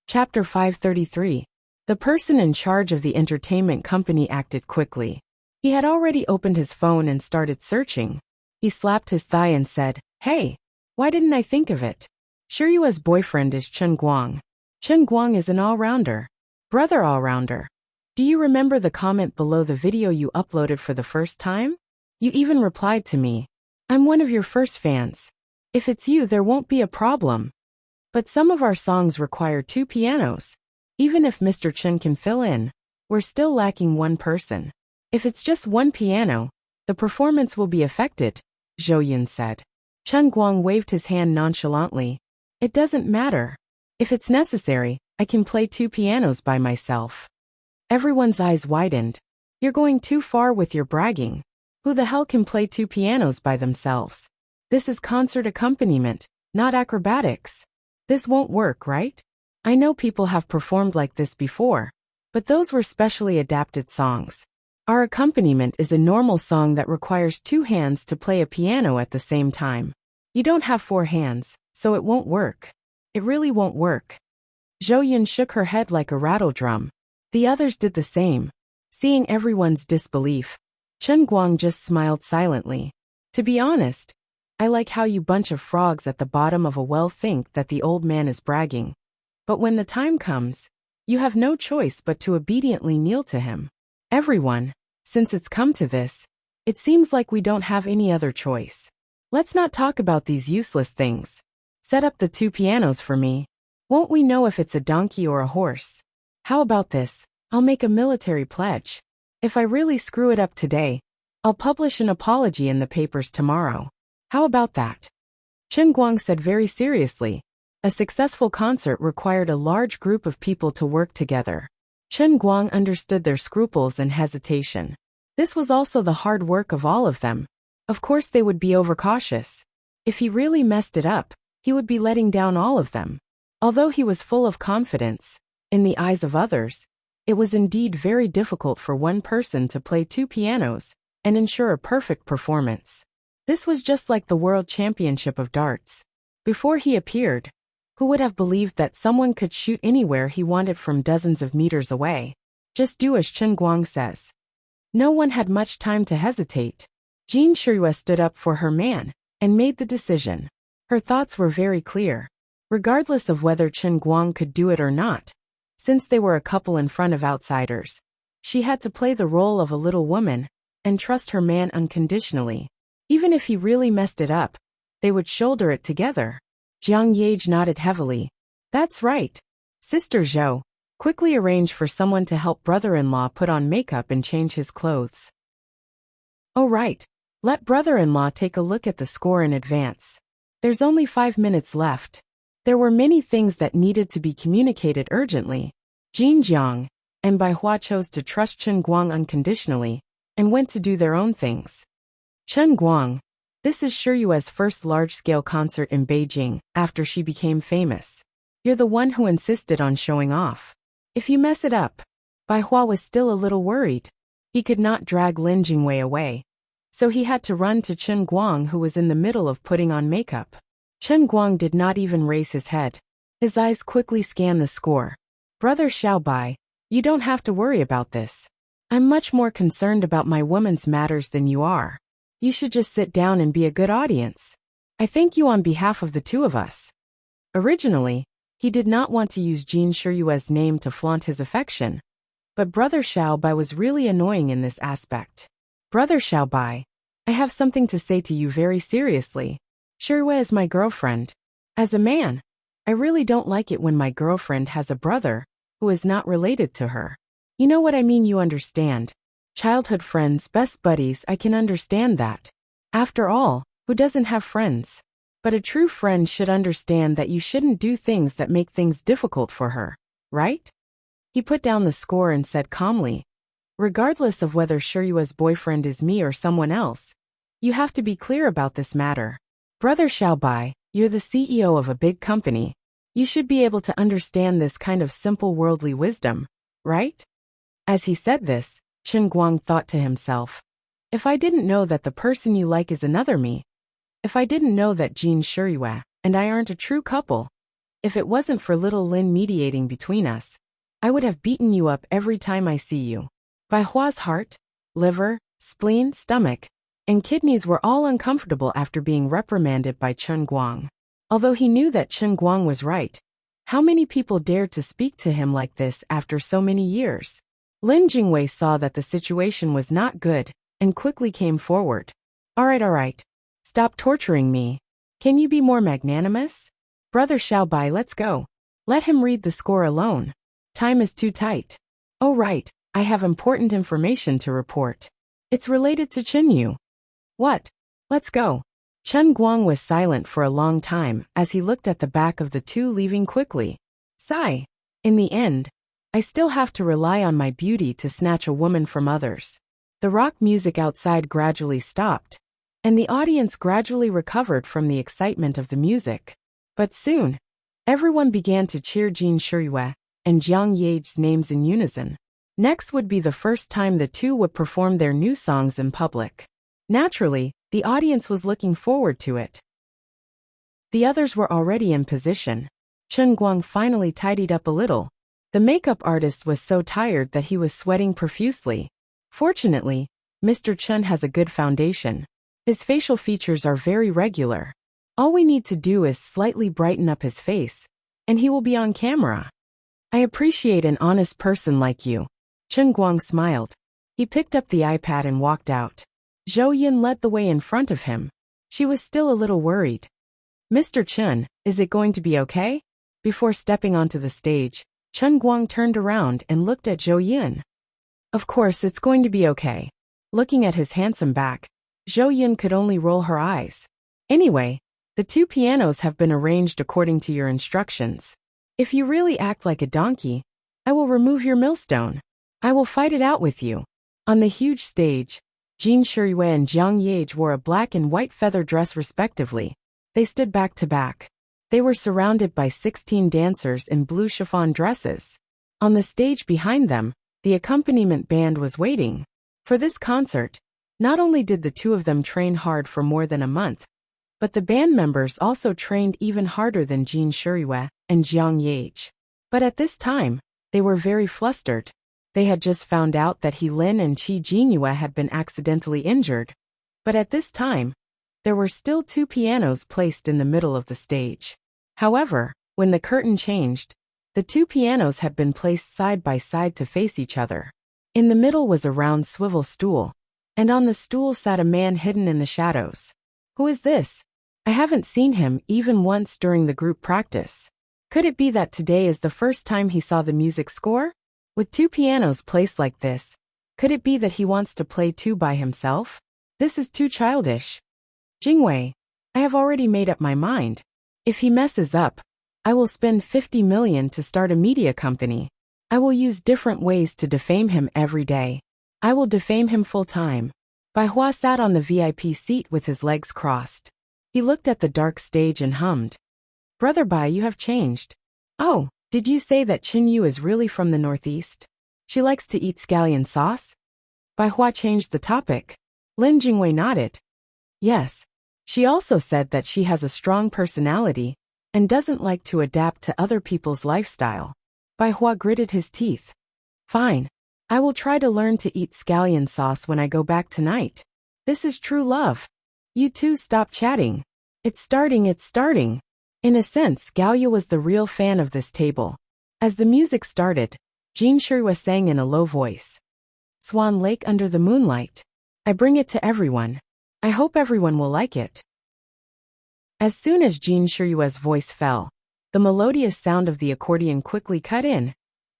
Chapter 533. The person in charge of the entertainment company acted quickly. He had already opened his phone and started searching. He slapped his thigh and said, "Hey, why didn't I think of it? Shiryua's boyfriend is Chen Guang. Chen Guang is an all-rounder. Brother all-rounder. Do you remember the comment below the video you uploaded for the first time? You even replied to me. I'm one of your first fans. If it's you, there won't be a problem. But some of our songs require 2 pianos. Even if Mr. Chen can fill in, we're still lacking one person. If it's just one piano, the performance will be affected," Zhou Yun said. Chen Guang waved his hand nonchalantly. "It doesn't matter. If it's necessary, I can play 2 pianos by myself." Everyone's eyes widened. "You're going too far with your bragging. Who the hell can play 2 pianos by themselves? This is concert accompaniment, not acrobatics. This won't work, right? I know people have performed like this before, but those were specially adapted songs. Our accompaniment is a normal song that requires 2 hands to play a piano at the same time. You don't have 4 hands, so it won't work. It really won't work." Zhou Yun shook her head like a rattle drum. The others did the same. Seeing everyone's disbelief, Chen Guang just smiled silently. "To be honest, I like how you bunch of frogs at the bottom of a well think that the old man is bragging. But when the time comes, you have no choice but to obediently kneel to him. Everyone, since it's come to this, it seems like we don't have any other choice. Let's not talk about these useless things. Set up the 2 pianos for me. Won't we know if it's a donkey or a horse? How about this? I'll make a military pledge. If I really screw it up today, I'll publish an apology in the papers tomorrow. How about that?" Chen Guang said very seriously. A successful concert required a large group of people to work together. Chen Guang understood their scruples and hesitation. This was also the hard work of all of them. Of course they would be overcautious. If he really messed it up, he would be letting down all of them. Although he was full of confidence, in the eyes of others, it was indeed very difficult for one person to play 2 pianos and ensure a perfect performance. This was just like the World Championship of darts. Before he appeared, who would have believed that someone could shoot anywhere he wanted from dozens of meters away? Just do as Chen Guang says. No one had much time to hesitate. Jin Shiryue stood up for her man and made the decision. Her thoughts were very clear. Regardless of whether Chen Guang could do it or not, since they were a couple in front of outsiders, she had to play the role of a little woman and trust her man unconditionally. Even if he really messed it up, they would shoulder it together. Jiang Yage nodded heavily. "That's right. Sister Zhou, quickly arrange for someone to help brother-in-law put on makeup and change his clothes." "Oh right. Let brother-in-law take a look at the score in advance. There's only 5 minutes left." There were many things that needed to be communicated urgently. Jin Jiang and Bai Hua chose to trust Chen Guang unconditionally and went to do their own things. "Chen Guang, this is Shiryue's first large-scale concert in Beijing after she became famous. You're the one who insisted on showing off. If you mess it up..." Bai Hua was still a little worried. He could not drag Lin Jingwei away, so he had to run to Chen Guang, who was in the middle of putting on makeup. Chen Guang did not even raise his head. His eyes quickly scanned the score. "Brother Xiaobai, you don't have to worry about this. I'm much more concerned about my woman's matters than you are. You should just sit down and be a good audience. I thank you on behalf of the 2 of us." Originally, he did not want to use Jin Shiryue's name to flaunt his affection, but Brother Xiaobai was really annoying in this aspect. "Brother Xiaobai, I have something to say to you very seriously. Shiryue is my girlfriend. As a man, I really don't like it when my girlfriend has a brother who is not related to her. You know what I mean, you understand. Childhood friends, best buddies, I can understand that. After all, who doesn't have friends? But a true friend should understand that you shouldn't do things that make things difficult for her, right?" He put down the score and said calmly, "Regardless of whether Shiryue's boyfriend is me or someone else, you have to be clear about this matter. Brother Xiaobai, you're the CEO of a big company. You should be able to understand this kind of simple worldly wisdom, right?" As he said this, Chen Guang thought to himself, "If I didn't know that the person you like is another me, if I didn't know that Jin Shiryue and I aren't a true couple, If it wasn't for little Lin mediating between us, I would have beaten you up every time I see you. Bai Hua's heart, liver, spleen, stomach, and kidneys were all uncomfortable after being reprimanded by Chen Guang. Although he knew that Chen Guang was right, how many people dared to speak to him like this after so many years? Lin Jingwei saw that the situation was not good and quickly came forward. All right. Stop torturing me. Can you be more magnanimous? Brother Xiaobai, let's go. Let him read the score alone. Time is too tight. Oh right, I have important information to report. It's related to Chen Yu. What? Let's go. Chen Guang was silent for a long time as he looked at the back of the two leaving quickly. Sigh. In the end, I still have to rely on my beauty to snatch a woman from others. The rock music outside gradually stopped, and the audience gradually recovered from the excitement of the music. But soon, everyone began to cheer Jin Shiyue and Jiang Ye's names in unison. Next would be the first time the two would perform their new songs in public. Naturally, the audience was looking forward to it. The others were already in position. Chen Guang finally tidied up a little. The makeup artist was so tired that he was sweating profusely. Fortunately, Mr. Chen has a good foundation. His facial features are very regular. All we need to do is slightly brighten up his face, and he will be on camera. I appreciate an honest person like you. Chen Guang smiled. He picked up the iPad and walked out. Zhou Yin led the way in front of him. She was still a little worried. Mr. Chen, is it going to be okay? Before stepping onto the stage, Chen Guang turned around and looked at Zhou Yin. Of course it's going to be okay. Looking at his handsome back, Zhou Yin could only roll her eyes. Anyway, the two pianos have been arranged according to your instructions. If you really act like a donkey, I will remove your millstone. I will fight it out with you. On the huge stage, Jin Shiyue and Jiang Ye wore a black and white feather dress respectively. They stood back to back. They were surrounded by 16 dancers in blue chiffon dresses. On the stage behind them, the accompaniment band was waiting. For this concert, not only did the two of them train hard for more than a month, but the band members also trained even harder than Jin Shiyue and Jiang Ye. But at this time, they were very flustered. They had just found out that He Lin and Qi Jinyue had been accidentally injured. But at this time, there were still two pianos placed in the middle of the stage. However, when the curtain changed, the two pianos had been placed side by side to face each other. In the middle was a round swivel stool, and on the stool sat a man hidden in the shadows. Who is this? I haven't seen him even once during the group practice. Could it be that today is the first time he saw the music score? With two pianos placed like this, could it be that he wants to play two by himself? This is too childish. Jingwei, I have already made up my mind. If he messes up, I will spend 50 million to start a media company. I will use different ways to defame him every day. I will defame him full time. Bai Hua sat on the VIP seat with his legs crossed. He looked at the dark stage and hummed. Brother Bai, you have changed. Oh, did you say that Chen Yu is really from the northeast? She likes to eat scallion sauce? Bai Hua changed the topic. Lin Jingwei nodded. Yes. She also said that she has a strong personality and doesn't like to adapt to other people's lifestyle. Bai Hua gritted his teeth. Fine. I will try to learn to eat scallion sauce when I go back tonight. This is true love. You two stop chatting. It's starting. In a sense, Gaoyu was the real fan of this table. As the music started, Jin Shiyue sang in a low voice. Swan Lake under the moonlight. I bring it to everyone. I hope everyone will like it. As soon as Jin Shiyue's voice fell, the melodious sound of the accordion quickly cut in,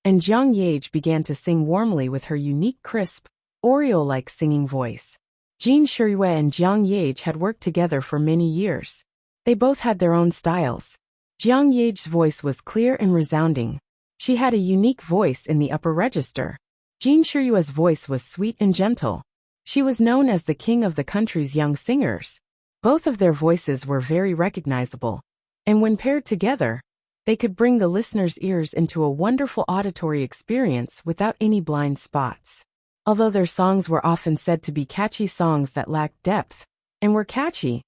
and Jiang Ye began to sing warmly with her unique crisp, oriole-like singing voice. Jin Shiyue and Jiang Ye had worked together for many years. They both had their own styles. Jiang Ye's voice was clear and resounding. She had a unique voice in the upper register. Jin Shiyue's voice was sweet and gentle. She was known as the king of the country's young singers. Both of their voices were very recognizable, and when paired together, they could bring the listener's ears into a wonderful auditory experience without any blind spots. Although their songs were often said to be catchy songs that lacked depth, and were catchy,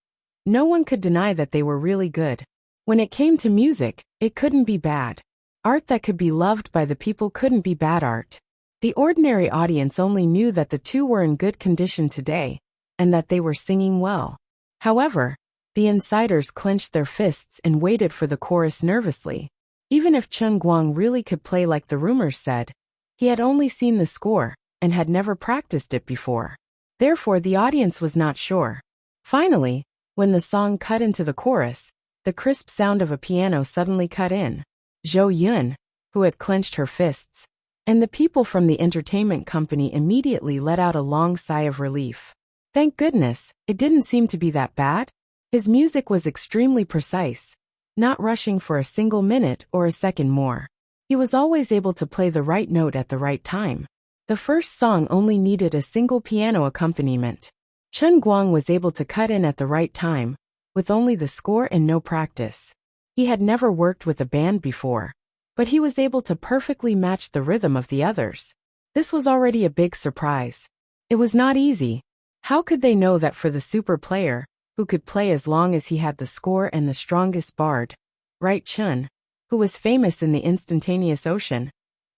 no one could deny that they were really good. When it came to music, It couldn't be bad. Art that could be loved by the people couldn't be bad art. The ordinary audience only knew that the two were in good condition today, and that they were singing well. However, the insiders clenched their fists and waited for the chorus nervously. Even if Chen Guang really could play like the rumors said, he had only seen the score, and had never practiced it before. Therefore the audience was not sure. Finally, when the song cut into the chorus, the crisp sound of a piano suddenly cut in. Zhou Yun, who had clenched her fists, and the people from the entertainment company immediately let out a long sigh of relief. Thank goodness, it didn't seem to be that bad. His music was extremely precise, not rushing for a single minute or a second more. He was always able to play the right note at the right time. The first song only needed a single piano accompaniment. Chen Guang was able to cut in at the right time, with only the score and no practice. He had never worked with a band before, but he was able to perfectly match the rhythm of the others. This was already a big surprise. It was not easy. How could they know that for the super player, who could play as long as he had the score and the strongest bard, right Chun, who was famous in the instantaneous ocean,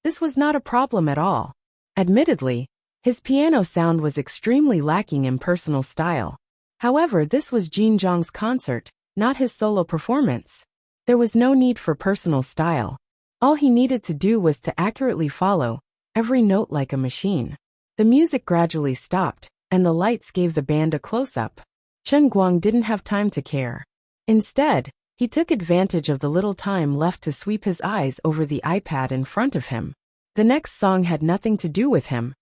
this was not a problem at all. Admittedly, his piano sound was extremely lacking in personal style. However, this was Jin Zhang's concert, not his solo performance. There was no need for personal style. All he needed to do was to accurately follow every note like a machine. The music gradually stopped, and the lights gave the band a close-up. Chen Guang didn't have time to care. Instead, he took advantage of the little time left to sweep his eyes over the iPad in front of him. The next song had nothing to do with him,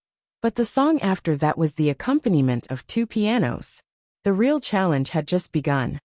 but the song after that was the accompaniment of two pianos. The real challenge had just begun.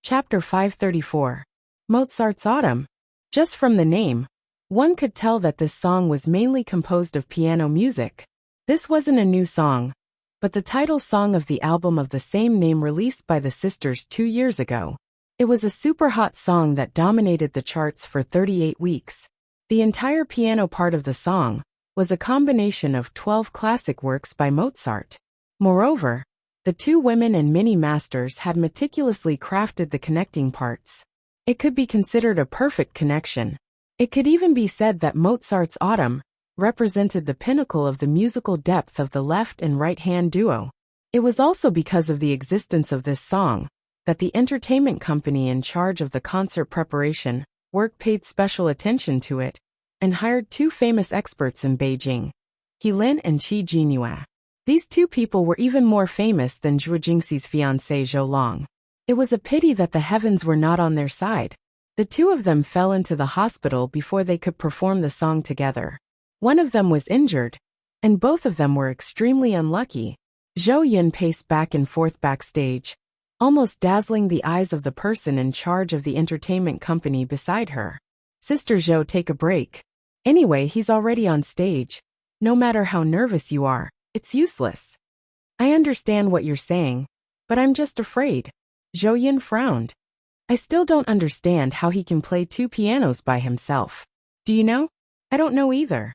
Chapter 534. Mozart's Autumn. Just from the name, one could tell that this song was mainly composed of piano music. This wasn't a new song, but the title song of the album of the same name released by the sisters 2 years ago. It was a super hot song that dominated the charts for 38 weeks. The entire piano part of the song was a combination of 12 classic works by Mozart. Moreover, the two women and mini masters had meticulously crafted the connecting parts. It could be considered a perfect connection. It could even be said that Mozart's Autumn represented the pinnacle of the musical depth of the left and right-hand duo. It was also because of the existence of this song that the entertainment company in charge of the concert preparation work paid special attention to it and hired two famous experts in Beijing, He Lin and Qi Jinyue. These two people were even more famous than Zhuo Jingxi's fiancé Zhou Long. It was a pity that the heavens were not on their side. The two of them fell into the hospital before they could perform the song together. One of them was injured, and both of them were extremely unlucky. Zhou Yun paced back and forth backstage, almost dazzling the eyes of the person in charge of the entertainment company beside her. Sister Zhou, take a break. Anyway, he's already on stage. No matter how nervous you are, it's useless. I understand what you're saying, but I'm just afraid. Zhou Yun frowned. I still don't understand how he can play two pianos by himself. Do you know? I don't know either.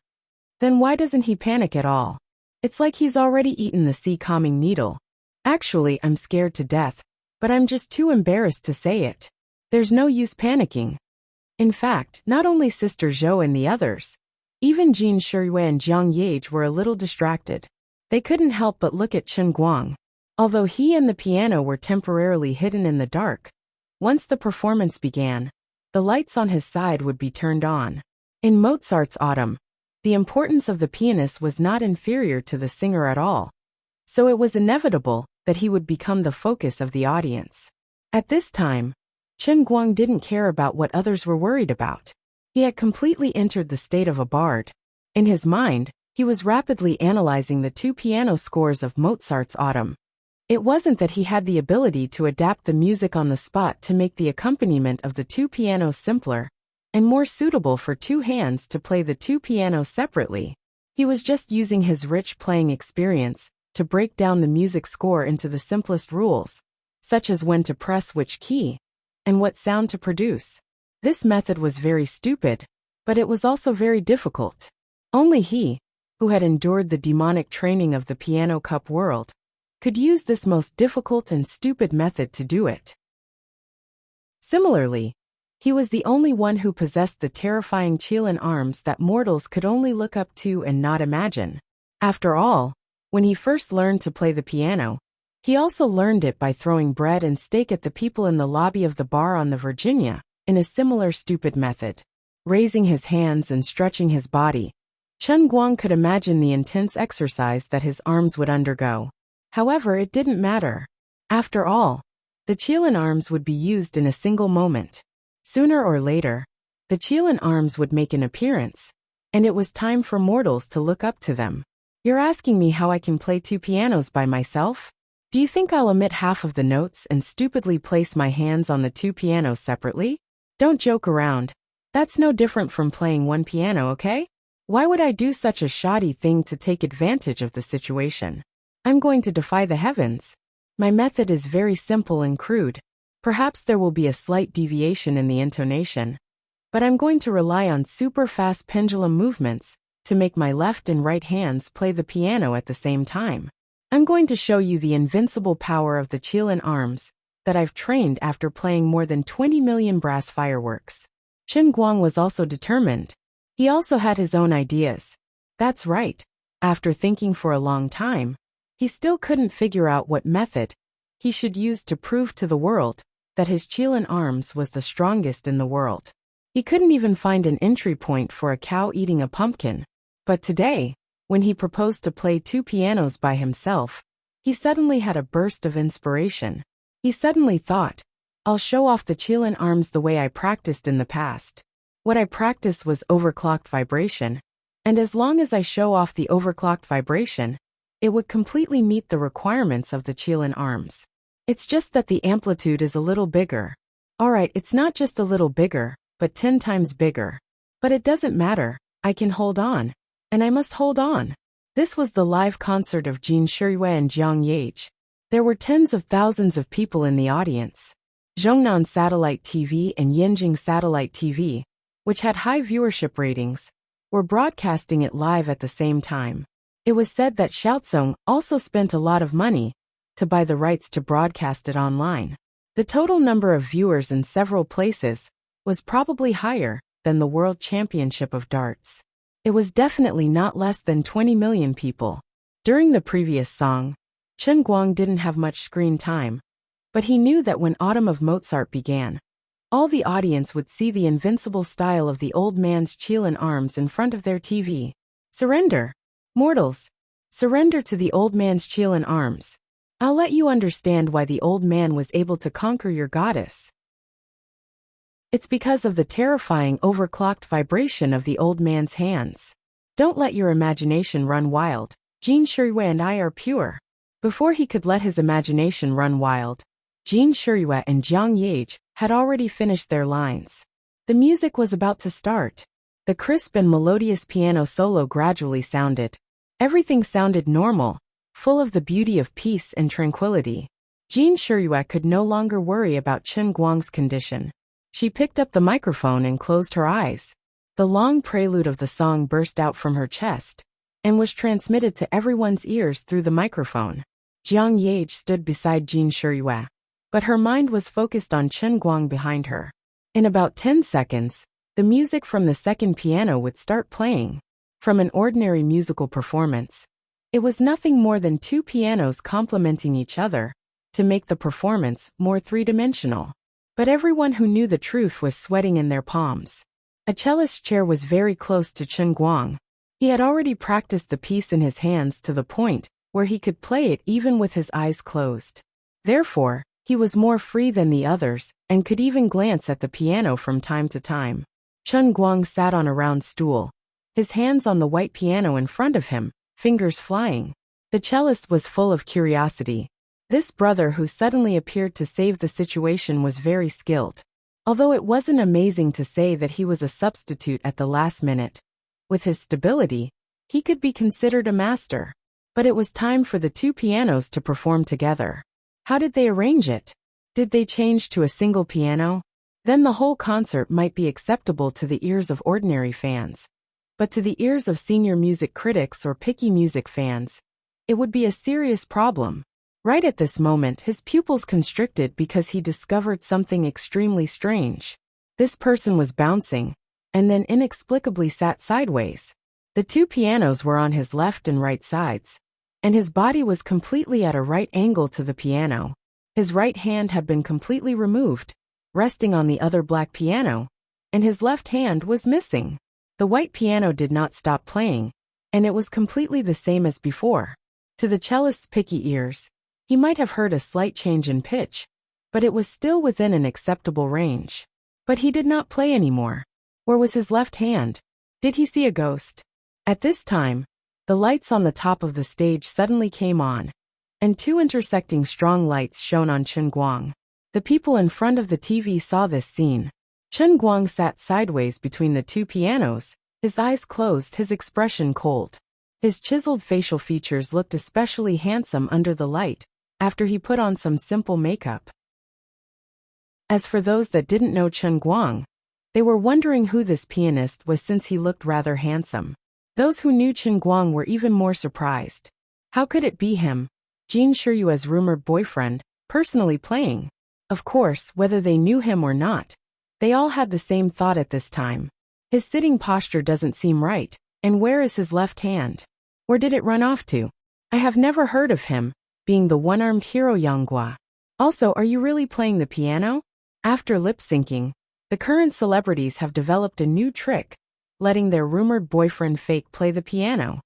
Then why doesn't he panic at all? It's like he's already eaten the sea-calming needle. Actually, I'm scared to death, but I'm just too embarrassed to say it. There's no use panicking. In fact, not only Sister Zhou and the others, even Jin Shiyue and Jiang Yage were a little distracted. They couldn't help but look at Chen Guang. Although he and the piano were temporarily hidden in the dark, once the performance began, the lights on his side would be turned on. In Mozart's Autumn, the importance of the pianist was not inferior to the singer at all, so it was inevitable that he would become the focus of the audience. At this time, Chen Guang didn't care about what others were worried about. He had completely entered the state of a bard. In his mind, he was rapidly analyzing the two piano scores of Mozart's Autumn. It wasn't that he had the ability to adapt the music on the spot to make the accompaniment of the two pianos simpler and more suitable for two hands to play the two pianos separately. He was just using his rich playing experience to break down the music score into the simplest rules, such as when to press which key and what sound to produce. This method was very stupid, but it was also very difficult. Only he, who had endured the demonic training of the piano cup world, could use this most difficult and stupid method to do it. Similarly, he was the only one who possessed the terrifying Qilin arms that mortals could only look up to and not imagine. After all, when he first learned to play the piano, he also learned it by throwing bread and steak at the people in the lobby of the bar on the Virginia, in a similar stupid method. Raising his hands and stretching his body, Chen Guang could imagine the intense exercise that his arms would undergo. However, it didn't matter. After all, the Qilin arms would be used in a single moment. Sooner or later, the Qilin arms would make an appearance, and it was time for mortals to look up to them. You're asking me how I can play 2 pianos by myself? Do you think I'll omit half of the notes and stupidly place my hands on the 2 pianos separately? Don't joke around. That's no different from playing 1 piano, okay? Why would I do such a shoddy thing to take advantage of the situation? I'm going to defy the heavens. My method is very simple and crude. Perhaps there will be a slight deviation in the intonation, but I'm going to rely on super fast pendulum movements to make my left and right hands play the piano at the same time. I'm going to show you the invincible power of the Qilin arms that I've trained after playing more than 20 million brass fireworks. Chen Guang was also determined. He also had his own ideas. That's right. After thinking for a long time, he still couldn't figure out what method he should use to prove to the world that his Qilin arms was the strongest in the world. He couldn't even find an entry point for a cow eating a pumpkin. But today, when he proposed to play 2 pianos by himself, he suddenly had a burst of inspiration. He suddenly thought, I'll show off the Qilin arms the way I practiced in the past. What I practiced was overclocked vibration, and as long as I show off the overclocked vibration, it would completely meet the requirements of the Qilin arms. It's just that the amplitude is a little bigger. Alright, it's not just a little bigger, but 10 times bigger. But it doesn't matter, I can hold on. And I must hold on. This was the live concert of Jin Shiyue and Jiang Yache. There were tens of thousands of people in the audience. Zhongnan Satellite TV and Yanjing Satellite TV, which had high viewership ratings, were broadcasting it live at the same time. It was said that Xiaozong also spent a lot of money to buy the rights to broadcast it online. The total number of viewers in several places was probably higher than the World Championship of Darts. It was definitely not less than 20 million people. During the previous song, Chen Guang didn't have much screen time, but he knew that when Autumn of Mozart began, all the audience would see the invincible style of the old man's Qilin arms in front of their TV. Surrender! Mortals! Surrender to the old man's Qilin arms. I'll let you understand why the old man was able to conquer your goddess. It's because of the terrifying overclocked vibration of the old man's hands. Don't let your imagination run wild. Jin Shiyue and I are pure. Before he could let his imagination run wild, Jin Shiyue and Jiang Yache had already finished their lines. The music was about to start. The crisp and melodious piano solo gradually sounded. Everything sounded normal, full of the beauty of peace and tranquility. Jin Shiyue could no longer worry about Chen Guang's condition. She picked up the microphone and closed her eyes. The long prelude of the song burst out from her chest and was transmitted to everyone's ears through the microphone. Jiang Yache stood beside Jin Shiyue, but her mind was focused on Chen Guang behind her. In about 10 seconds, the music from the second piano would start playing. From an ordinary musical performance, it was nothing more than 2 pianos complementing each other to make the performance more three-dimensional. But everyone who knew the truth was sweating in their palms. A cellist's chair was very close to Chen Guang. He had already practiced the piece in his hands to the point where he could play it even with his eyes closed. Therefore, he was more free than the others and could even glance at the piano from time to time. Chen Guang sat on a round stool, his hands on the white piano in front of him, fingers flying. The cellist was full of curiosity. This brother who suddenly appeared to save the situation was very skilled. Although it wasn't amazing to say that he was a substitute at the last minute. With his stability, he could be considered a master. But it was time for the 2 pianos to perform together. How did they arrange it? Did they change to a single piano? Then the whole concert might be acceptable to the ears of ordinary fans. But to the ears of senior music critics or picky music fans, it would be a serious problem. Right at this moment, his pupils constricted because he discovered something extremely strange. This person was bouncing, and then inexplicably sat sideways. The two pianos were on his left and right sides, and his body was completely at a right angle to the piano. His right hand had been completely removed, resting on the other black piano, and his left hand was missing. The white piano did not stop playing, and it was completely the same as before. To the cellist's picky ears, he might have heard a slight change in pitch, but it was still within an acceptable range. But he did not play anymore. Where was his left hand? Did he see a ghost? At this time, the lights on the top of the stage suddenly came on, and two intersecting strong lights shone on Chen Guang. The people in front of the TV saw this scene. Chen Guang sat sideways between the two pianos, his eyes closed, his expression cold. His chiseled facial features looked especially handsome under the light, after he put on some simple makeup. As for those that didn't know Chen Guang, they were wondering who this pianist was since he looked rather handsome. Those who knew Chen Guang were even more surprised. How could it be him, Jin Shiyue's rumored boyfriend, personally playing? Of course, whether they knew him or not, they all had the same thought at this time. His sitting posture doesn't seem right, and where is his left hand? Where did it run off to? I have never heard of him, being the one-armed hero Yanghua. Also, are you really playing the piano? After lip-syncing, the current celebrities have developed a new trick, letting their rumored boyfriend fake play the piano.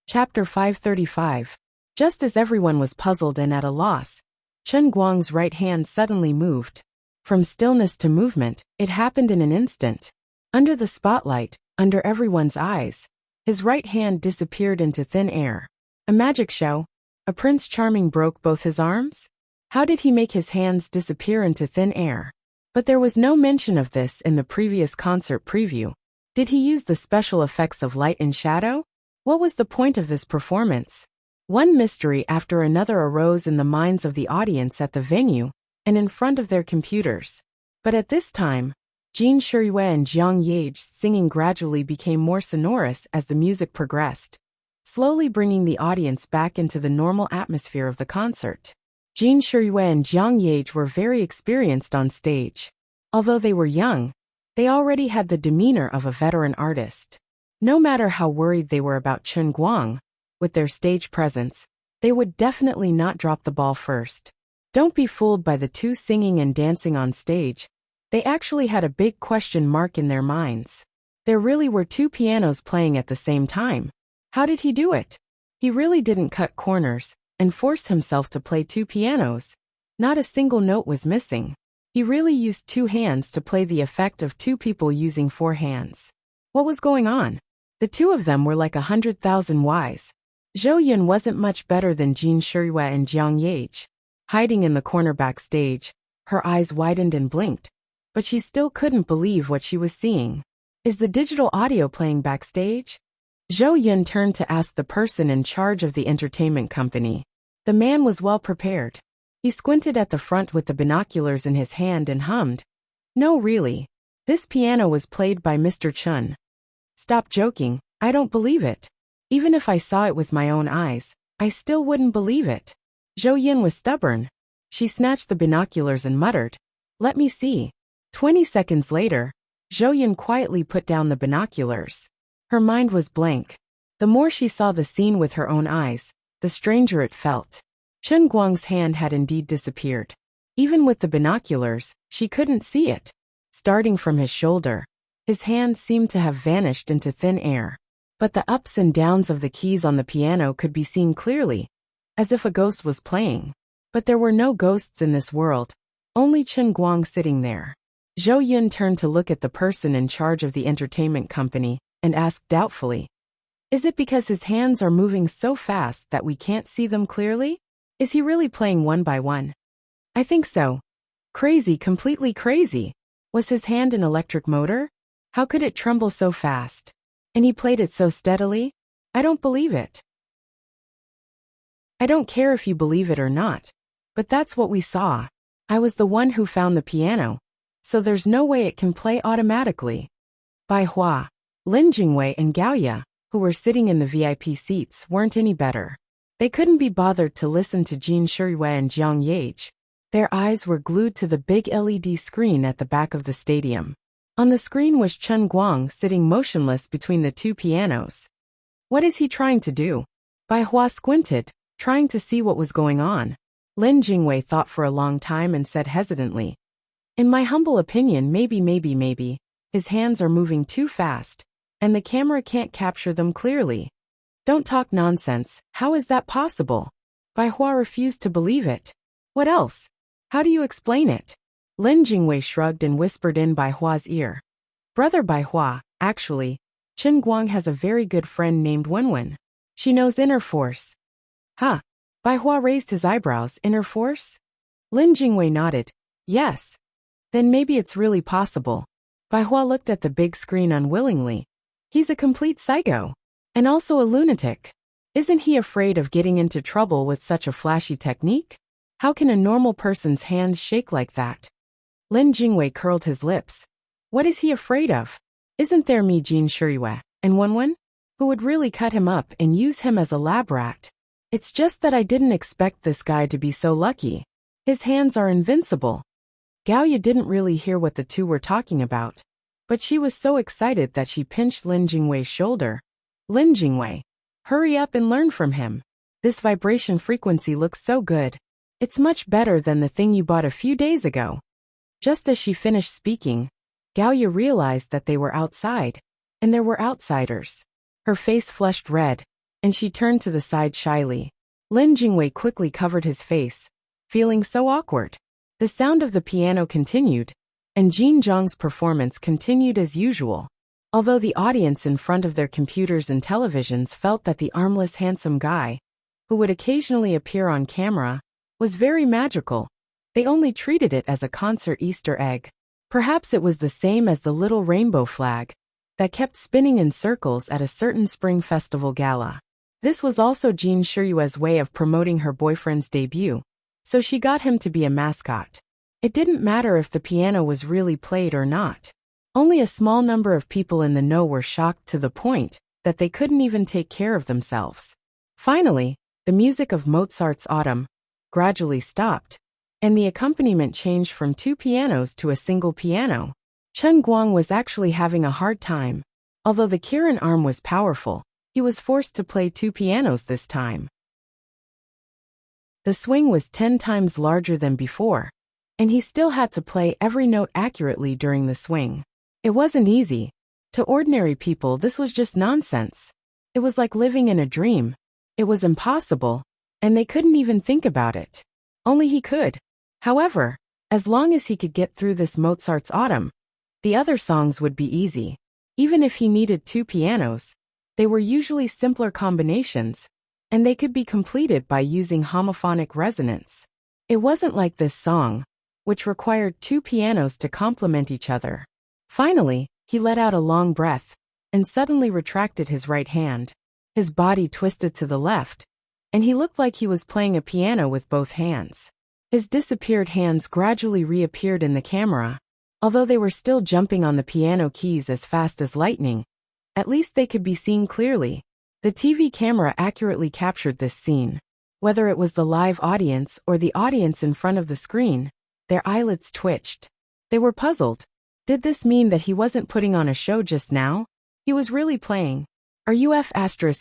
Chapter 535. Just as everyone was puzzled and at a loss, Chen Guang's right hand suddenly moved. From stillness to movement, it happened in an instant. Under the spotlight, under everyone's eyes, his right hand disappeared into thin air. A magic show? A Prince Charming broke both his arms? How did he make his hands disappear into thin air? But there was no mention of this in the previous concert preview. Did he use the special effects of light and shadow? What was the point of this performance? One mystery after another arose in the minds of the audience at the venue and in front of their computers. But at this time, Jin Shiyue and Jiang Ye's singing gradually became more sonorous as the music progressed, slowly bringing the audience back into the normal atmosphere of the concert. Jin Shiyue and Jiang Ye were very experienced on stage. Although they were young, they already had the demeanor of a veteran artist. No matter how worried they were about Chen Guang, with their stage presence, they would definitely not drop the ball first. Don't be fooled by the two singing and dancing on stage. They actually had a big question mark in their minds. There really were two pianos playing at the same time. How did he do it? He really didn't cut corners and forced himself to play two pianos. Not a single note was missing. He really used two hands to play the effect of two people using four hands. What was going on? The two of them were like 100,000 wise. Zhou Yun wasn't much better than Jin Shiyue and Jiang Ye. Hiding in the corner backstage, her eyes widened and blinked, but she still couldn't believe what she was seeing. Is the digital audio playing backstage? Zhou Yun turned to ask the person in charge of the entertainment company. The man was well prepared. He squinted at the front with the binoculars in his hand and hummed. No, really. This piano was played by Mr. Chun. Stop joking, I don't believe it. Even if I saw it with my own eyes, I still wouldn't believe it. Zhou Yun was stubborn. She snatched the binoculars and muttered, "Let me see." 20 seconds later, Zhou Yun quietly put down the binoculars. Her mind was blank. The more she saw the scene with her own eyes, the stranger it felt. Chen Guang's hand had indeed disappeared. Even with the binoculars, she couldn't see it. Starting from his shoulder, his hand seemed to have vanished into thin air. But the ups and downs of the keys on the piano could be seen clearly, as if a ghost was playing. But there were no ghosts in this world, only Chen Guang sitting there. Zhou Yun turned to look at the person in charge of the entertainment company and asked doubtfully, "Is it because his hands are moving so fast that we can't see them clearly? Is he really playing one by one?" "I think so." "Crazy, completely crazy. Was his hand an electric motor? How could it tremble so fast? And he played it so steadily? I don't believe it." "I don't care if you believe it or not, but that's what we saw. I was the one who found the piano, so there's no way it can play automatically." Bai Hua, Lin Jingwei and Gaoya, who were sitting in the VIP seats, weren't any better. They couldn't be bothered to listen to Jin Shirui and Jiang Yaige. Their eyes were glued to the big LED screen at the back of the stadium. On the screen was Chen Guang sitting motionless between the two pianos. What is he trying to do? Bai Hua squinted, trying to see what was going on. Lin Jingwei thought for a long time and said hesitantly, "In my humble opinion, maybe. His hands are moving too fast, and the camera can't capture them clearly." "Don't talk nonsense, how is that possible?" Bai Hua refused to believe it. "What else? How do you explain it?" Lin Jingwei shrugged and whispered in Bai Hua's ear. "Brother Bai Hua, actually, Chen Guang has a very good friend named Wenwen. She knows inner force." "Huh?" Bai Hua raised his eyebrows. "Inner force?" Lin Jingwei nodded. "Yes. Then maybe it's really possible." Bai Hua looked at the big screen unwillingly. "He's a complete psycho. And also a lunatic. Isn't he afraid of getting into trouble with such a flashy technique? How can a normal person's hands shake like that?" Lin Jingwei curled his lips. "What is he afraid of? Isn't there me, Jin Shirui, and Wenwen, who would really cut him up and use him as a lab rat? It's just that I didn't expect this guy to be so lucky. His hands are invincible." Gaoya didn't really hear what the two were talking about, but she was so excited that she pinched Lin Jingwei's shoulder. "Lin Jingwei, hurry up and learn from him. This vibration frequency looks so good. It's much better than the thing you bought a few days ago." Just as she finished speaking, Gaoya realized that they were outside, and there were outsiders. Her face flushed red, and she turned to the side shyly. Lin Jingwei quickly covered his face, feeling so awkward. The sound of the piano continued, and Jin Zhang's performance continued as usual. Although the audience in front of their computers and televisions felt that the armless handsome guy, who would occasionally appear on camera, was very magical, they only treated it as a concert Easter egg. Perhaps it was the same as the little rainbow flag that kept spinning in circles at a certain spring festival gala. This was also Jin Shirui's way of promoting her boyfriend's debut, so she got him to be a mascot. It didn't matter if the piano was really played or not. Only a small number of people in the know were shocked to the point that they couldn't even take care of themselves. Finally, the music of Mozart's Autumn gradually stopped, and the accompaniment changed from two pianos to a single piano. Chen Guang was actually having a hard time. Although the Kirin arm was powerful, he was forced to play two pianos this time. The swing was 10 times larger than before, and he still had to play every note accurately during the swing. It wasn't easy. To ordinary people, this was just nonsense. It was like living in a dream. It was impossible, and they couldn't even think about it. Only he could. However, as long as he could get through this Mozart's Autumn, the other songs would be easy. Even if he needed two pianos, they were usually simpler combinations, and they could be completed by using homophonic resonance. It wasn't like this song, which required two pianos to complement each other. Finally, he let out a long breath, and suddenly retracted his right hand. His body twisted to the left, and he looked like he was playing a piano with both hands. His disappeared hands gradually reappeared in the camera. Although they were still jumping on the piano keys as fast as lightning, at least they could be seen clearly. The TV camera accurately captured this scene. Whether it was the live audience or the audience in front of the screen, their eyelids twitched. They were puzzled. Did this mean that he wasn't putting on a show just now? He was really playing. Are you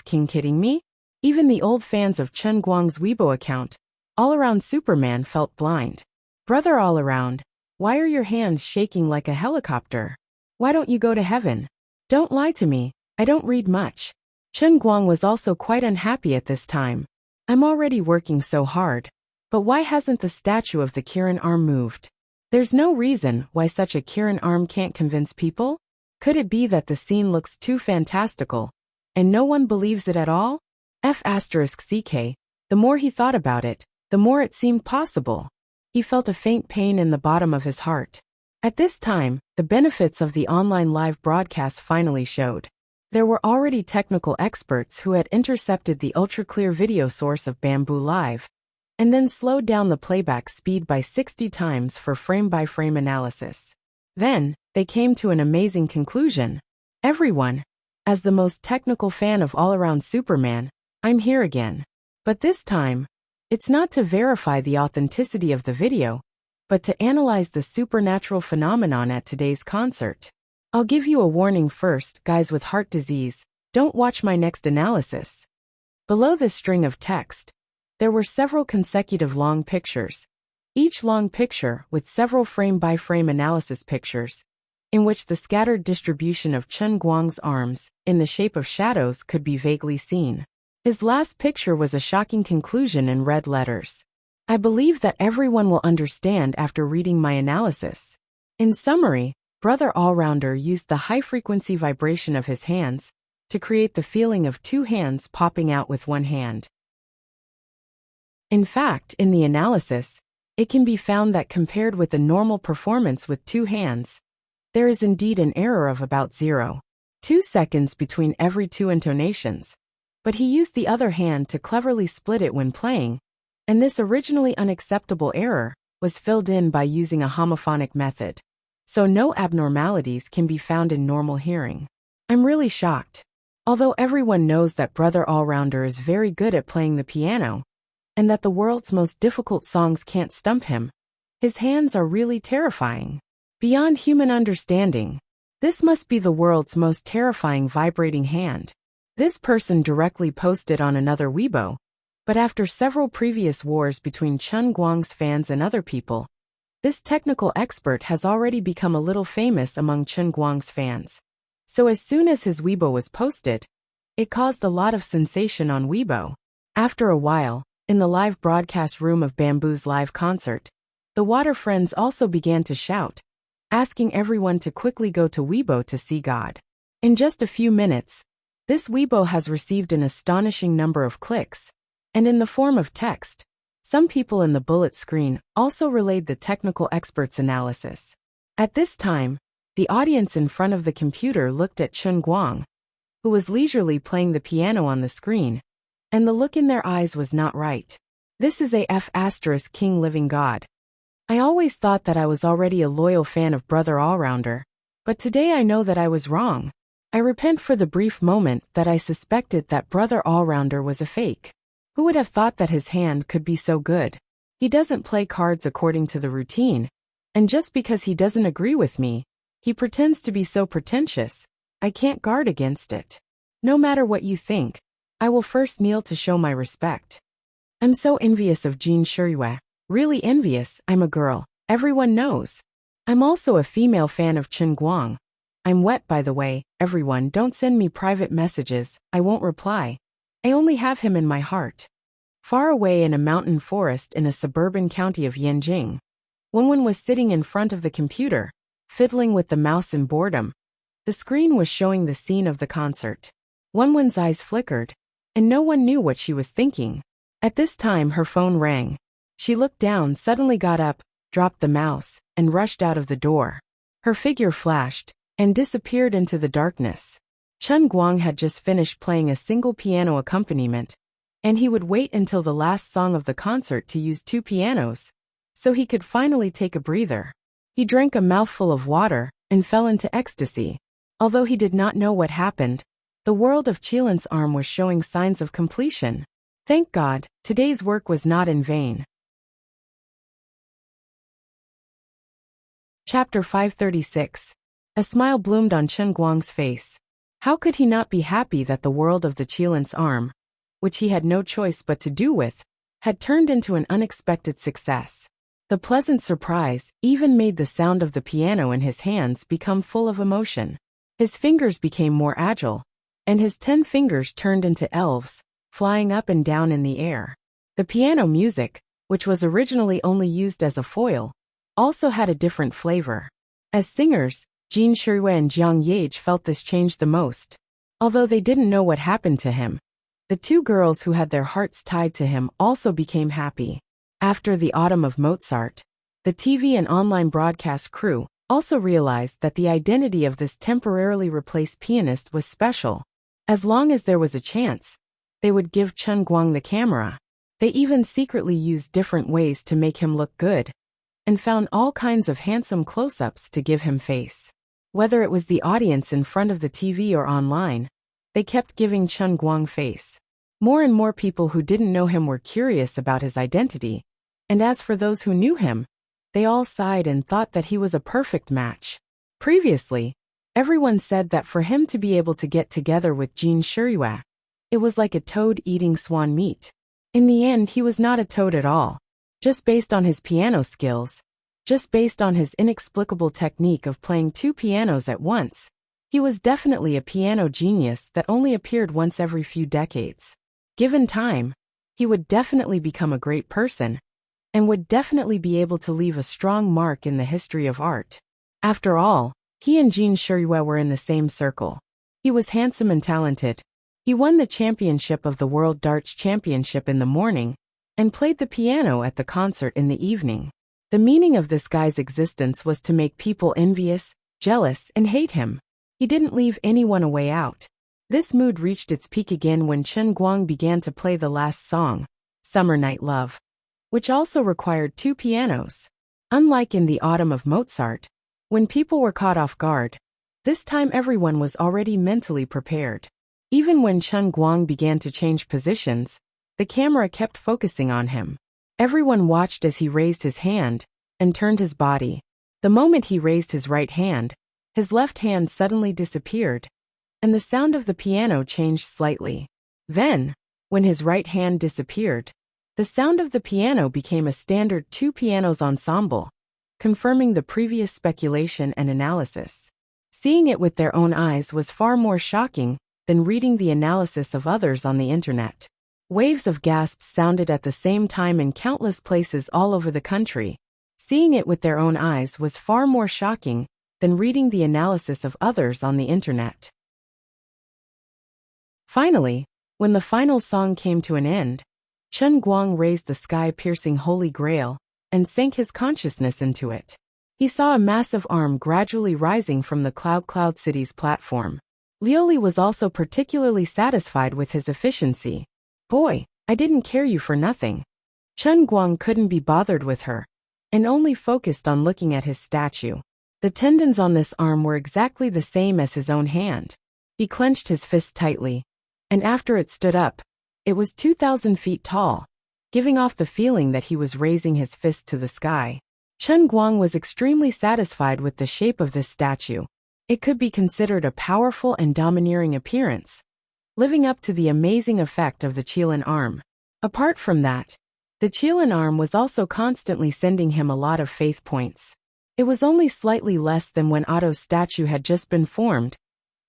*king kidding me? Even the old fans of Chen Guang's Weibo account, All Around Superman, felt blind. Brother All Around, why are your hands shaking like a helicopter? Why don't you go to heaven? Don't lie to me, I don't read much. Chen Guang was also quite unhappy at this time. I'm already working so hard. But why hasn't the statue of the Kirin arm moved? There's no reason why such a Kirin arm can't convince people? Could it be that the scene looks too fantastical, and no one believes it at all? *CK, the more he thought about it, the more it seemed possible. He felt a faint pain in the bottom of his heart. At this time, the benefits of the online live broadcast finally showed. There were already technical experts who had intercepted the ultra-clear video source of Bamboo Live, and then slowed down the playback speed by 60 times for frame-by-frame analysis. Then, they came to an amazing conclusion. Everyone, As the most technical fan of all-around Superman, I'm here again. But this time, it's not to verify the authenticity of the video, but to analyze the supernatural phenomenon at today's concert. I'll give you a warning first, guys with heart disease, don't watch my next analysis. Below this string of text, there were several consecutive long pictures, each long picture with several frame-by-frame analysis pictures, in which the scattered distribution of Chen Guang's arms, in the shape of shadows, could be vaguely seen. His last picture was a shocking conclusion in red letters. I believe that everyone will understand after reading my analysis. In summary, Brother Allrounder used the high-frequency vibration of his hands to create the feeling of two hands popping out with one hand. In fact, in the analysis, it can be found that compared with the normal performance with two hands, there is indeed an error of about 0.2 seconds between every two intonations. But he used the other hand to cleverly split it when playing, and this originally unacceptable error was filled in by using a homophonic method. So no abnormalities can be found in normal hearing. I'm really shocked. Although everyone knows that Brother Allrounder is very good at playing the piano, and that the world's most difficult songs can't stump him, his hands are really terrifying. Beyond human understanding, this must be the world's most terrifying vibrating hand. This person directly posted on another Weibo, but after several previous wars between Chen Guang's fans and other people, this technical expert has already become a little famous among Chen Guang's fans. So as soon as his Weibo was posted, it caused a lot of sensation on Weibo. After a while, in the live broadcast room of Bamboo's live concert, the Water Friends also began to shout, asking everyone to quickly go to Weibo to see God. In just a few minutes, this Weibo has received an astonishing number of clicks, and in the form of text, some people in the bullet screen also relayed the technical expert's analysis. At this time, the audience in front of the computer looked at Chen Guang, who was leisurely playing the piano on the screen, and the look in their eyes was not right. This is a King living God. I always thought that I was already a loyal fan of Brother Allrounder, but today I know that I was wrong. I repent for the brief moment that I suspected that Brother Allrounder was a fake. Who would have thought that his hand could be so good? He doesn't play cards according to the routine, and just because he doesn't agree with me, he pretends to be so pretentious. I can't guard against it. No matter what you think, I will first kneel to show my respect. I'm so envious of Jin Shiyue. Really envious. I'm a girl. Everyone knows. I'm also a female fan of Chen Guang. I'm wet, by the way. Everyone, don't send me private messages. I won't reply. I only have him in my heart. Far away in a mountain forest in a suburban county of Yanjing, Wenwen was sitting in front of the computer, fiddling with the mouse in boredom. The screen was showing the scene of the concert. Wenwen's eyes flickered, and no one knew what she was thinking. At this time her phone rang. She looked down, suddenly got up, dropped the mouse, and rushed out of the door. Her figure flashed and disappeared into the darkness. Chen Guang had just finished playing a single piano accompaniment, and he would wait until the last song of the concert to use two pianos, so he could finally take a breather. He drank a mouthful of water and fell into ecstasy. Although he did not know what happened, the world of Qilin's arm was showing signs of completion. Thank God, today's work was not in vain. Chapter 536. A smile bloomed on Chen Guang's face. How could he not be happy that the world of the Qilin's arm, which he had no choice but to do with, had turned into an unexpected success? The pleasant surprise even made the sound of the piano in his hands become full of emotion. His fingers became more agile, and his 10 fingers turned into elves, flying up and down in the air. The piano music, which was originally only used as a foil, also had a different flavor. As singers, Jin Shiyue and Jiang Yage felt this change the most. Although they didn't know what happened to him, the two girls who had their hearts tied to him also became happy. After the autumn of Mozart, the TV and online broadcast crew also realized that the identity of this temporarily replaced pianist was special. As long as there was a chance, they would give Chen Guang the camera. They even secretly used different ways to make him look good, and found all kinds of handsome close-ups to give him face. Whether it was the audience in front of the TV or online, They kept giving Chen Guang face. More and more people who didn't know him were curious about his identity, and as for those who knew him, they all sighed and thought that he was a perfect match. Previously, everyone said that for him to be able to get together with Jin Shiryu, it was like a toad eating swan meat. In the end, he was not a toad at all. Just based on his piano skills, just based on his inexplicable technique of playing two pianos at once, he was definitely a piano genius that only appeared once every few decades. Given time, he would definitely become a great person, and would definitely be able to leave a strong mark in the history of art. After all, he and Jin Shiryu were in the same circle. He was handsome and talented. He won the championship of the World Darts Championship in the morning, and played the piano at the concert in the evening. The meaning of this guy's existence was to make people envious, jealous, and hate him. He didn't leave anyone a way out. This mood reached its peak again when Chen Guang began to play the last song, Summer Night Love, which also required two pianos. Unlike in the Autumn of Mozart, when people were caught off guard, this time everyone was already mentally prepared. Even when Chen Guang began to change positions, the camera kept focusing on him. Everyone watched as he raised his hand and turned his body. The moment he raised his right hand, his left hand suddenly disappeared, and the sound of the piano changed slightly. Then, when his right hand disappeared, the sound of the piano became a standard two pianos ensemble, confirming the previous speculation and analysis. Seeing it with their own eyes was far more shocking than reading the analysis of others on the internet. Waves of gasps sounded at the same time in countless places all over the country. Seeing it with their own eyes was far more shocking than reading the analysis of others on the internet. Finally, when the final song came to an end, Chen Guang raised the sky-piercing Holy Grail and sank his consciousness into it. He saw a massive arm gradually rising from the Cloud City's platform. Lioli was also particularly satisfied with his efficiency. Boy, I didn't care you for nothing. Chen Guang couldn't be bothered with her, and only focused on looking at his statue. The tendons on this arm were exactly the same as his own hand. He clenched his fist tightly, and after it stood up, it was 2,000 feet tall, giving off the feeling that he was raising his fist to the sky. Chen Guang was extremely satisfied with the shape of this statue. It could be considered a powerful and domineering appearance, living up to the amazing effect of the Qilin arm. Apart from that, the Qilin arm was also constantly sending him a lot of faith points. It was only slightly less than when Otto's statue had just been formed,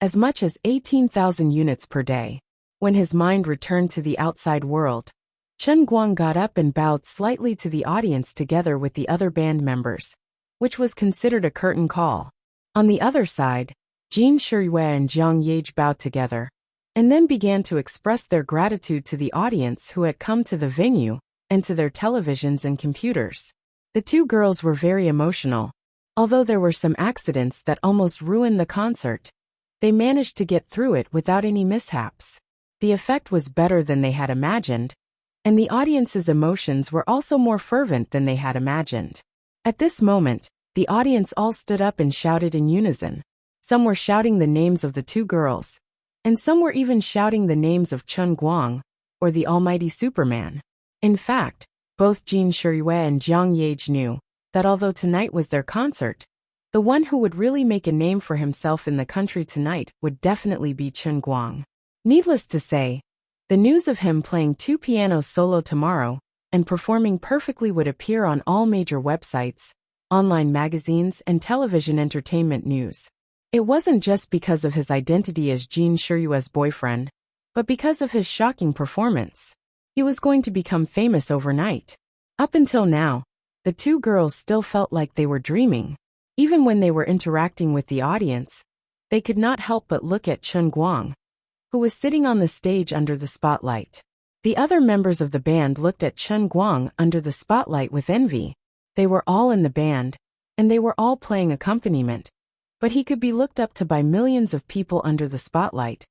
as much as 18,000 units per day. When his mind returned to the outside world, Chen Guang got up and bowed slightly to the audience together with the other band members, which was considered a curtain call. On the other side, Jin Shiryu and Jiang Yage bowed together, and then began to express their gratitude to the audience who had come to the venue, and to their televisions and computers. The two girls were very emotional. Although there were some accidents that almost ruined the concert, they managed to get through it without any mishaps. The effect was better than they had imagined, and the audience's emotions were also more fervent than they had imagined. At this moment, the audience all stood up and shouted in unison. Some were shouting the names of the two girls, and some were even shouting the names of Chen Guang, or the Almighty Superman. In fact, both Jin Shiryu and Jiang Yage knew that although tonight was their concert, the one who would really make a name for himself in the country tonight would definitely be Chen Guang. Needless to say, the news of him playing two pianos solo tomorrow and performing perfectly would appear on all major websites, online magazines, and television entertainment news. It wasn't just because of his identity as Jin Shiryu's boyfriend, but because of his shocking performance. He was going to become famous overnight. Up until now, the two girls still felt like they were dreaming. Even when they were interacting with the audience, they could not help but look at Chen Guang, who was sitting on the stage under the spotlight. The other members of the band looked at Chen Guang under the spotlight with envy. They were all in the band, and they were all playing accompaniment, but he could be looked up to by millions of people under the spotlight,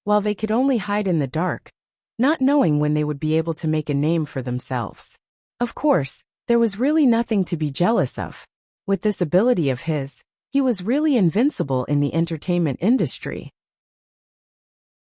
while they could only hide in the dark, not knowing when they would be able to make a name for themselves. Of course, there was really nothing to be jealous of. With this ability of his, he was really invincible in the entertainment industry.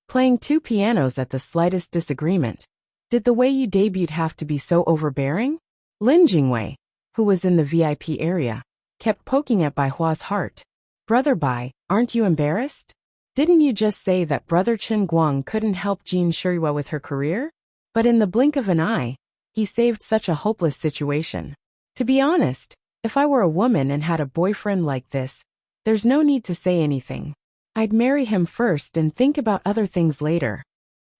Playing two pianos at the slightest disagreement. Did the way you debuted have to be so overbearing? Lin Jingwei, who was in the VIP area, kept poking at Bai Hua's heart. Brother Bai, aren't you embarrassed? Didn't you just say that Brother Chen Guang couldn't help Jin Shirihua with her career? But in the blink of an eye, he saved such a hopeless situation. To be honest, if I were a woman and had a boyfriend like this, there's no need to say anything. I'd marry him first and think about other things later.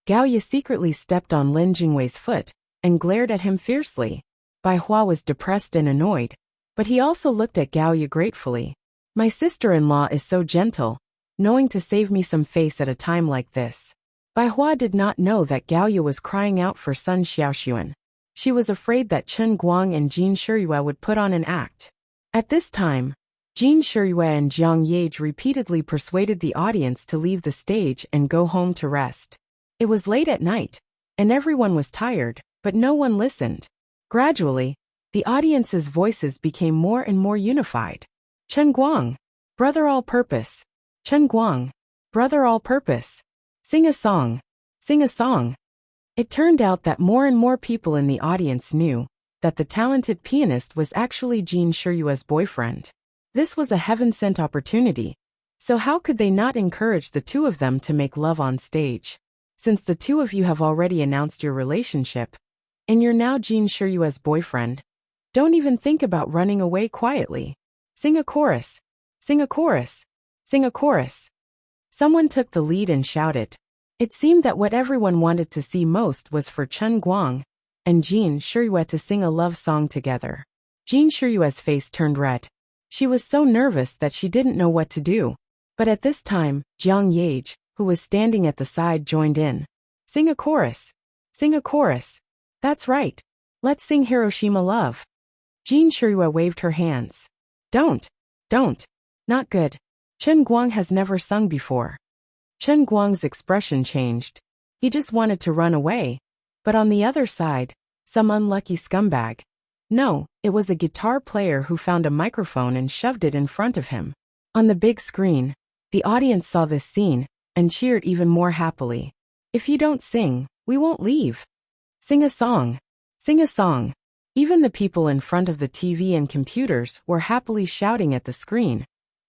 Gao Ye secretly stepped on Lin Jingwei's foot and glared at him fiercely. Bai Hua was depressed and annoyed, but he also looked at Gao Ye gratefully. My sister-in-law is so gentle, knowing to save me some face at a time like this. Bai Hua did not know that Gao Ye was crying out for Sun Xiaoxuan. She was afraid that Chen Guang and Jin Shirihua would put on an act. At this time, Jin Shirihua and Jiang Yage repeatedly persuaded the audience to leave the stage and go home to rest. It was late at night, and everyone was tired, but no one listened. Gradually, the audience's voices became more and more unified. Chen Guang, brother all-purpose. Chen Guang, brother all-purpose. Sing a song. Sing a song. It turned out that more and more people in the audience knew that the talented pianist was actually Jin Shirihua's boyfriend. This was a heaven-sent opportunity, so how could they not encourage the two of them to make love on stage? Since the two of you have already announced your relationship, and you're now Jin Shirihua's boyfriend, don't even think about running away quietly. Sing a chorus. Sing a chorus. Sing a chorus. Someone took the lead and shouted. It seemed that what everyone wanted to see most was for Chen Guang and Jin Shirihua to sing a love song together. Jin Shirihua's face turned red. She was so nervous that she didn't know what to do. But at this time, Jiang Yage, who was standing at the side, joined in. Sing a chorus. Sing a chorus. That's right. Let's sing Hiroshima Love. Jin Shirihua waved her hands. Don't. Not good. Chen Guang has never sung before. Chen Guang's expression changed. He just wanted to run away. But on the other side, some unlucky scumbag. No, it was a guitar player who found a microphone and shoved it in front of him. On the big screen, the audience saw this scene and cheered even more happily. If you don't sing, we won't leave. Sing a song. Sing a song. Even the people in front of the TV and computers were happily shouting at the screen,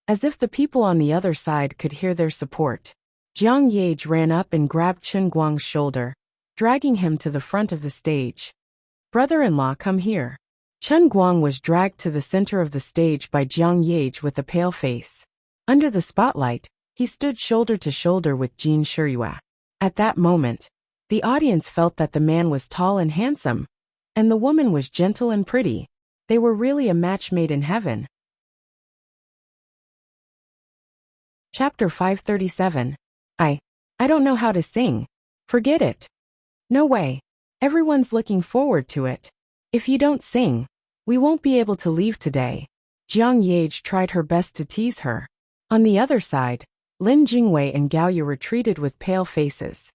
as if the people on the other side could hear their support. Jiang Yage ran up and grabbed Chen Guang's shoulder, dragging him to the front of the stage. Brother-in-law, come here. Chen Guang was dragged to the center of the stage by Jiang Yage with a pale face. Under the spotlight, he stood shoulder to shoulder with Jin Shirihua. At that moment, the audience felt that the man was tall and handsome, and the woman was gentle and pretty. They were really a match made in heaven. Chapter 537. I don't know how to sing. Forget it. No way. Everyone's looking forward to it. If you don't sing, we won't be able to leave today. Jiang Yage tried her best to tease her. On the other side, Lin Jingwei and Gao Ye retreated with pale faces.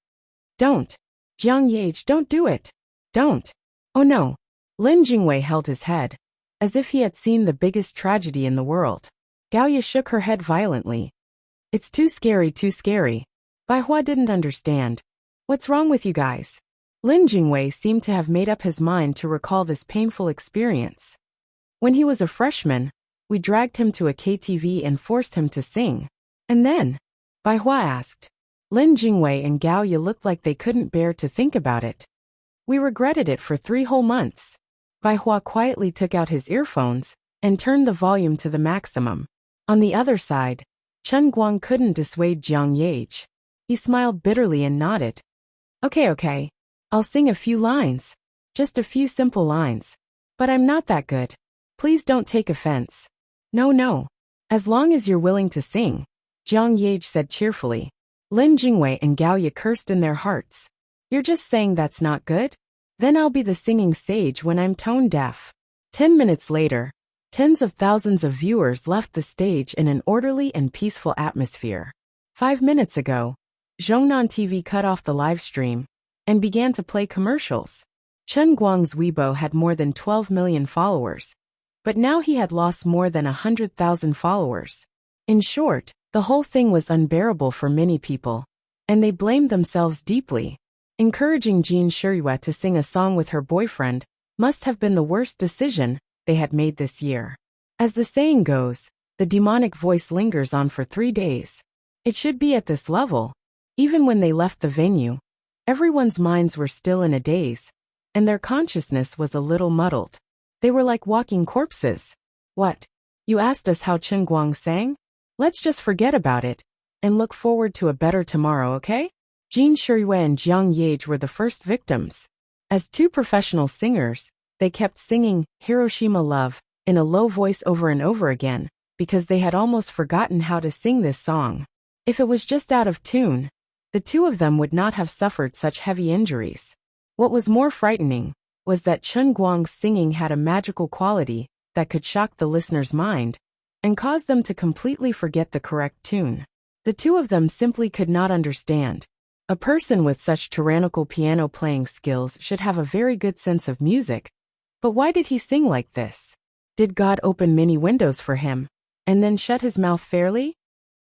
Don't. Jiang Yage, don't do it. Don't. Oh no. Lin Jingwei held his head, as if he had seen the biggest tragedy in the world. Gao Ye shook her head violently. It's too scary, too scary. Bai Hua didn't understand. What's wrong with you guys? Lin Jingwei seemed to have made up his mind to recall this painful experience. When he was a freshman, we dragged him to a KTV and forced him to sing. And then? Bai Hua asked. Lin Jingwei and Gao Ye looked like they couldn't bear to think about it. We regretted it for 3 whole months. Bai Hua quietly took out his earphones and turned the volume to the maximum. On the other side, Chen Guang couldn't dissuade Jiang Yage. He smiled bitterly and nodded. Okay. I'll sing a few lines. Just a few simple lines. But I'm not that good. Please don't take offense. No. As long as you're willing to sing, Jiang Yage said cheerfully. Lin Jingwei and Gao Ye cursed in their hearts. You're just saying that's not good? Then I'll be the singing sage when I'm tone deaf. 10 minutes later, tens of thousands of viewers left the stage in an orderly and peaceful atmosphere. 5 minutes ago, Zhongnan TV cut off the live stream and began to play commercials. Chen Guang's Weibo had more than 12 million followers, but now he had lost more than 100,000 followers. In short, the whole thing was unbearable for many people. and they blamed themselves deeply. Encouraging Jin Shiryu to sing a song with her boyfriend must have been the worst decision they had made this year. As the saying goes, the demonic voice lingers on for 3 days. It should be at this level. Even when they left the venue, everyone's minds were still in a daze, and their consciousness was a little muddled. They were like walking corpses. What? You asked us how Chen Guang sang? Let's just forget about it and look forward to a better tomorrow, okay? Jin Shiryu and Jiang Yage were the first victims. As 2 professional singers, they kept singing Hiroshima Love in a low voice over and over again because they had almost forgotten how to sing this song. If it was just out of tune, the 2 of them would not have suffered such heavy injuries. What was more frightening was that Chen Guang's singing had a magical quality that could shock the listener's mind and cause them to completely forget the correct tune. The 2 of them simply could not understand. A person with such tyrannical piano playing skills should have a very good sense of music. But why did he sing like this? Did God open many windows for him and then shut his mouth fairly?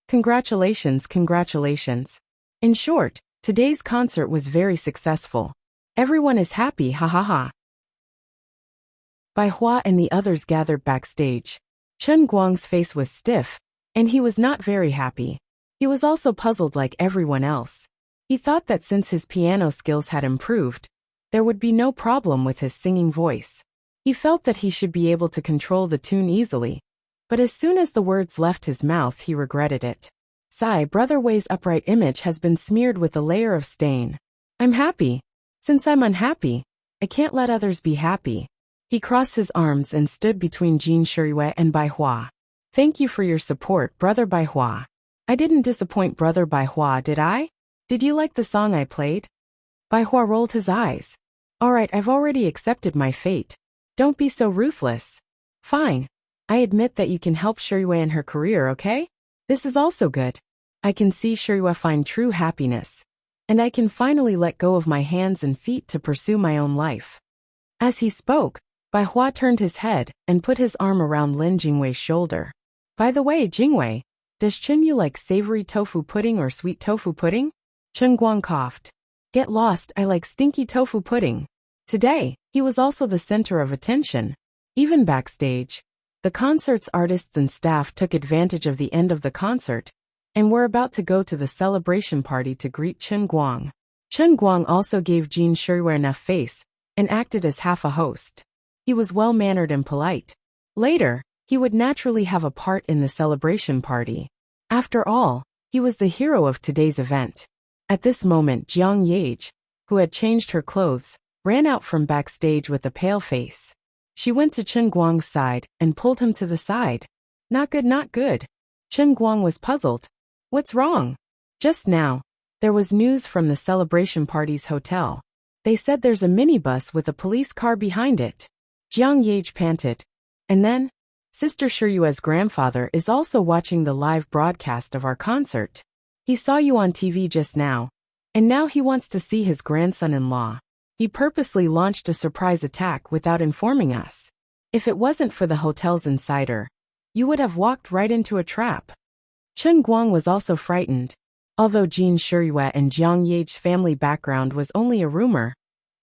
Congratulations, congratulations. In short, today's concert was very successful. Everyone is happy, ha ha ha. Bai Hua and the others gathered backstage. Chen Guang's face was stiff, and he was not very happy. He was also puzzled like everyone else. He thought that since his piano skills had improved, there would be no problem with his singing voice. He felt that he should be able to control the tune easily, but as soon as the words left his mouth he regretted it. Sigh, Brother Wei's upright image has been smeared with a layer of stain. I'm happy. Since I'm unhappy, I can't let others be happy. He crossed his arms and stood between Jin Shiryu and Bai Hua. Thank you for your support, Brother Bai Hua. I didn't disappoint Brother Bai Hua, did I? Did you like the song I played? Bai Hua rolled his eyes. Alright, I've already accepted my fate. Don't be so ruthless. Fine. I admit that you can help Shiryu in her career, okay? This is also good. I can see Shiryu find true happiness. And I can finally let go of my hands and feet to pursue my own life. As he spoke, Bai Hua turned his head and put his arm around Lin Jingwei's shoulder. By the way, Jingwei, does Chunyu like savory tofu pudding or sweet tofu pudding? Chen Guang coughed. Get lost, I like stinky tofu pudding. Today, he was also the center of attention. Even backstage, the concert's artists and staff took advantage of the end of the concert and were about to go to the celebration party to greet Chen Guang. Chen Guang also gave Jin Shiryu enough face and acted as half a host. He was well-mannered and polite. Later, he would naturally have a part in the celebration party. After all, he was the hero of today's event. At this moment, Jiang Yage, who had changed her clothes, ran out from backstage with a pale face. She went to Chen Guang's side and pulled him to the side. Not good, not good. Chen Guang was puzzled. What's wrong? Just now, there was news from the celebration party's hotel. They said there's a minibus with a police car behind it. Jiang Yage panted. And then, Sister Shiryu's grandfather is also watching the live broadcast of our concert. He saw you on TV just now, and now he wants to see his grandson-in-law. He purposely launched a surprise attack without informing us. If it wasn't for the hotel's insider, you would have walked right into a trap. Chen Guang was also frightened. Although Jin Shiryu and Jiang Yage's family background was only a rumor,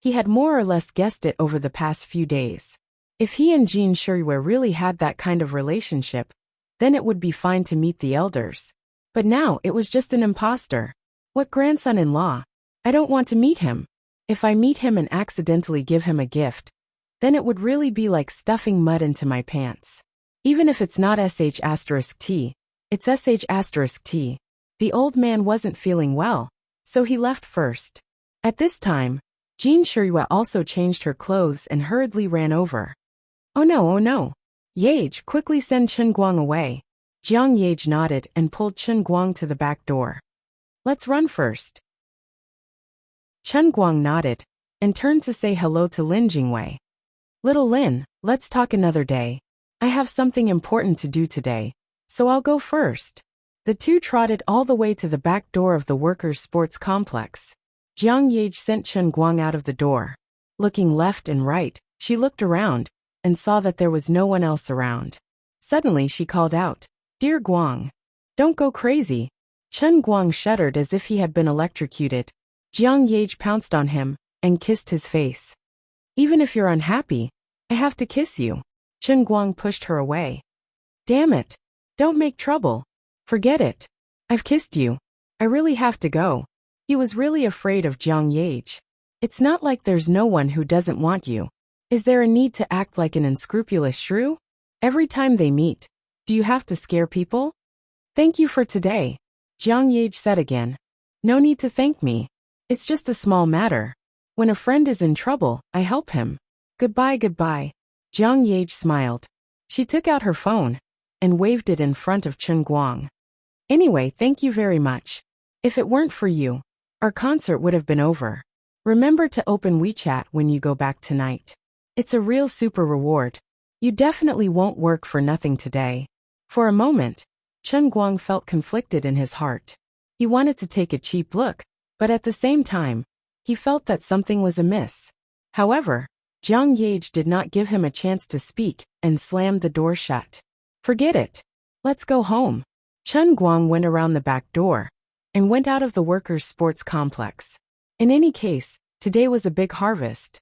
he had more or less guessed it over the past few days. If he and Jin Shiryu really had that kind of relationship, then it would be fine to meet the elders. But now it was just an imposter. What grandson-in-law? I don't want to meet him. If I meet him and accidentally give him a gift, then it would really be like stuffing mud into my pants. Even if it's not sh*t, it's sh*t. The old man wasn't feeling well, so he left first. At this time, Jin Shiryu also changed her clothes and hurriedly ran over. Oh no, oh no. Yage, quickly send Chen Guang away. Jiang Yage nodded and pulled Chen Guang to the back door. Let's run first. Chen Guang nodded and turned to say hello to Lin Jingwei. Little Lin, let's talk another day. I have something important to do today, so I'll go first. The two trotted all the way to the back door of the workers' sports complex. Jiang Yage sent Chen Guang out of the door. Looking left and right, she looked around and saw that there was no one else around. Suddenly she called out, Dear Guang, don't go crazy. Chen Guang shuddered as if he had been electrocuted. Jiang Yage pounced on him and kissed his face. Even if you're unhappy, I have to kiss you. Chen Guang pushed her away. Damn it. Don't make trouble. Forget it. I've kissed you. I really have to go. He was really afraid of Jiang Yage. It's not like there's no one who doesn't want you. Is there a need to act like an unscrupulous shrew? Every time they meet, do you have to scare people? Thank you for today, Jiang Yage said again. No need to thank me. It's just a small matter. When a friend is in trouble, I help him. Goodbye, goodbye. Jiang Yage smiled. She took out her phone and waved it in front of Chen Guang. Anyway, thank you very much. If it weren't for you, our concert would have been over. Remember to open WeChat when you go back tonight. It's a real super reward. You definitely won't work for nothing today. For a moment, Chen Guang felt conflicted in his heart. He wanted to take a cheap look, but at the same time, he felt that something was amiss. However, Jiang Yage did not give him a chance to speak and slammed the door shut. Forget it. Let's go home. Chen Guang went around the back door and went out of the workers' sports complex. In any case, today was a big harvest.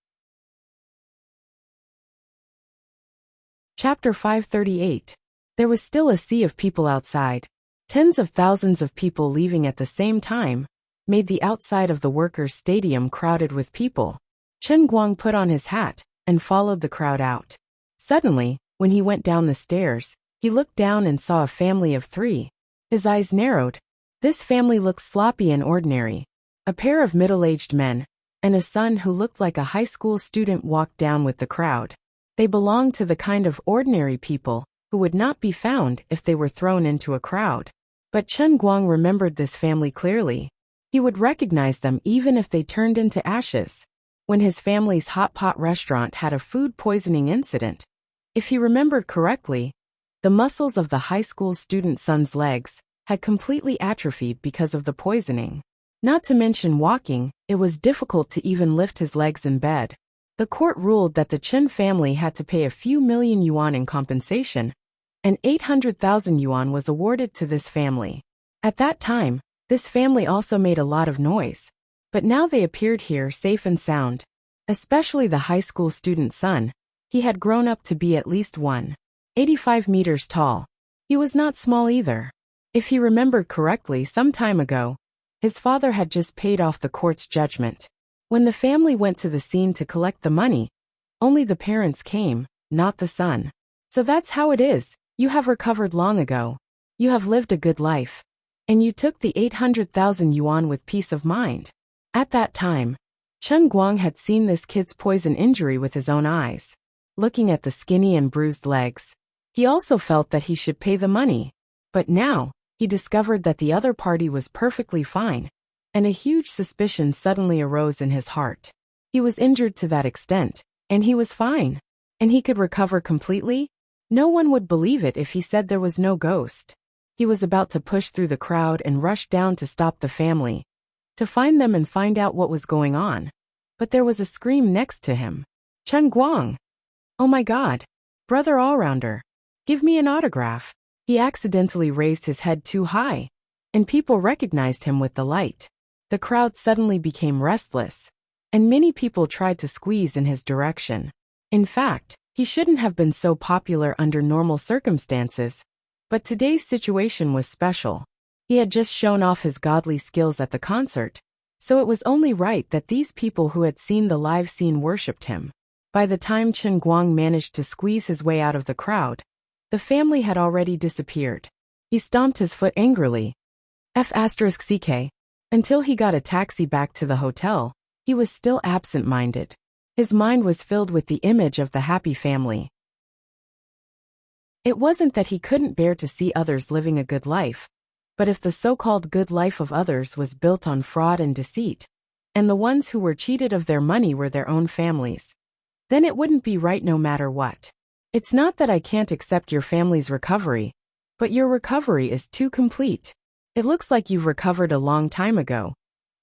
Chapter 538. There was still a sea of people outside. Tens of thousands of people leaving at the same time made the outside of the workers' stadium crowded with people. Chen Guang put on his hat and followed the crowd out. Suddenly, when he went down the stairs, he looked down and saw a family of 3. His eyes narrowed. This family looked sloppy and ordinary. A pair of middle-aged men and a son who looked like a high school student walked down with the crowd. They belonged to the kind of ordinary people who would not be found if they were thrown into a crowd. But Chen Guang remembered this family clearly. He would recognize them even if they turned into ashes. When his family's hot pot restaurant had a food poisoning incident, if he remembered correctly, the muscles of the high school student's son's legs had completely atrophied because of the poisoning. Not to mention walking, it was difficult to even lift his legs in bed. The court ruled that the Chen family had to pay a few million yuan in compensation, and 800,000 yuan was awarded to this family. At that time, this family also made a lot of noise. But now they appeared here safe and sound. Especially the high school student's son. He had grown up to be at least 185 meters tall. He was not small either. If he remembered correctly, some time ago, his father had just paid off the court's judgment. When the family went to the scene to collect the money, only the parents came, not the son. So that's how it is. You have recovered long ago. You have lived a good life. And you took the 800,000 yuan with peace of mind. At that time, Chen Guang had seen this kid's poison injury with his own eyes. Looking at the skinny and bruised legs, he also felt that he should pay the money. But now, he discovered that the other party was perfectly fine, and a huge suspicion suddenly arose in his heart. He was injured to that extent, and he was fine. And he could recover completely? No one would believe it if he said there was no ghost. He was about to push through the crowd and rush down to stop the family, to find them and find out what was going on. But there was a scream next to him. Chen Guang! Oh my God! Brother Allrounder! Give me an autograph! He accidentally raised his head too high, and people recognized him with the light. The crowd suddenly became restless, and many people tried to squeeze in his direction. In fact, he shouldn't have been so popular under normal circumstances, but today's situation was special. He had just shown off his godly skills at the concert, so it was only right that these people who had seen the live scene worshipped him. By the time Chen Guang managed to squeeze his way out of the crowd, the family had already disappeared. He stomped his foot angrily. F***ck. Until he got a taxi back to the hotel, he was still absent-minded. His mind was filled with the image of the happy family. It wasn't that he couldn't bear to see others living a good life, but if the so-called good life of others was built on fraud and deceit, and the ones who were cheated of their money were their own families, then it wouldn't be right no matter what. It's not that I can't accept your family's recovery, but your recovery is too complete. It looks like you've recovered a long time ago.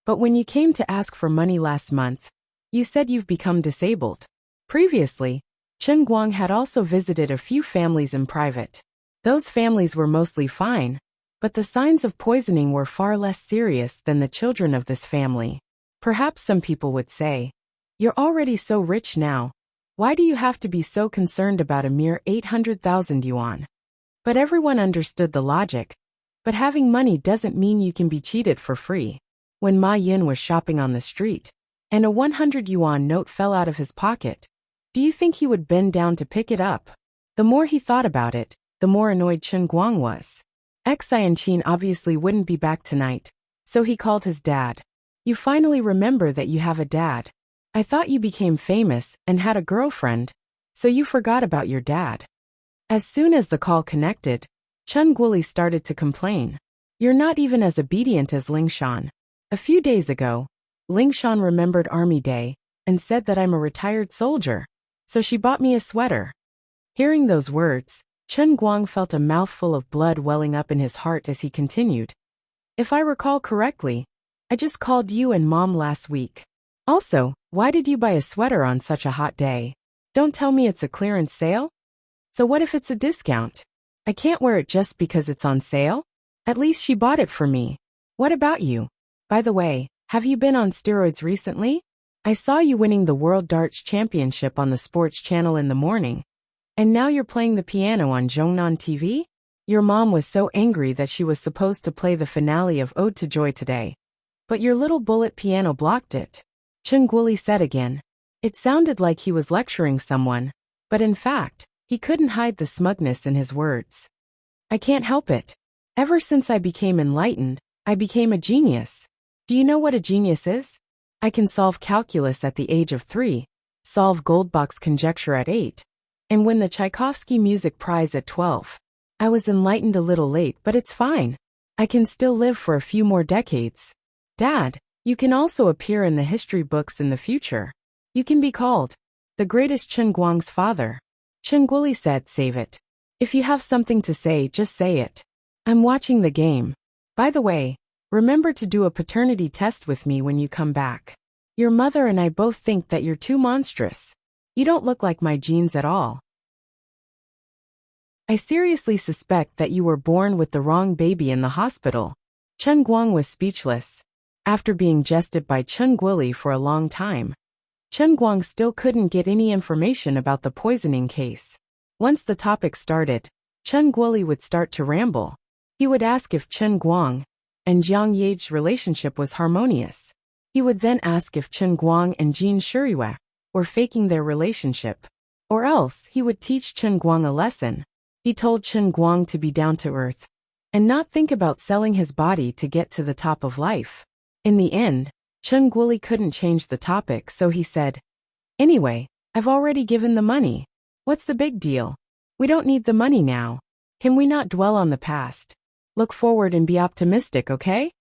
But when you came to ask for money last month, you said you've become disabled. Previously, Chen Guang had also visited a few families in private. Those families were mostly fine, But the signs of poisoning were far less serious than the children of this family. Perhaps some people would say, "You're already so rich now. Why do you have to be so concerned about a mere 800,000 yuan?" But everyone understood the logic. But having money doesn't mean you can be cheated for free. When Ma Yin was shopping on the street, and a 100 yuan note fell out of his pocket, do you think he would bend down to pick it up? The more he thought about it, the more annoyed Chen Guang was. Xianqin obviously wouldn't be back tonight, so he called his dad. "You finally remember that you have a dad. I thought you became famous and had a girlfriend, so you forgot about your dad." As soon as the call connected, Chen Guoli started to complain. "You're not even as obedient as Lingshan. A few days ago, Lingshan remembered Army Day and said that I'm a retired soldier, so she bought me a sweater." Hearing those words, Chen Guang felt a mouthful of blood welling up in his heart as he continued. "If I recall correctly, I just called you and Mom last week. Also, why did you buy a sweater on such a hot day? Don't tell me it's a clearance sale? So what if it's a discount? I can't wear it just because it's on sale? At least she bought it for me. What about you? By the way, have you been on steroids recently? I saw you winning the World Darts Championship on the sports channel in the morning. And now you're playing the piano on Zhongnan TV? Your mom was so angry that she was supposed to play the finale of Ode to Joy today. But your little bullet piano blocked it," Chen Guoli said again. It sounded like he was lecturing someone, but in fact, he couldn't hide the smugness in his words. "I can't help it. Ever since I became enlightened, I became a genius. Do you know what a genius is? I can solve calculus at the age of 3, solve Goldbach's conjecture at 8, and win the Tchaikovsky Music Prize at 12. I was enlightened a little late, but it's fine. I can still live for a few more decades. Dad, you can also appear in the history books in the future. You can be called the greatest Chen Guang's father." Chen Guoli said, "Save it. If you have something to say, just say it. I'm watching the game. By the way, remember to do a paternity test with me when you come back. Your mother and I both think that you're too monstrous. You don't look like my genes at all. I seriously suspect that you were born with the wrong baby in the hospital." Chen Guang was speechless. After being jested by Chen Guoli for a long time, Chen Guang still couldn't get any information about the poisoning case. Once the topic started, Chen Guoli would start to ramble. He would ask if Chen Guang and Jiang Ye's relationship was harmonious. He would then ask if Chen Guang and Jin Shiriyue were faking their relationship. Or else he would teach Chen Guang a lesson. He told Chen Guang to be down to earth and not think about selling his body to get to the top of life. In the end, Chen Guoli couldn't change the topic, so he said, "Anyway, I've already given the money. What's the big deal? We don't need the money now. Can we not dwell on the past? Look forward and be optimistic, okay?"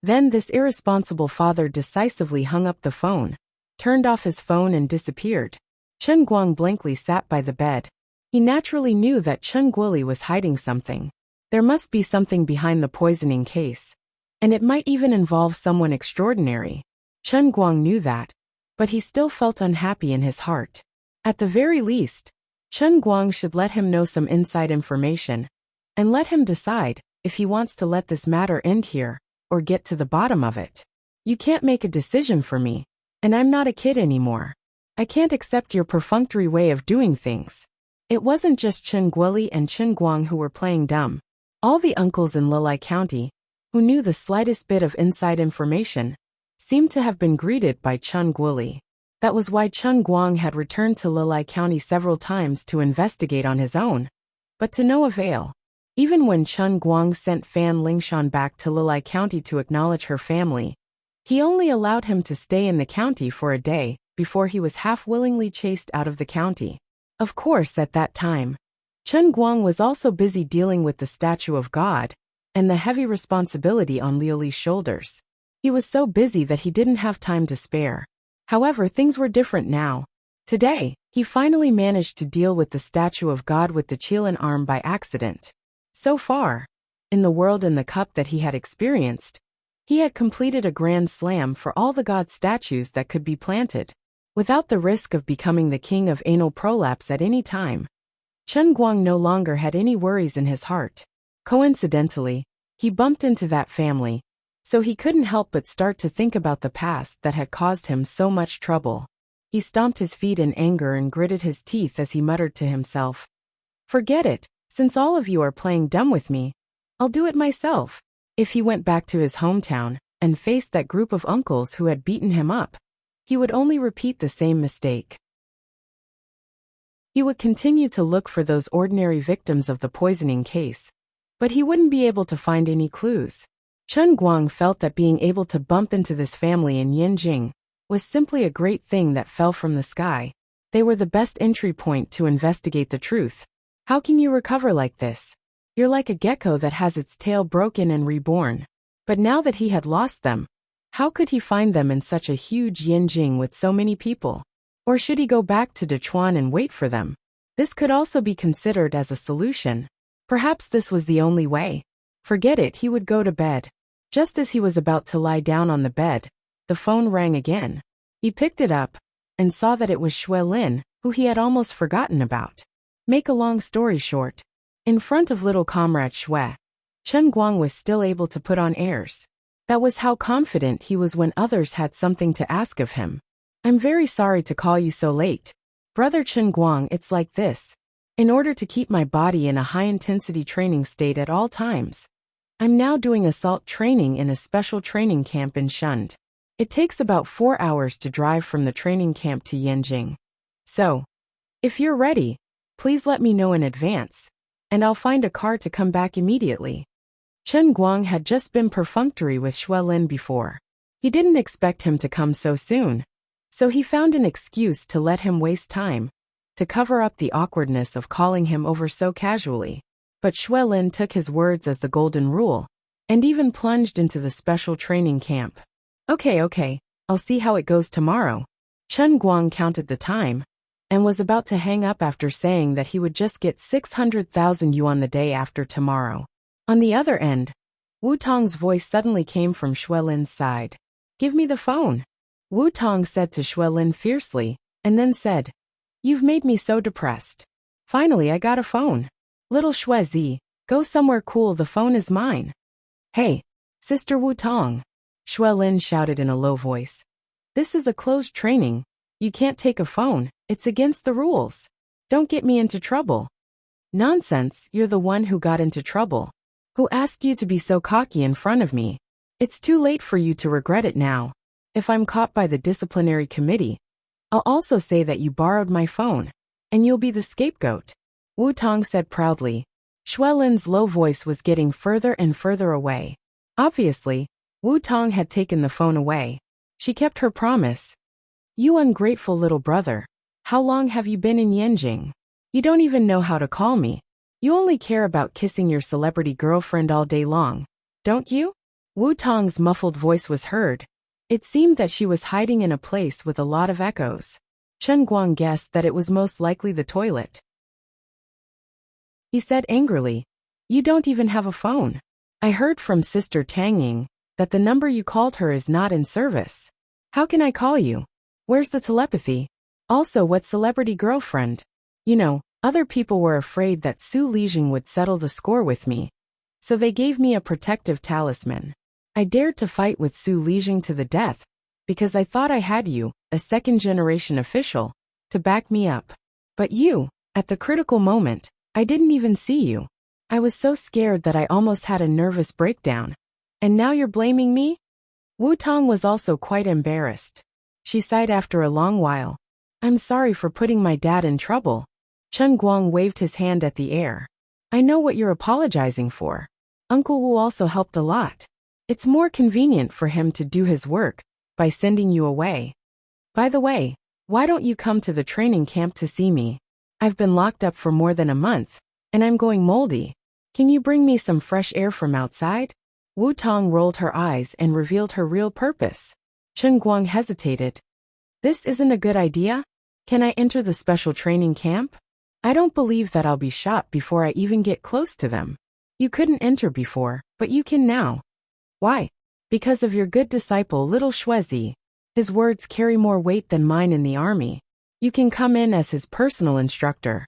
Then this irresponsible father decisively hung up the phone, turned off his phone and disappeared. Chen Guang blankly sat by the bed. He naturally knew that Chen Guoli was hiding something. There must be something behind the poisoning case. And it might even involve someone extraordinary. Chen Guang knew that, but he still felt unhappy in his heart. At the very least, Chen Guang should let him know some inside information, and let him decide if he wants to let this matter end here, or get to the bottom of it. "You can't make a decision for me, and I'm not a kid anymore. I can't accept your perfunctory way of doing things." It wasn't just Chen Guoli and Chen Guang who were playing dumb. All the uncles in Lilai County, who knew the slightest bit of inside information, seemed to have been greeted by Chen Guoli. That was why Chen Guang had returned to Lilai County several times to investigate on his own, but to no avail. Even when Chen Guang sent Fan Lingshan back to Lilai County to acknowledge her family, he only allowed him to stay in the county for a day before he was half-willingly chased out of the county. Of course, at that time, Chen Guang was also busy dealing with the statue of God and the heavy responsibility on Liu Li's shoulders. He was so busy that he didn't have time to spare. However, things were different now. Today, he finally managed to deal with the statue of God with the Qilin arm by accident. So far, in the world and the cup that he had experienced, he had completed a grand slam for all the god statues that could be planted, without the risk of becoming the king of anal prolapse at any time. Chen Guang no longer had any worries in his heart. Coincidentally, He bumped into that family, so he couldn't help but start to think about the past that had caused him so much trouble. He stomped his feet in anger and gritted his teeth as he muttered to himself, "Forget it, since all of you are playing dumb with me. I'll do it myself." If he went back to his hometown and faced that group of uncles who had beaten him up, he would only repeat the same mistake. He would continue to look for those ordinary victims of the poisoning case, but he wouldn't be able to find any clues. Chen Guang felt that being able to bump into this family in Yanjing was simply a great thing that fell from the sky. They were the best entry point to investigate the truth. How can you recover like this? You're like a gecko that has its tail broken and reborn. But now that he had lost them, how could he find them in such a huge Yanjing with so many people? Or should he go back to Dechuan and wait for them? This could also be considered as a solution. Perhaps this was the only way. Forget it, he would go to bed. Just as he was about to lie down on the bed, the phone rang again. He picked it up and saw that it was Xue Lin, who he had almost forgotten about. Make a long story short, in front of little comrade Xue, Chen Guang was still able to put on airs. That was how confident he was when others had something to ask of him. "I'm very sorry to call you so late. Brother Chen Guang, it's like this. In order to keep my body in a high-intensity training state at all times, I'm now doing assault training in a special training camp in Shund. It takes about 4 hours to drive from the training camp to Yanjing. So, if you're ready, please let me know in advance, and I'll find a car to come back immediately." Chen Guang had just been perfunctory with Xue Lin before. He didn't expect him to come so soon, so he found an excuse to let him waste time, to cover up the awkwardness of calling him over so casually. But Xue Lin took his words as the golden rule, and even plunged into the special training camp. Okay, I'll see how it goes tomorrow." Chen Guang counted the time, and was about to hang up after saying that he would just get 600,000 yuan the day after tomorrow. On the other end, Wu Tong's voice suddenly came from Xue Lin's side. "Give me the phone," Wu Tong said to Xue Lin fiercely, and then said, "You've made me so depressed. Finally I got a phone. Little Xue Zi, go somewhere cool, the phone is mine." "Hey, Sister Wu Tong," Xue Lin shouted in a low voice. "This is a closed training. You can't take a phone, it's against the rules. Don't get me into trouble." "Nonsense, you're the one who got into trouble. Who asked you to be so cocky in front of me? It's too late for you to regret it now. If I'm caught by the disciplinary committee, I'll also say that you borrowed my phone, and you'll be the scapegoat," Wu Tong said proudly. Xue Lin's low voice was getting further and further away. Obviously, Wu Tong had taken the phone away. She kept her promise. "You ungrateful little brother. How long have you been in Yanjing? You don't even know how to call me. You only care about kissing your celebrity girlfriend all day long, don't you?" Wu Tong's muffled voice was heard. It seemed that she was hiding in a place with a lot of echoes. Chen Guang guessed that it was most likely the toilet. He said angrily, "You don't even have a phone. I heard from Sister Tangying that the number you called her is not in service. How can I call you? Where's the telepathy? Also, what celebrity girlfriend? You know, other people were afraid that Su Lijing would settle the score with me, so they gave me a protective talisman. I dared to fight with Su Lijing to the death, because I thought I had you, a second-generation official, to back me up. But you, at the critical moment, I didn't even see you. I was so scared that I almost had a nervous breakdown. And now you're blaming me?" Wu Tong was also quite embarrassed. She sighed after a long while. "I'm sorry for putting my dad in trouble." Chen Guang waved his hand at the air. "I know what you're apologizing for. Uncle Wu also helped a lot. It's more convenient for him to do his work by sending you away. By the way, why don't you come to the training camp to see me? I've been locked up for more than a month, and I'm going moldy. Can you bring me some fresh air from outside?" Wu Tong rolled her eyes and revealed her real purpose. Chen Guang hesitated. "This isn't a good idea? Can I enter the special training camp? I don't believe that I'll be shot before I even get close to them. You couldn't enter before, but you can now." "Why?" "Because of your good disciple little Xue Zi. His words carry more weight than mine in the army. You can come in as his personal instructor."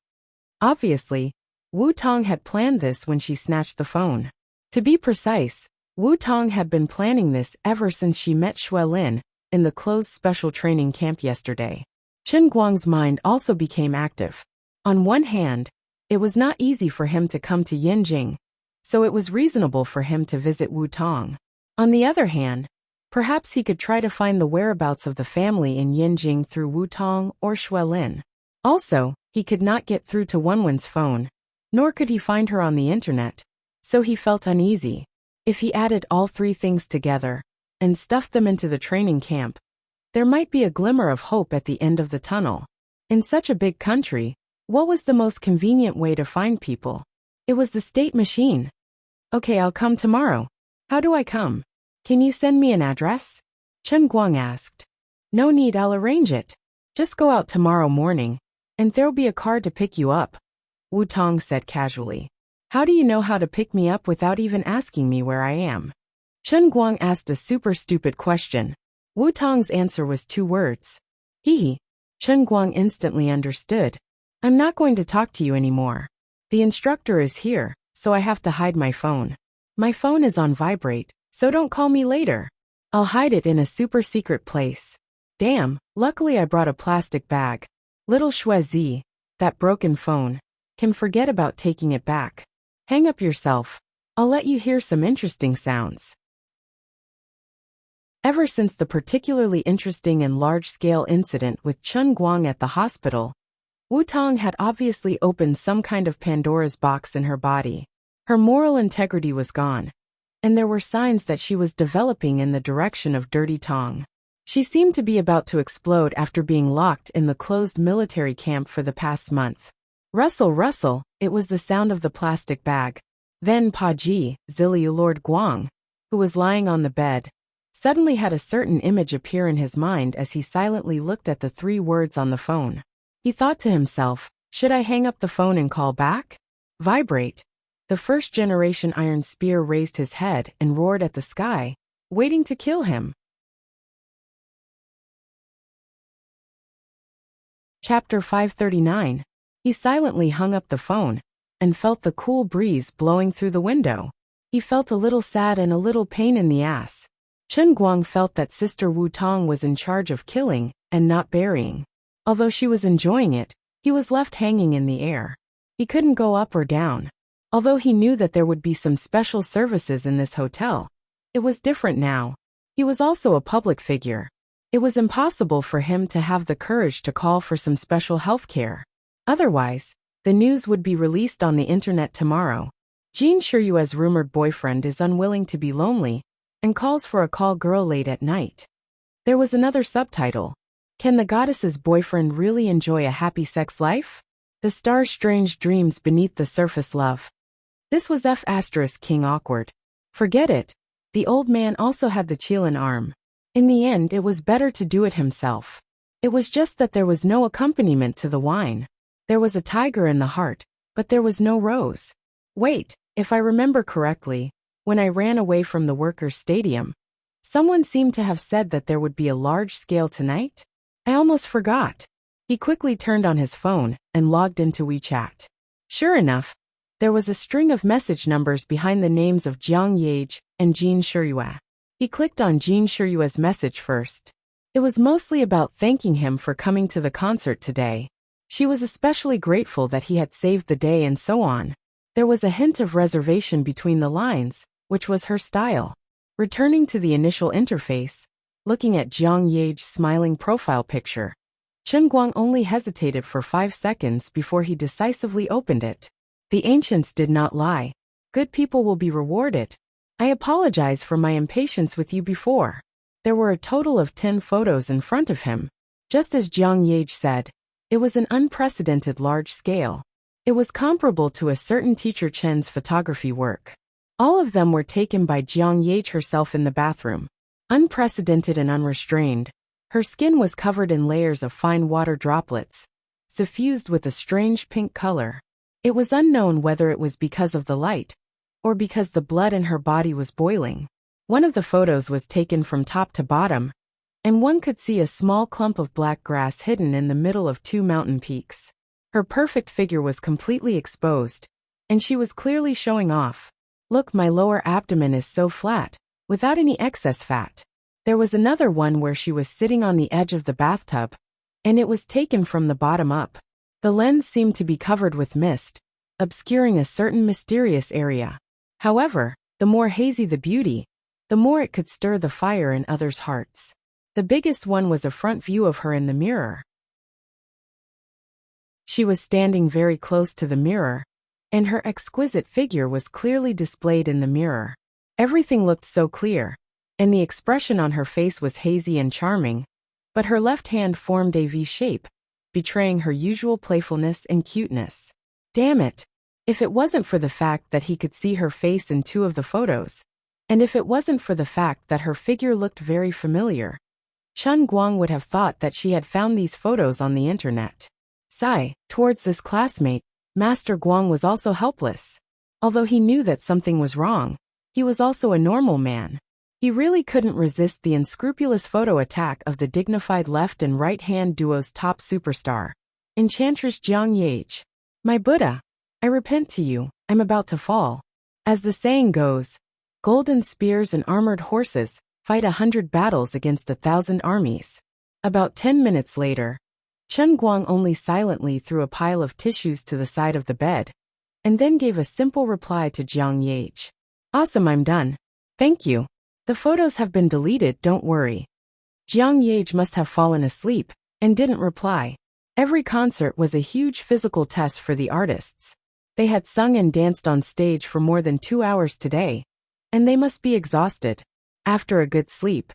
Obviously, Wu Tong had planned this when she snatched the phone. To be precise, Wu Tong had been planning this ever since she met Xue Lin in the closed special training camp yesterday. Chen Guang's mind also became active. On one hand, it was not easy for him to come to Yinjing, so it was reasonable for him to visit Wu Tong. On the other hand, perhaps he could try to find the whereabouts of the family in Yinjing through Wu Tong or Xue Lin. Also, he could not get through to Wenwen's phone, nor could he find her on the internet, so he felt uneasy. If he added all three things together and stuffed them into the training camp, there might be a glimmer of hope at the end of the tunnel. In such a big country, what was the most convenient way to find people? It was the state machine. Okay, I'll come tomorrow. How do I come? Can you send me an address? Chen Guang asked. No need, I'll arrange it. Just go out tomorrow morning, and there'll be a car to pick you up, Wu Tong said casually. How do you know how to pick me up without even asking me where I am? Chen Guang asked a super stupid question. Wu Tong's answer was 2 words. Hee. Chen Guang instantly understood. I'm not going to talk to you anymore. The instructor is here, so I have to hide my phone. My phone is on vibrate, so don't call me later. I'll hide it in a super secret place. Damn, luckily I brought a plastic bag. Little Xue Zi, that broken phone, can forget about taking it back. Hang up yourself. I'll let you hear some interesting sounds. Ever since the particularly interesting and large-scale incident with Chen Guang at the hospital, Wu Tong had obviously opened some kind of Pandora's box in her body. Her moral integrity was gone, and there were signs that she was developing in the direction of Dirty Tong. She seemed to be about to explode after being locked in the closed military camp for the past month. Rustle, rustle, it was the sound of the plastic bag. Then Pa Ji, Zili Lord Guang, who was lying on the bed, suddenly had a certain image appear in his mind as he silently looked at the 3 words on the phone. He thought to himself, should I hang up the phone and call back? Vibrate. The first-generation iron spear raised his head and roared at the sky, waiting to kill him. Chapter 539. He silently hung up the phone and felt the cool breeze blowing through the window. He felt a little sad and a little pain in the ass. Chen Guang felt that Sister Wu Tong was in charge of killing and not burying. Although she was enjoying it, he was left hanging in the air. He couldn't go up or down. Although he knew that there would be some special services in this hotel, it was different now. He was also a public figure. It was impossible for him to have the courage to call for some special health care. Otherwise, the news would be released on the internet tomorrow. Jin Shiyue's rumored boyfriend is unwilling to be lonely and calls for a call girl late at night. There was another subtitle. Can the goddess's boyfriend really enjoy a happy sex life? The star's strange dreams beneath the surface love. This was King awkward. Forget it. The old man also had the Qilin arm. In the end, it was better to do it himself. It was just that there was no accompaniment to the wine. There was a tiger in the heart, but there was no rose. Wait, if I remember correctly, when I ran away from the workers' stadium, someone seemed to have said that there would be a large scale tonight? I almost forgot. He quickly turned on his phone and logged into WeChat. Sure enough, there was a string of message numbers behind the names of Jiang Yage and Jin Shiyue. He clicked on Jin Shiyue's message first. It was mostly about thanking him for coming to the concert today. She was especially grateful that he had saved the day and so on. There was a hint of reservation between the lines, which was her style. Returning to the initial interface, looking at Jiang Yage's smiling profile picture, Chen Guang only hesitated for 5 seconds before he decisively opened it. The ancients did not lie. Good people will be rewarded. I apologize for my impatience with you before. There were a total of 10 photos in front of him. Just as Jiang Yage said, it was an unprecedented large scale. It was comparable to a certain teacher Chen's photography work. All of them were taken by Jiang Yage herself in the bathroom. Unprecedented and unrestrained, her skin was covered in layers of fine water droplets, suffused with a strange pink color. It was unknown whether it was because of the light, or because the blood in her body was boiling. One of the photos was taken from top to bottom, and one could see a small clump of black grass hidden in the middle of 2 mountain peaks. Her perfect figure was completely exposed, and she was clearly showing off. Look, my lower abdomen is so flat, without any excess fat. There was another one where she was sitting on the edge of the bathtub, and it was taken from the bottom up. The lens seemed to be covered with mist, obscuring a certain mysterious area. However, the more hazy the beauty, the more it could stir the fire in others' hearts. The biggest one was a front view of her in the mirror. She was standing very close to the mirror, and her exquisite figure was clearly displayed in the mirror. Everything looked so clear, and the expression on her face was hazy and charming, but her left hand formed a V shape, betraying her usual playfulness and cuteness. Damn it! If it wasn't for the fact that he could see her face in 2 of the photos, and if it wasn't for the fact that her figure looked very familiar, Chen Guang would have thought that she had found these photos on the internet. Sigh, towards this classmate, Master Guang was also helpless. Although he knew that something was wrong, he was also a normal man. He really couldn't resist the unscrupulous photo attack of the dignified left and right hand duo's top superstar, Enchantress Jiang Yage. My Buddha, I repent to you, I'm about to fall. As the saying goes, golden spears and armored horses fight 100 battles against 1,000 armies. About 10 minutes later, Chen Guang only silently threw a pile of tissues to the side of the bed, and then gave a simple reply to Jiang Yage. Awesome, I'm done. Thank you. The photos have been deleted, don't worry. Jiang Yage must have fallen asleep, and didn't reply. Every concert was a huge physical test for the artists. They had sung and danced on stage for more than 2 hours today, and they must be exhausted. After a good sleep,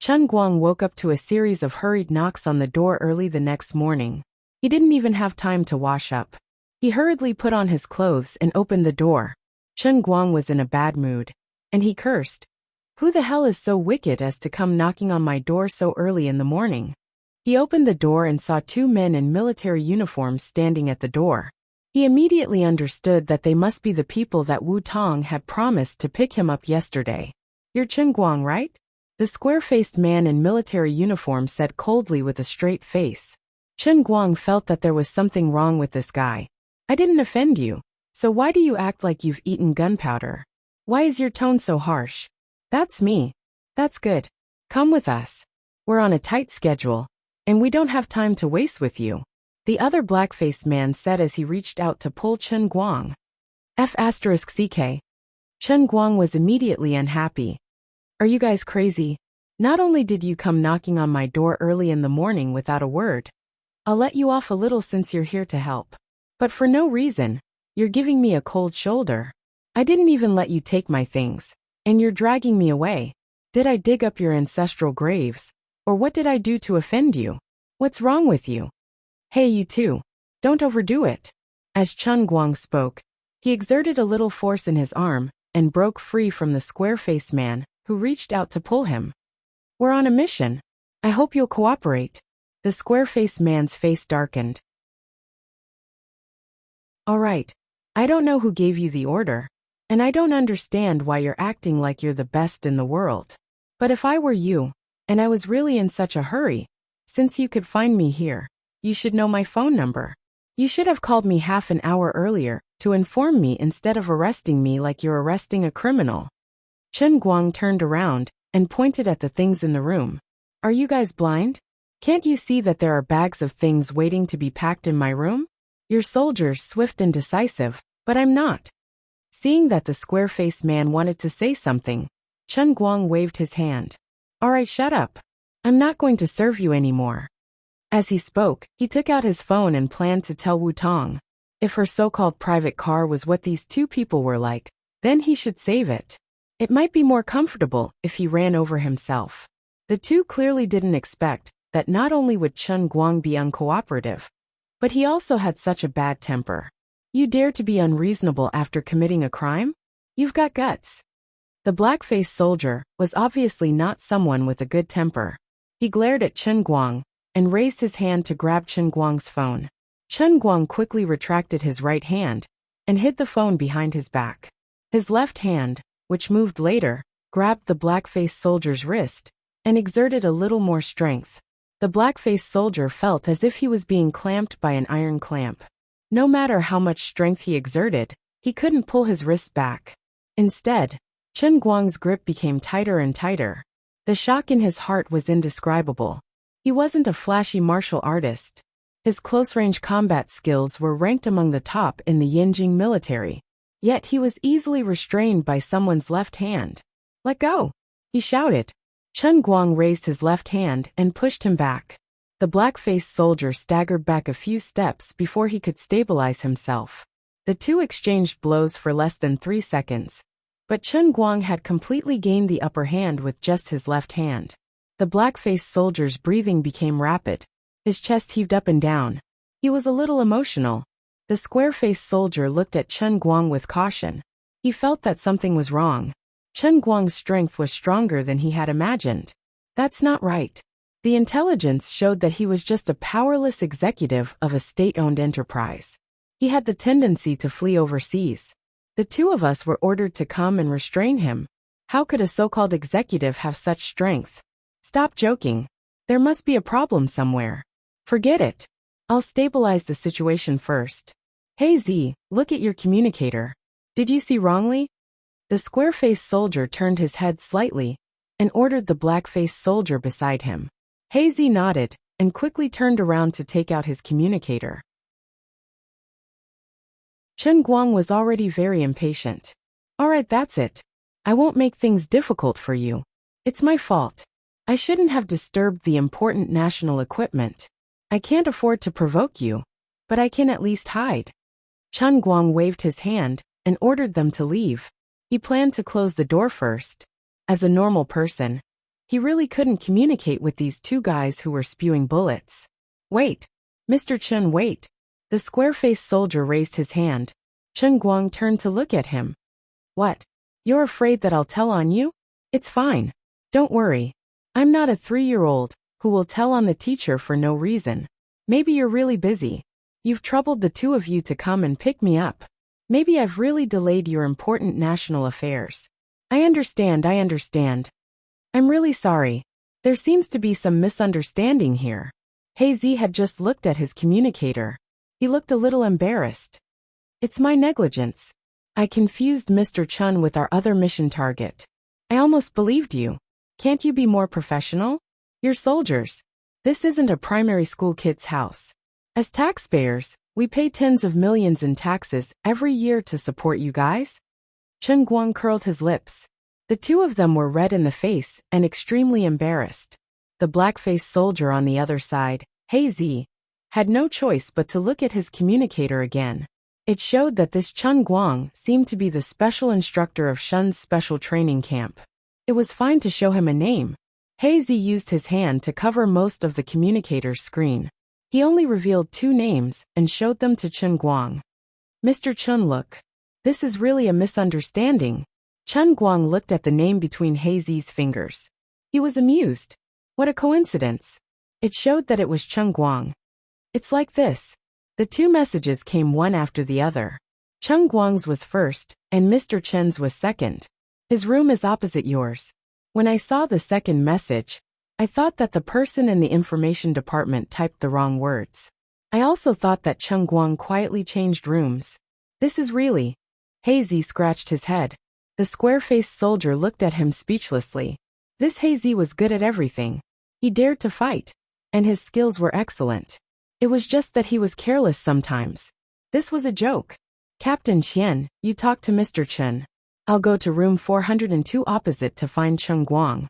Chen Guang woke up to a series of hurried knocks on the door early the next morning. He didn't even have time to wash up. He hurriedly put on his clothes and opened the door. Chen Guang was in a bad mood, and he cursed. Who the hell is so wicked as to come knocking on my door so early in the morning? He opened the door and saw 2 men in military uniforms standing at the door. He immediately understood that they must be the people that Wu Tong had promised to pick him up yesterday. You're Chen Guang, right? The square-faced man in military uniform said coldly with a straight face. Chen Guang felt that there was something wrong with this guy. I didn't offend you, so why do you act like you've eaten gunpowder? Why is your tone so harsh? That's me. That's good. Come with us. We're on a tight schedule, and we don't have time to waste with you, the other black-faced man said as he reached out to pull Chen Guang. F***CK. Chen Guang was immediately unhappy. Are you guys crazy? Not only did you come knocking on my door early in the morning without a word, I'll let you off a little since you're here to help. But for no reason, you're giving me a cold shoulder. I didn't even let you take my things, and you're dragging me away. Did I dig up your ancestral graves? Or what did I do to offend you? What's wrong with you? Hey, you two. Don't overdo it. As Chen Guang spoke, he exerted a little force in his arm and broke free from the square-faced man, who reached out to pull him. We're on a mission. I hope you'll cooperate. The square-faced man's face darkened. All right. I don't know who gave you the order, and I don't understand why you're acting like you're the best in the world. But if I were you, and I was really in such a hurry, since you could find me here, you should know my phone number. You should have called me half an hour earlier to inform me instead of arresting me like you're arresting a criminal. Chen Guang turned around and pointed at the things in the room. Are you guys blind? Can't you see that there are bags of things waiting to be packed in my room? You're soldiers, swift and decisive, but I'm not. Seeing that the square-faced man wanted to say something, Chen Guang waved his hand. All right, shut up. I'm not going to serve you anymore. As he spoke, he took out his phone and planned to tell Wu Tong. If her so-called private car was what these 2 people were like, then he should save it. It might be more comfortable if he ran over himself. The 2 clearly didn't expect that not only would Chen Guang be uncooperative, but he also had such a bad temper. You dare to be unreasonable after committing a crime? You've got guts. The black-faced soldier was obviously not someone with a good temper. He glared at Chen Guang and raised his hand to grab Chen Guang's phone. Chen Guang quickly retracted his right hand and hid the phone behind his back. His left hand, which moved later, grabbed the black-faced soldier's wrist and exerted a little more strength. The black-faced soldier felt as if he was being clamped by an iron clamp. No matter how much strength he exerted, he couldn't pull his wrist back. Instead, Chen Guang's grip became tighter and tighter. The shock in his heart was indescribable. He wasn't a flashy martial artist. His close-range combat skills were ranked among the top in the Yinjing military. Yet he was easily restrained by someone's left hand. "Let go!" he shouted. Chen Guang raised his left hand and pushed him back. The black-faced soldier staggered back a few steps before he could stabilize himself. The two exchanged blows for less than 3 seconds. But Chen Guang had completely gained the upper hand with just his left hand. The black-faced soldier's breathing became rapid. His chest heaved up and down. He was a little emotional. The square-faced soldier looked at Chen Guang with caution. He felt that something was wrong. Chen Guang's strength was stronger than he had imagined. That's not right. The intelligence showed that he was just a powerless executive of a state-owned enterprise. He had the tendency to flee overseas. The two of us were ordered to come and restrain him. How could a so-called executive have such strength? Stop joking. There must be a problem somewhere. Forget it. I'll stabilize the situation first. Hey Z, look at your communicator. Did you see wrongly? The square-faced soldier turned his head slightly and ordered the black-faced soldier beside him. Hey Z nodded and quickly turned around to take out his communicator. Chen Guang was already very impatient. Alright, that's it. I won't make things difficult for you. It's my fault. I shouldn't have disturbed the important national equipment. I can't afford to provoke you, but I can at least hide. Chen Guang waved his hand and ordered them to leave. He planned to close the door first. As a normal person, he really couldn't communicate with these two guys who were spewing bullets. Wait. Mr. Chen, wait. The square-faced soldier raised his hand. Chen Guang turned to look at him. What? You're afraid that I'll tell on you? It's fine. Don't worry. I'm not a 3-year-old who will tell on the teacher for no reason. Maybe you're really busy. You've troubled the two of you to come and pick me up. Maybe I've really delayed your important national affairs. I understand. I'm really sorry. There seems to be some misunderstanding here. Hey Z had just looked at his communicator. He looked a little embarrassed. It's my negligence. I confused Mr. Chen with our other mission target. I almost believed you. Can't you be more professional? You're soldiers. This isn't a primary school kid's house. As taxpayers, we pay tens of millions in taxes every year to support you guys. Chen Guang curled his lips. The two of them were red in the face and extremely embarrassed. The black-faced soldier on the other side, Hey Z, had no choice but to look at his communicator again. It showed that this Chen Guang seemed to be the special instructor of Shen's special training camp. It was fine to show him a name. Hey Z used his hand to cover most of the communicator's screen. He only revealed 2 names and showed them to Chen Guang. Mr. Chen, look. This is really a misunderstanding. Chen Guang looked at the name between Hey Z's fingers. He was amused. What a coincidence. It showed that it was Chen Guang. It's like this. The 2 messages came one after the other. Chen Guang's was first, and Mr. Chen's was second. His room is opposite yours. When I saw the second message, I thought that the person in the information department typed the wrong words. I also thought that Chen Guang quietly changed rooms. This is really... Hey Z scratched his head. The square-faced soldier looked at him speechlessly. This Hey Z was good at everything. He dared to fight, and his skills were excellent. It was just that he was careless sometimes. This was a joke. Captain Qian, you talk to Mr. Chen. I'll go to room 402 opposite to find Chen Guang.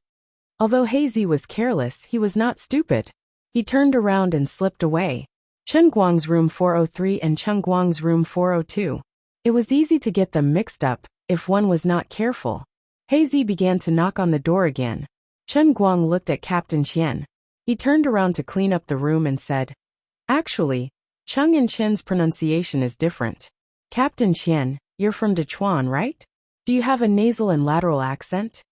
Although Hey Z was careless, he was not stupid. He turned around and slipped away. Chen Guang's room 403 and Chen Guang's room 402. It was easy to get them mixed up if one was not careful. Hey Z began to knock on the door again. Chen Guang looked at Captain Qian. He turned around to clean up the room and said, Actually, Cheng and Chen's pronunciation is different. Captain Qian, you're from Dechuan, right? Do you have a nasal and lateral accent?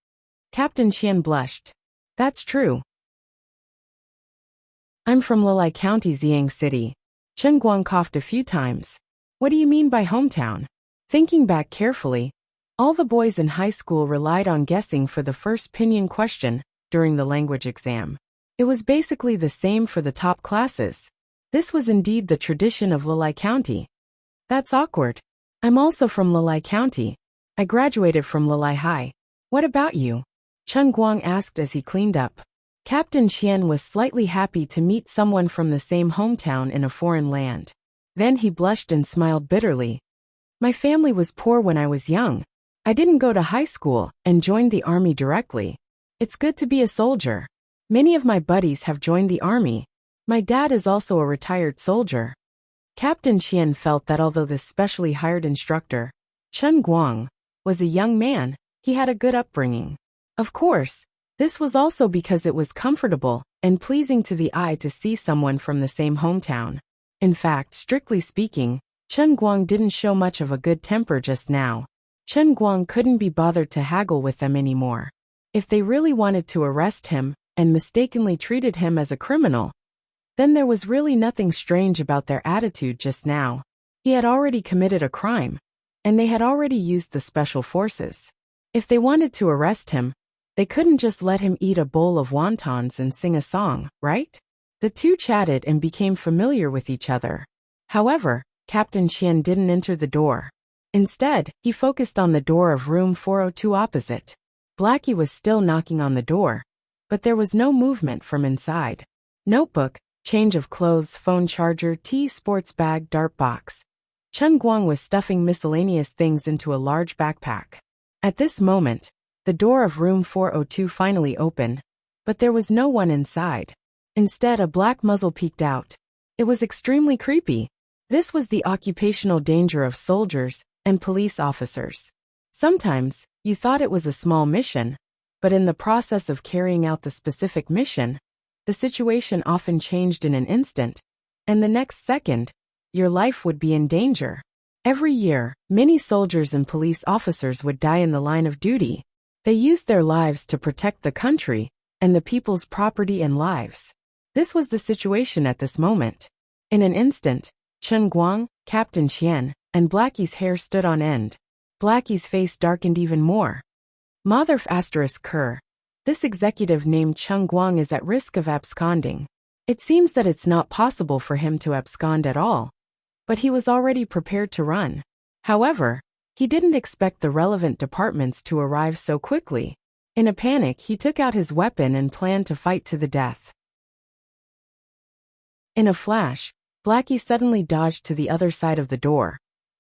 Captain Qian blushed. That's true. I'm from Lilai County, Xiang City. Chen Guang coughed a few times. What do you mean by hometown? Thinking back carefully, all the boys in high school relied on guessing for the first pinyin question during the language exam. It was basically the same for the top classes. This was indeed the tradition of Lilai County. That's awkward. I'm also from Lilai County. I graduated from Lalai High. What about you? Chen Guang asked as he cleaned up. Captain Qian was slightly happy to meet someone from the same hometown in a foreign land. Then he blushed and smiled bitterly. My family was poor when I was young. I didn't go to high school and joined the army directly. It's good to be a soldier. Many of my buddies have joined the army. My dad is also a retired soldier. Captain Qian felt that although this specially hired instructor, Chen Guang, was a young man, he had a good upbringing. Of course, this was also because it was comfortable and pleasing to the eye to see someone from the same hometown. In fact, strictly speaking, Chen Guang didn't show much of a good temper just now. Chen Guang couldn't be bothered to haggle with them anymore. If they really wanted to arrest him and mistakenly treated him as a criminal, then there was really nothing strange about their attitude just now. He had already committed a crime, and they had already used the special forces. If they wanted to arrest him, they couldn't just let him eat a bowl of wontons and sing a song, right? The two chatted and became familiar with each other. However, Captain Qian didn't enter the door. Instead, he focused on the door of room 402 opposite. Blackie was still knocking on the door, but there was no movement from inside. Notebook, change of clothes, phone charger, tea, sports bag, dart box. Chen Guang was stuffing miscellaneous things into a large backpack. At this moment, the door of room 402 finally opened, but there was no one inside. Instead, a black muzzle peeked out. It was extremely creepy. This was the occupational danger of soldiers and police officers. Sometimes, you thought it was a small mission, but in the process of carrying out the specific mission, the situation often changed in an instant, and the next second, your life would be in danger. Every year, many soldiers and police officers would die in the line of duty. They used their lives to protect the country and the people's property and lives. This was the situation at this moment. In an instant, Chen Guang, Captain Qian, and Blackie's hair stood on end. Blackie's face darkened even more. Mother ****. This executive named Chen Guang is at risk of absconding. It seems that it's not possible for him to abscond at all. But he was already prepared to run. However, he didn't expect the relevant departments to arrive so quickly. In a panic, he took out his weapon and planned to fight to the death. In a flash, Blackie suddenly dodged to the other side of the door,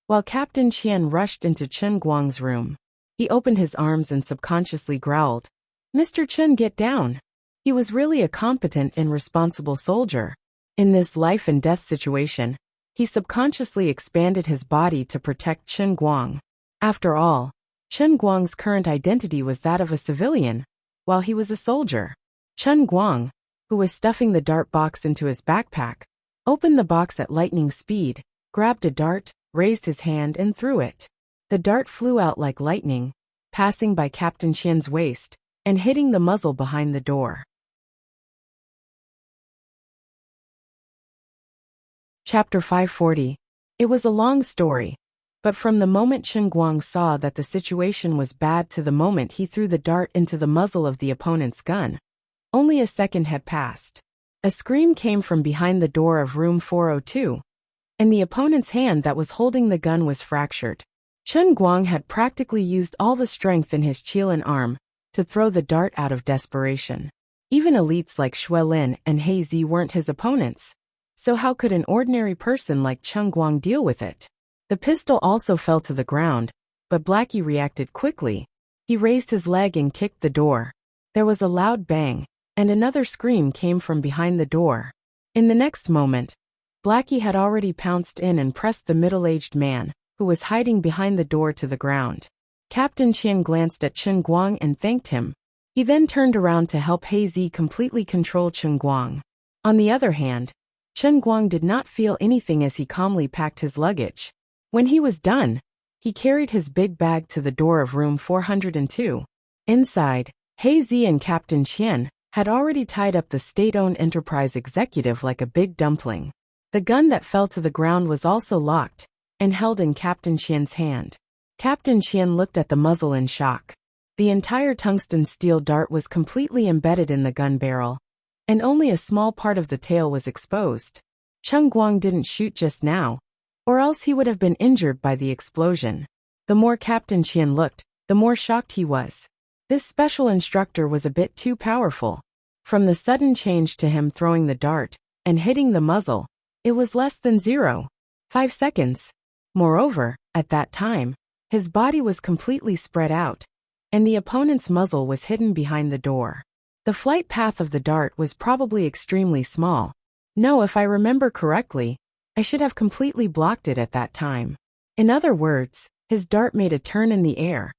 while Captain Qian rushed into Chen Guang's room. He opened his arms and subconsciously growled, "Mr. Chen, get down." He was really a competent and responsible soldier. In this life and death situation, he subconsciously expanded his body to protect Chen Guang. After all, Chen Guang's current identity was that of a civilian, while he was a soldier. Chen Guang, who was stuffing the dart box into his backpack, opened the box at lightning speed, grabbed a dart, raised his hand and threw it. The dart flew out like lightning, passing by Captain Qian's waist and hitting the muzzle behind the door. Chapter 540. It was a long story, but from the moment Chen Guang saw that the situation was bad to the moment he threw the dart into the muzzle of the opponent's gun, only a second had passed. A scream came from behind the door of room 402, and the opponent's hand that was holding the gun was fractured. Chen Guang had practically used all the strength in his Qilin arm to throw the dart out of desperation. Even elites like Xue Lin and He Zi weren't his opponents, so how could an ordinary person like Chen Guang deal with it? The pistol also fell to the ground, but Blackie reacted quickly. He raised his leg and kicked the door. There was a loud bang, and another scream came from behind the door. In the next moment, Blackie had already pounced in and pressed the middle-aged man, who was hiding behind the door, to the ground. Captain Qian glanced at Chen Guang and thanked him. He then turned around to help He Zi completely control Chen Guang. On the other hand, Chen Guang did not feel anything as he calmly packed his luggage. When he was done, he carried his big bag to the door of room 402. Inside, He Zi and Captain Qian had already tied up the state-owned enterprise executive like a big dumpling. The gun that fell to the ground was also locked and held in Captain Qian's hand. Captain Qian looked at the muzzle in shock. The entire tungsten steel dart was completely embedded in the gun barrel, and only a small part of the tail was exposed. Chen Guang didn't shoot just now, or else he would have been injured by the explosion. The more Captain Qian looked, the more shocked he was. This special instructor was a bit too powerful. From the sudden change to him throwing the dart and hitting the muzzle, it was less than 0.5 seconds. Moreover, at that time, his body was completely spread out, and the opponent's muzzle was hidden behind the door. The flight path of the dart was probably extremely small. No, if I remember correctly, I should have completely blocked it at that time. In other words, his dart made a turn in the air,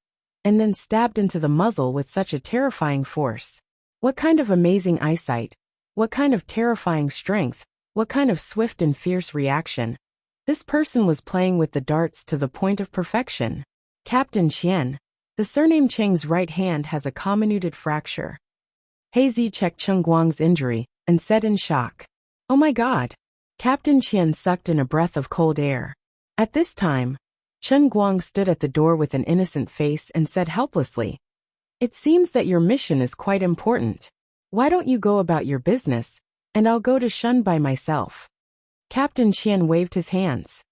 and then stabbed into the muzzle with such a terrifying force. What kind of amazing eyesight, what kind of terrifying strength, what kind of swift and fierce reaction. This person was playing with the darts to the point of perfection. Captain Qian, the surname Cheng's right hand has a comminuted fracture. Hazy checked Chen Guang's injury and said in shock, "Oh my God." Captain Qian sucked in a breath of cold air. At this time, Chen Guang stood at the door with an innocent face and said helplessly, "It seems that your mission is quite important. Why don't you go about your business, and I'll go to Shun by myself?" Captain Qian waved his hands.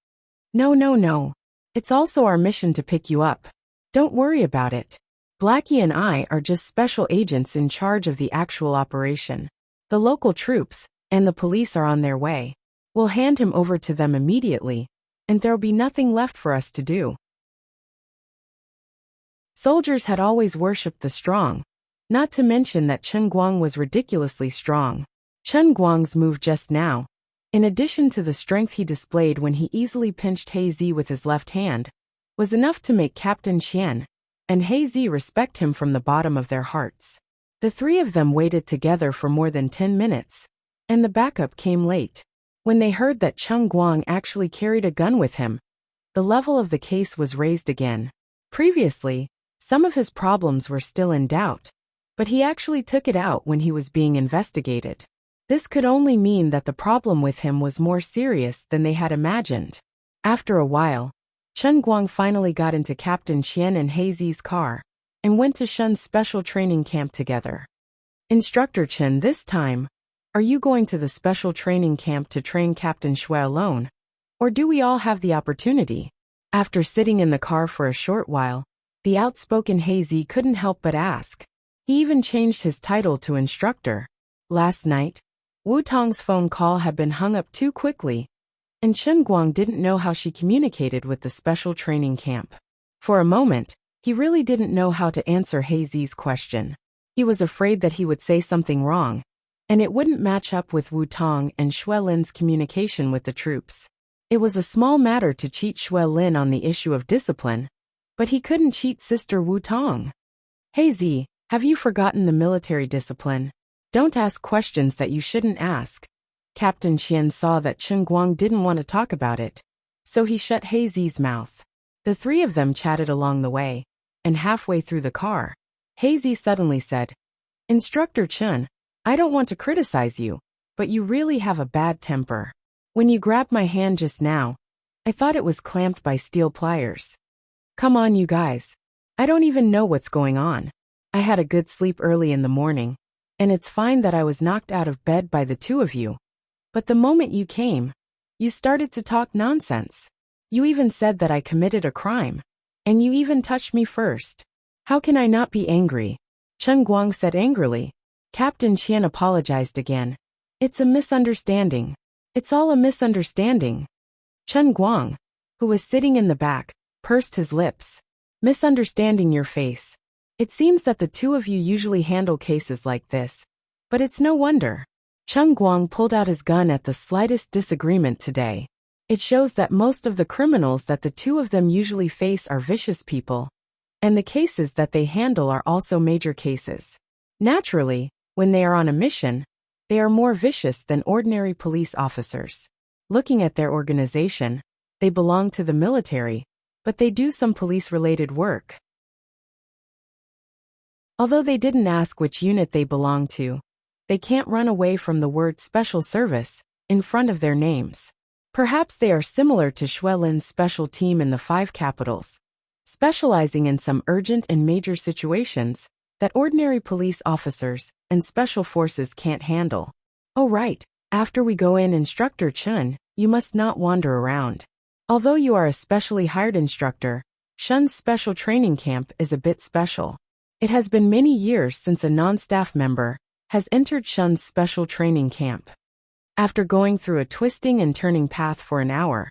No. It's also our mission to pick you up. Don't worry about it. Blackie and I are just special agents in charge of the actual operation. The local troops and the police are on their way. We'll hand him over to them immediately, and there'll be nothing left for us to do. Soldiers had always worshipped the strong, not to mention that Chen Guang was ridiculously strong. Chen Guang's move just now, in addition to the strength he displayed when he easily pinched Hazy with his left hand, was enough to make Captain Qian and Hazy respect him from the bottom of their hearts. The three of them waited together for more than 10 minutes, and the backup came late. When they heard that Chen Guang actually carried a gun with him, the level of the case was raised again. Previously, some of his problems were still in doubt, but he actually took it out when he was being investigated. This could only mean that the problem with him was more serious than they had imagined. After a while, Chen Guang finally got into Captain Qian and Hazy's car and went to Shun's special training camp together. "Instructor Chen, this time, are you going to the special training camp to train Captain Shui alone? Or do we all have the opportunity?" After sitting in the car for a short while, the outspoken Hazy couldn't help but ask. He even changed his title to instructor. Last night, Wu Tong's phone call had been hung up too quickly, and Chen Guang didn't know how she communicated with the special training camp. For a moment, he really didn't know how to answer Hazy's question. He was afraid that he would say something wrong, and it wouldn't match up with Wu Tong and Shui Lin's communication with the troops. It was a small matter to cheat Shui Lin on the issue of discipline, but he couldn't cheat Sister Wu Tong. "Hazy, have you forgotten the military discipline? Don't ask questions that you shouldn't ask." Captain Qian saw that Chen Guang didn't want to talk about it, so he shut Hazy's mouth. The three of them chatted along the way, and halfway through the car, Hazy suddenly said, "Instructor Chen, I don't want to criticize you, but you really have a bad temper. When you grabbed my hand just now, I thought it was clamped by steel pliers. Come on, you guys. I don't even know what's going on. I had a good sleep early in the morning, and it's fine that I was knocked out of bed by the two of you. But the moment you came, you started to talk nonsense. You even said that I committed a crime, and you even touched me first. How can I not be angry?" Chen Guang said angrily. Captain Qian apologized again. "It's a misunderstanding. It's all a misunderstanding." Chen Guang, who was sitting in the back, pursed his lips. "Misunderstanding your face. It seems that the two of you usually handle cases like this, but it's no wonder." Chen Guang pulled out his gun at the slightest disagreement today. It shows that most of the criminals that the two of them usually face are vicious people, and the cases that they handle are also major cases. Naturally, when they are on a mission, they are more vicious than ordinary police officers. Looking at their organization, they belong to the military, but they do some police-related work. Although they didn't ask which unit they belong to, they can't run away from the word special service in front of their names. Perhaps they are similar to Shui Lin's special team in the 5 capitals, specializing in some urgent and major situations that ordinary police officers and special forces can't handle. "Oh right, after we go in, Instructor Chen, you must not wander around. Although you are a specially hired instructor, Shun's special training camp is a bit special. It has been many years since a non-staff member has entered Shun's special training camp. After going through a twisting and turning path for an hour,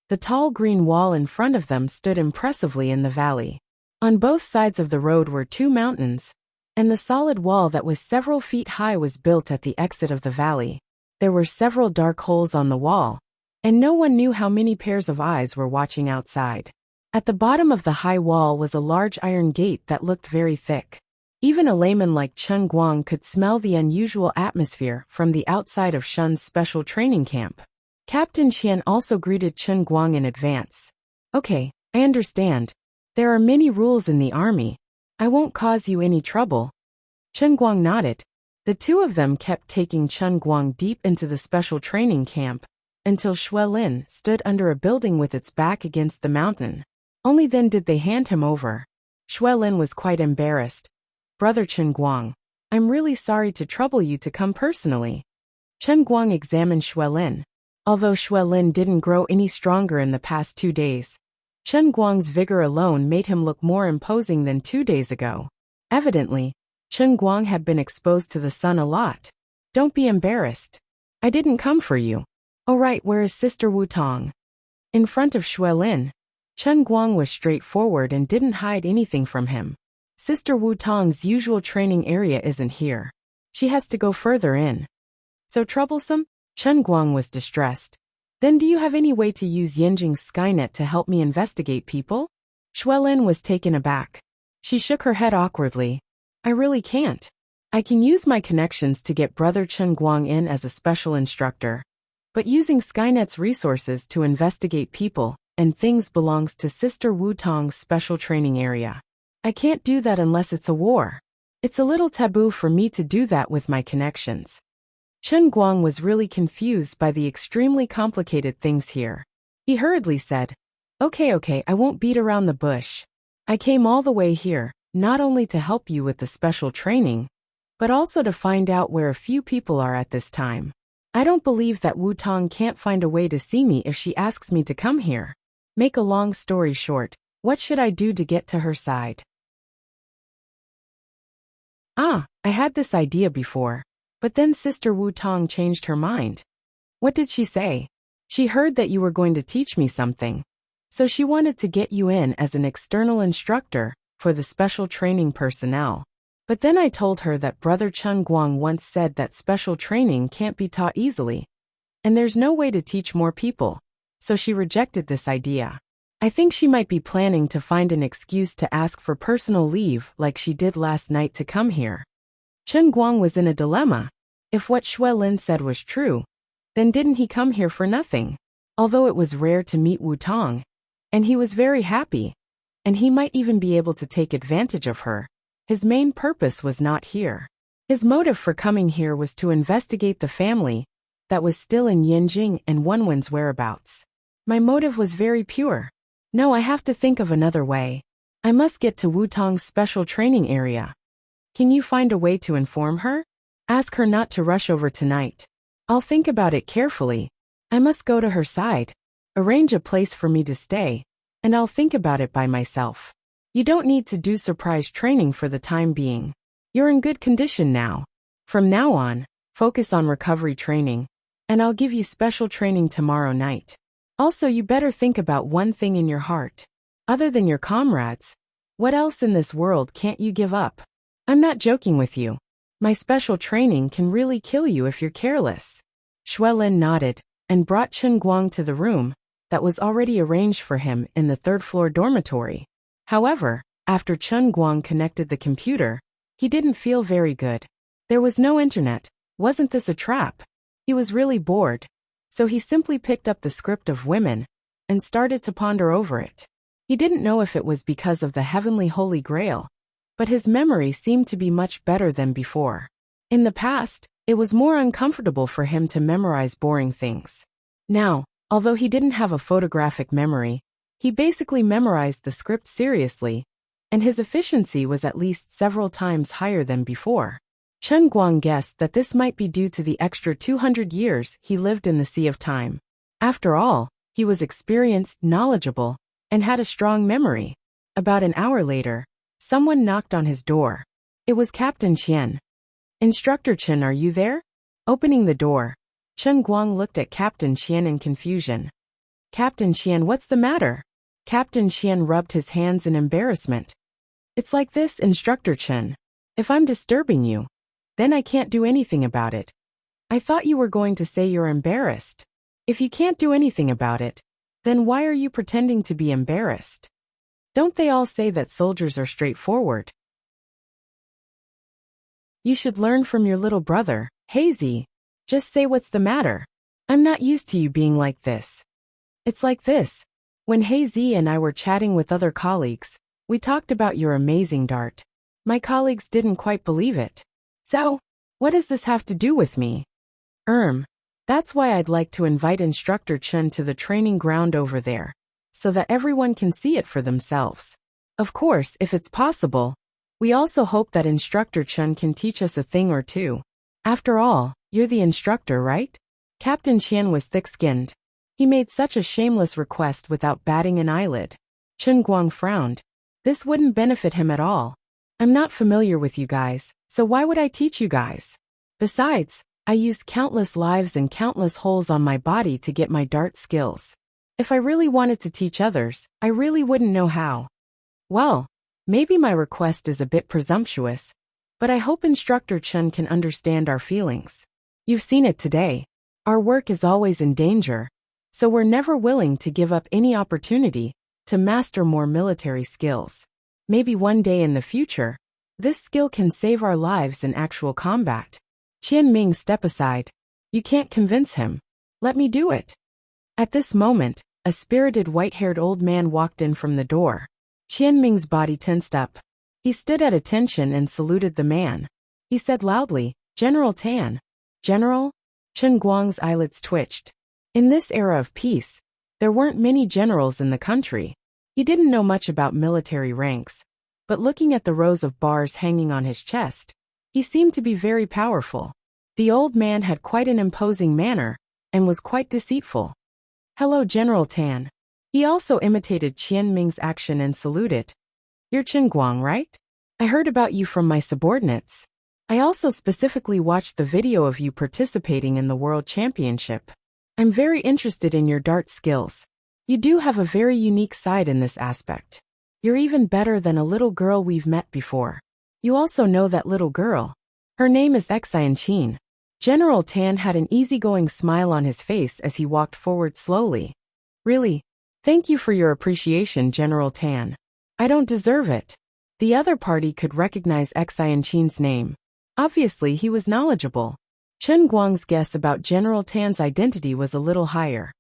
the tall green wall in front of them stood impressively in the valley. On both sides of the road were two mountains, and the solid wall that was several feet high was built at the exit of the valley. There were several dark holes on the wall, and no one knew how many pairs of eyes were watching outside. At the bottom of the high wall was a large iron gate that looked very thick. Even a layman like Chen Guang could smell the unusual atmosphere from the outside of Shun's special training camp. Captain Qian also greeted Chen Guang in advance. "Okay, I understand. There are many rules in the army. I won't cause you any trouble." Chen Guang nodded. The two of them kept taking Chen Guang deep into the special training camp, until Xuelin stood under a building with its back against the mountain. Only then did they hand him over. Xuelin was quite embarrassed. "Brother Chen Guang, I'm really sorry to trouble you to come personally." Chen Guang examined Xuelin. Although Xuelin didn't grow any stronger in the past 2 days, Chen Guang's vigor alone made him look more imposing than 2 days ago. Evidently, Chen Guang had been exposed to the sun a lot. "Don't be embarrassed. I didn't come for you." "Oh right, where is Sister Wu Tong?" In front of Xuelin, Chen Guang was straightforward and didn't hide anything from him. "Sister Wu Tong's usual training area isn't here. She has to go further in." "So troublesome?" Chen Guang was distressed. "Then do you have any way to use Yanjing's Skynet to help me investigate people?" Xuelin was taken aback. She shook her head awkwardly. "I really can't. I can use my connections to get Brother Chen Guang in as a special instructor. But using Skynet's resources to investigate people and things belongs to Sister Wu Tong's special training area. I can't do that unless it's a war. It's a little taboo for me to do that with my connections." Chen Guang was really confused by the extremely complicated things here. He hurriedly said, Okay, I won't beat around the bush. I came all the way here, not only to help you with the special training, but also to find out where a few people are at this time. I don't believe that Wu Tong can't find a way to see me if she asks me to come here. Make a long story short, what should I do to get to her side? I had this idea before. But then Sister Wu Tong changed her mind. What did she say? She heard that you were going to teach me something. So she wanted to get you in as an external instructor for the special training personnel. But then I told her that Brother Chen Guang once said that special training can't be taught easily. And there's no way to teach more people. So she rejected this idea. I think she might be planning to find an excuse to ask for personal leave like she did last night to come here. Chen Guang was in a dilemma. If what Xuelin said was true, then didn't he come here for nothing? Although it was rare to meet Wu Tong, and he was very happy, and he might even be able to take advantage of her, his main purpose was not here. His motive for coming here was to investigate the family that was still in Yanjing and Wenwen's whereabouts. My motive was very pure. No, I have to think of another way. I must get to Wu Tong's special training area. Can you find a way to inform her? Ask her not to rush over tonight. I'll think about it carefully. I must go to her side. Arrange a place for me to stay, and I'll think about it by myself. You don't need to do surprise training for the time being. You're in good condition now. From now on, focus on recovery training, and I'll give you special training tomorrow night. Also, you better think about one thing in your heart. Other than your comrades, what else in this world can't you give up? I'm not joking with you. My special training can really kill you if you're careless. Xuelin nodded and brought Chen Guang to the room that was already arranged for him in the third-floor dormitory. However, after Chen Guang connected the computer, he didn't feel very good. There was no internet. Wasn't this a trap? He was really bored. So he simply picked up the script of Women and started to ponder over it. He didn't know if it was because of the heavenly Holy Grail, but his memory seemed to be much better than before. In the past, it was more uncomfortable for him to memorize boring things. Now, although he didn't have a photographic memory, he basically memorized the script seriously, and his efficiency was at least several times higher than before. Chen Guang guessed that this might be due to the extra 200 years he lived in the Sea of Time. After all, he was experienced, knowledgeable, and had a strong memory. About an hour later, someone knocked on his door. It was Captain Qian. Instructor Chen, are you there? Opening the door, Chen Guang looked at Captain Qian in confusion. Captain Qian, what's the matter? Captain Qian rubbed his hands in embarrassment. It's like this, Instructor Chen. If I'm disturbing you, then I can't do anything about it. I thought you were going to say you're embarrassed. If you can't do anything about it, then why are you pretending to be embarrassed? Don't they all say that soldiers are straightforward? You should learn from your little brother, Hazy. Just say what's the matter. I'm not used to you being like this. It's like this. When Hazy and I were chatting with other colleagues, we talked about your amazing dart. My colleagues didn't quite believe it. So, what does this have to do with me? That's why I'd like to invite Instructor Chen to the training ground over there, so that everyone can see it for themselves. Of course, if it's possible, we also hope that Instructor Chen can teach us a thing or two. After all, you're the instructor, right? Captain Qian was thick-skinned. He made such a shameless request without batting an eyelid. Chen Guang frowned. This wouldn't benefit him at all. I'm not familiar with you guys, so why would I teach you guys? Besides, I used countless lives and countless holes on my body to get my dart skills. If I really wanted to teach others, I really wouldn't know how. Well, maybe my request is a bit presumptuous, but I hope Instructor Chen can understand our feelings. You've seen it today. Our work is always in danger, so we're never willing to give up any opportunity to master more military skills. Maybe one day in the future, this skill can save our lives in actual combat. Qian Ming, step aside. You can't convince him. Let me do it. At this moment, a spirited white-haired old man walked in from the door. Qian Ming's body tensed up. He stood at attention and saluted the man. He said loudly, General Tan. General? Chen Guang's eyelids twitched. In this era of peace, there weren't many generals in the country. He didn't know much about military ranks, but looking at the rows of bars hanging on his chest, he seemed to be very powerful. The old man had quite an imposing manner and was quite deceitful. Hello, General Tan. He also imitated Qian Ming's action and saluted. You're Chen Guang, right? I heard about you from my subordinates. I also specifically watched the video of you participating in the World Championship. I'm very interested in your dart skills. You do have a very unique side in this aspect. You're even better than a little girl we've met before. You also know that little girl. Her name is Xian. General Tan had an easygoing smile on his face as he walked forward slowly. Really? Thank you for your appreciation, General Tan. I don't deserve it. The other party could recognize Xian's name. Obviously, he was knowledgeable. Chen Guang's guess about General Tan's identity was a little higher.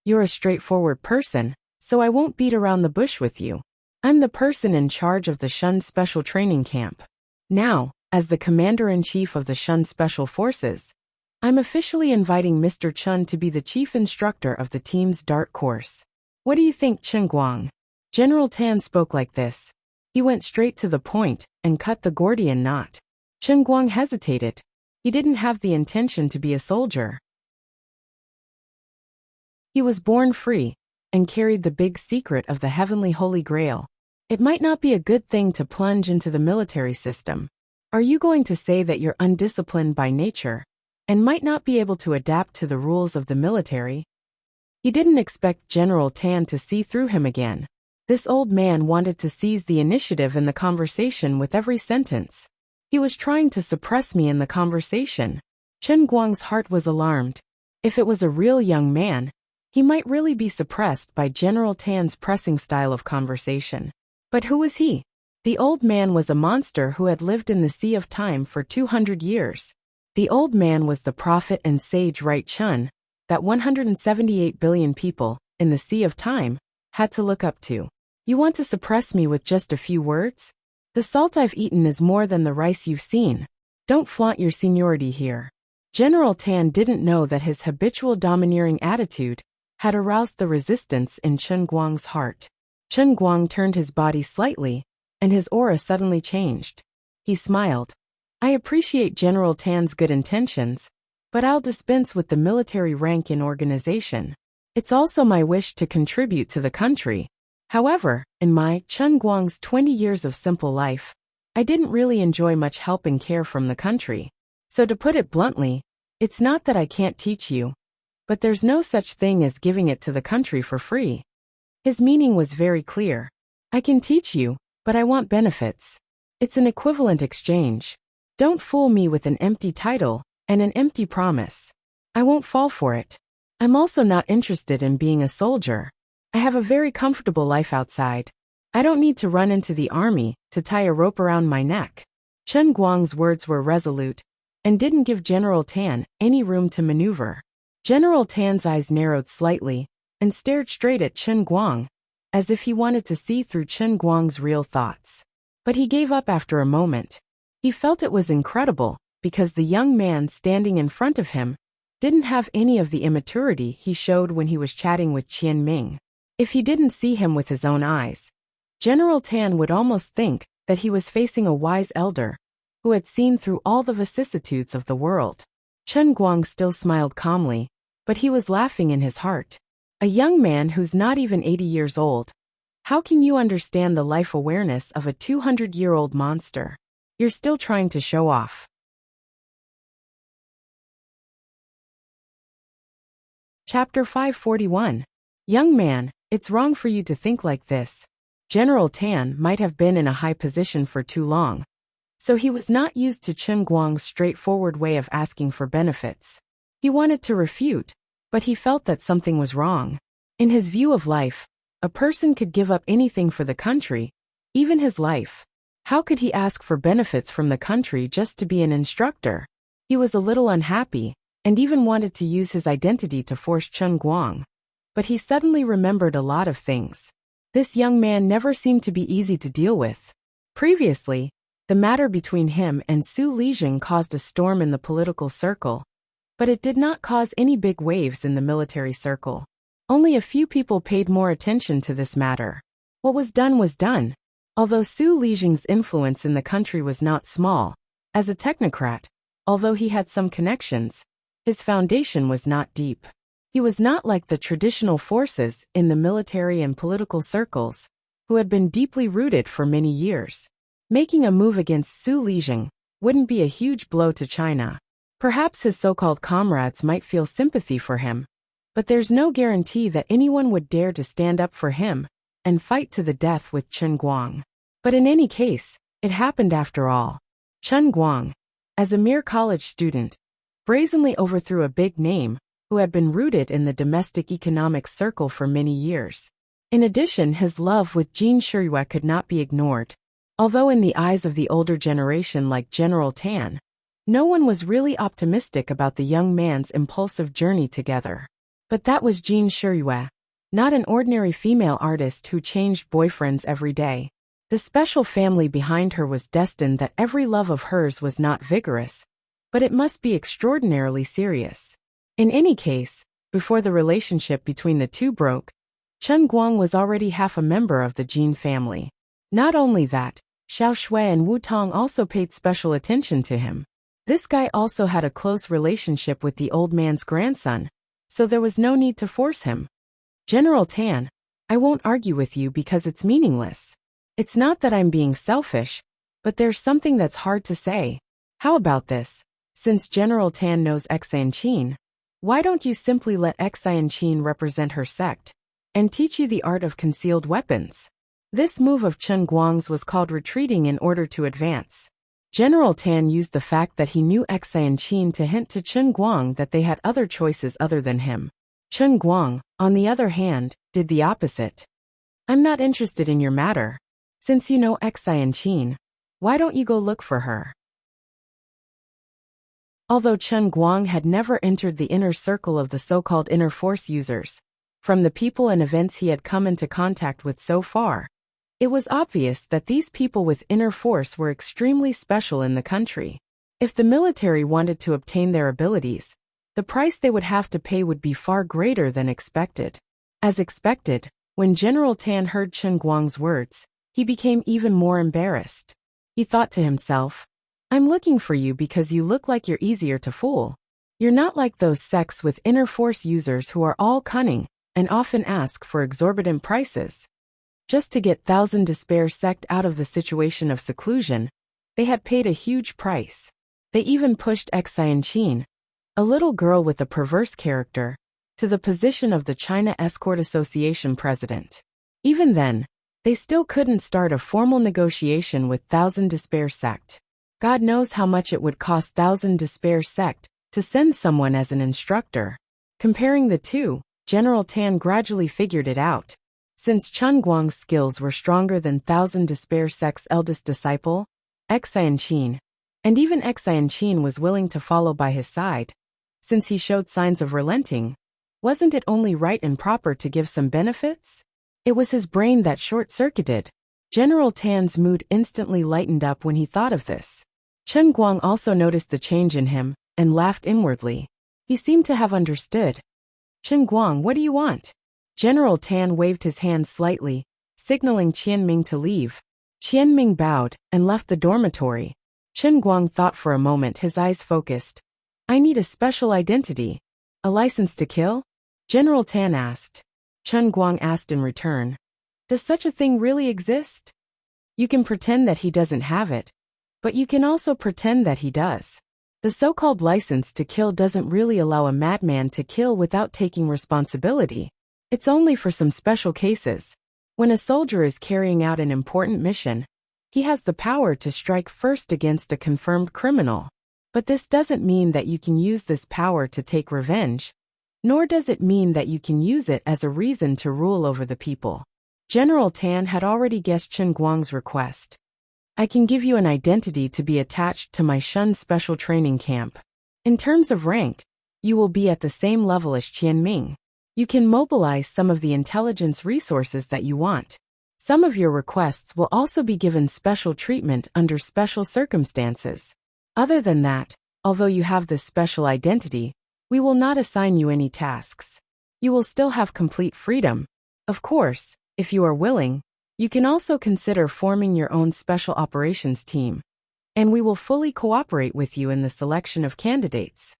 You're a straightforward person, so I won't beat around the bush with you. I'm the person in charge of the Shun Special Training Camp. Now, as the Commander-in-Chief of the Shun Special Forces, I'm officially inviting Mr. Chen to be the chief instructor of the team's dart course. What do you think, Chen Guang? General Tan spoke like this. He went straight to the point and cut the Gordian knot. Chen Guang hesitated. He didn't have the intention to be a soldier. He was born free and carried the big secret of the heavenly Holy Grail. It might not be a good thing to plunge into the military system. Are you going to say that you're undisciplined by nature and might not be able to adapt to the rules of the military? He didn't expect General Tan to see through him again. This old man wanted to seize the initiative in the conversation with every sentence. He was trying to suppress me in the conversation. Chen Guang's heart was alarmed. If it was a real young man, he might really be suppressed by General Tan's pressing style of conversation. But who was he? The old man was a monster who had lived in the Sea of Time for 200 years. The old man was the prophet and sage Right Chun, that 178 billion people, in the Sea of Time, had to look up to. You want to suppress me with just a few words? The salt I've eaten is more than the rice you've seen. Don't flaunt your seniority here. General Tan didn't know that his habitual domineering attitude had aroused the resistance in Chen Guang's heart. Chen Guang turned his body slightly, and his aura suddenly changed. He smiled. I appreciate General Tan's good intentions, but I'll dispense with the military rank in organization. It's also my wish to contribute to the country. However, in my Chen Guang's 20 years of simple life, I didn't really enjoy much help and care from the country. So to put it bluntly, it's not that I can't teach you, but there's no such thing as giving it to the country for free. His meaning was very clear. I can teach you, but I want benefits. It's an equivalent exchange. Don't fool me with an empty title and an empty promise. I won't fall for it. I'm also not interested in being a soldier. I have a very comfortable life outside. I don't need to run into the army to tie a rope around my neck. Chen Guang's words were resolute and didn't give General Tan any room to maneuver. General Tan's eyes narrowed slightly and stared straight at Chen Guang, as if he wanted to see through Chen Guang's real thoughts. But he gave up after a moment. He felt it was incredible, because the young man standing in front of him didn't have any of the immaturity he showed when he was chatting with Qian Ming. If he didn't see him with his own eyes, General Tan would almost think that he was facing a wise elder who had seen through all the vicissitudes of the world. Chen Guang still smiled calmly, but he was laughing in his heart. A young man who's not even 80 years old. How can you understand the life awareness of a 200-year-old monster? You're still trying to show off. Chapter 541. Young man, it's wrong for you to think like this. General Tan might have been in a high position for too long, so he was not used to Chen Guang's straightforward way of asking for benefits. He wanted to refute, but he felt that something was wrong. In his view of life, a person could give up anything for the country, even his life. How could he ask for benefits from the country just to be an instructor? He was a little unhappy, and even wanted to use his identity to force Chen Guang. But he suddenly remembered a lot of things. This young man never seemed to be easy to deal with. Previously, the matter between him and Su Lijing caused a storm in the political circle, but it did not cause any big waves in the military circle. Only a few people paid more attention to this matter. What was done was done. Although Su Lijing's influence in the country was not small, as a technocrat, although he had some connections, his foundation was not deep. He was not like the traditional forces in the military and political circles, who had been deeply rooted for many years. Making a move against Su Lijing wouldn't be a huge blow to China. Perhaps his so-called comrades might feel sympathy for him, but there's no guarantee that anyone would dare to stand up for him and fight to the death with Chen Guang. But in any case, it happened after all. Chen Guang, as a mere college student, brazenly overthrew a big name who had been rooted in the domestic economic circle for many years. In addition, his love with Jin Shiyue could not be ignored. Although in the eyes of the older generation like General Tan, no one was really optimistic about the young man's impulsive journey together. But that was Jin Shiyue, not an ordinary female artist who changed boyfriends every day. The special family behind her was destined that every love of hers was not vigorous, but it must be extraordinarily serious. In any case, before the relationship between the two broke, Chen Guang was already half a member of the Jin family. Not only that, Xiao Shui and Wu Tong also paid special attention to him. This guy also had a close relationship with the old man's grandson, so there was no need to force him. General Tan, I won't argue with you because it's meaningless. It's not that I'm being selfish, but there's something that's hard to say. How about this? Since General Tan knows Xianqin, why don't you simply let Xianqin represent her sect and teach you the art of concealed weapons? This move of Chen Guang's was called retreating in order to advance. General Tan used the fact that he knew Xianqin to hint to Chen Guang that they had other choices other than him. Chen Guang, on the other hand, did the opposite. I'm not interested in your matter. Since you know Xianqin, why don't you go look for her? Although Chen Guang had never entered the inner circle of the so-called inner force users, from the people and events he had come into contact with so far, it was obvious that these people with inner force were extremely special in the country. If the military wanted to obtain their abilities, the price they would have to pay would be far greater than expected. As expected, when General Tan heard Chen Guang's words, he became even more embarrassed. He thought to himself, I'm looking for you because you look like you're easier to fool. You're not like those sects with inner force users who are all cunning and often ask for exorbitant prices. Just to get Thousand Despair sect out of the situation of seclusion, they had paid a huge price. They even pushed Xianqin, a little girl with a perverse character, to the position of the China Escort Association president. Even then, they still couldn't start a formal negotiation with Thousand Despair sect. God knows how much it would cost Thousand Despair sect to send someone as an instructor. Comparing the two, General Tan gradually figured it out. Since Chen Guang's skills were stronger than Thousand Despair sect's eldest disciple, Xianqin, and even Xianqin was willing to follow by his side. Since he showed signs of relenting, wasn't it only right and proper to give some benefits? It was his brain that short-circuited. General Tan's mood instantly lightened up when he thought of this. Chen Guang also noticed the change in him, and laughed inwardly. He seemed to have understood. Chen Guang, what do you want? General Tan waved his hand slightly, signaling Qianming to leave. Qianming bowed, and left the dormitory. Chen Guang thought for a moment, his eyes focused. I need a special identity. A license to kill? General Tan asked. Chen Guang asked in return. Does such a thing really exist? You can pretend that he doesn't have it, but you can also pretend that he does. The so-called license to kill doesn't really allow a madman to kill without taking responsibility. It's only for some special cases. When a soldier is carrying out an important mission, he has the power to strike first against a confirmed criminal. But this doesn't mean that you can use this power to take revenge, nor does it mean that you can use it as a reason to rule over the people. General Tan had already guessed Chen Guang's request. I can give you an identity to be attached to my Shun special training camp. In terms of rank, you will be at the same level as Qianming. You can mobilize some of the intelligence resources that you want. Some of your requests will also be given special treatment under special circumstances. Other than that, although you have this special identity, we will not assign you any tasks. You will still have complete freedom. Of course, if you are willing, you can also consider forming your own special operations team, and we will fully cooperate with you in the selection of candidates.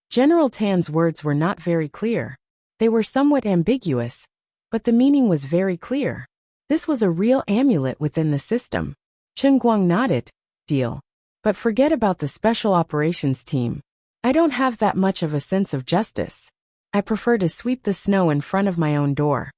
General Tan's words were not very clear. They were somewhat ambiguous, but the meaning was very clear. This was a real amulet within the system. Chen Guang nodded. Deal. But forget about the special operations team. I don't have that much of a sense of justice. I prefer to sweep the snow in front of my own door.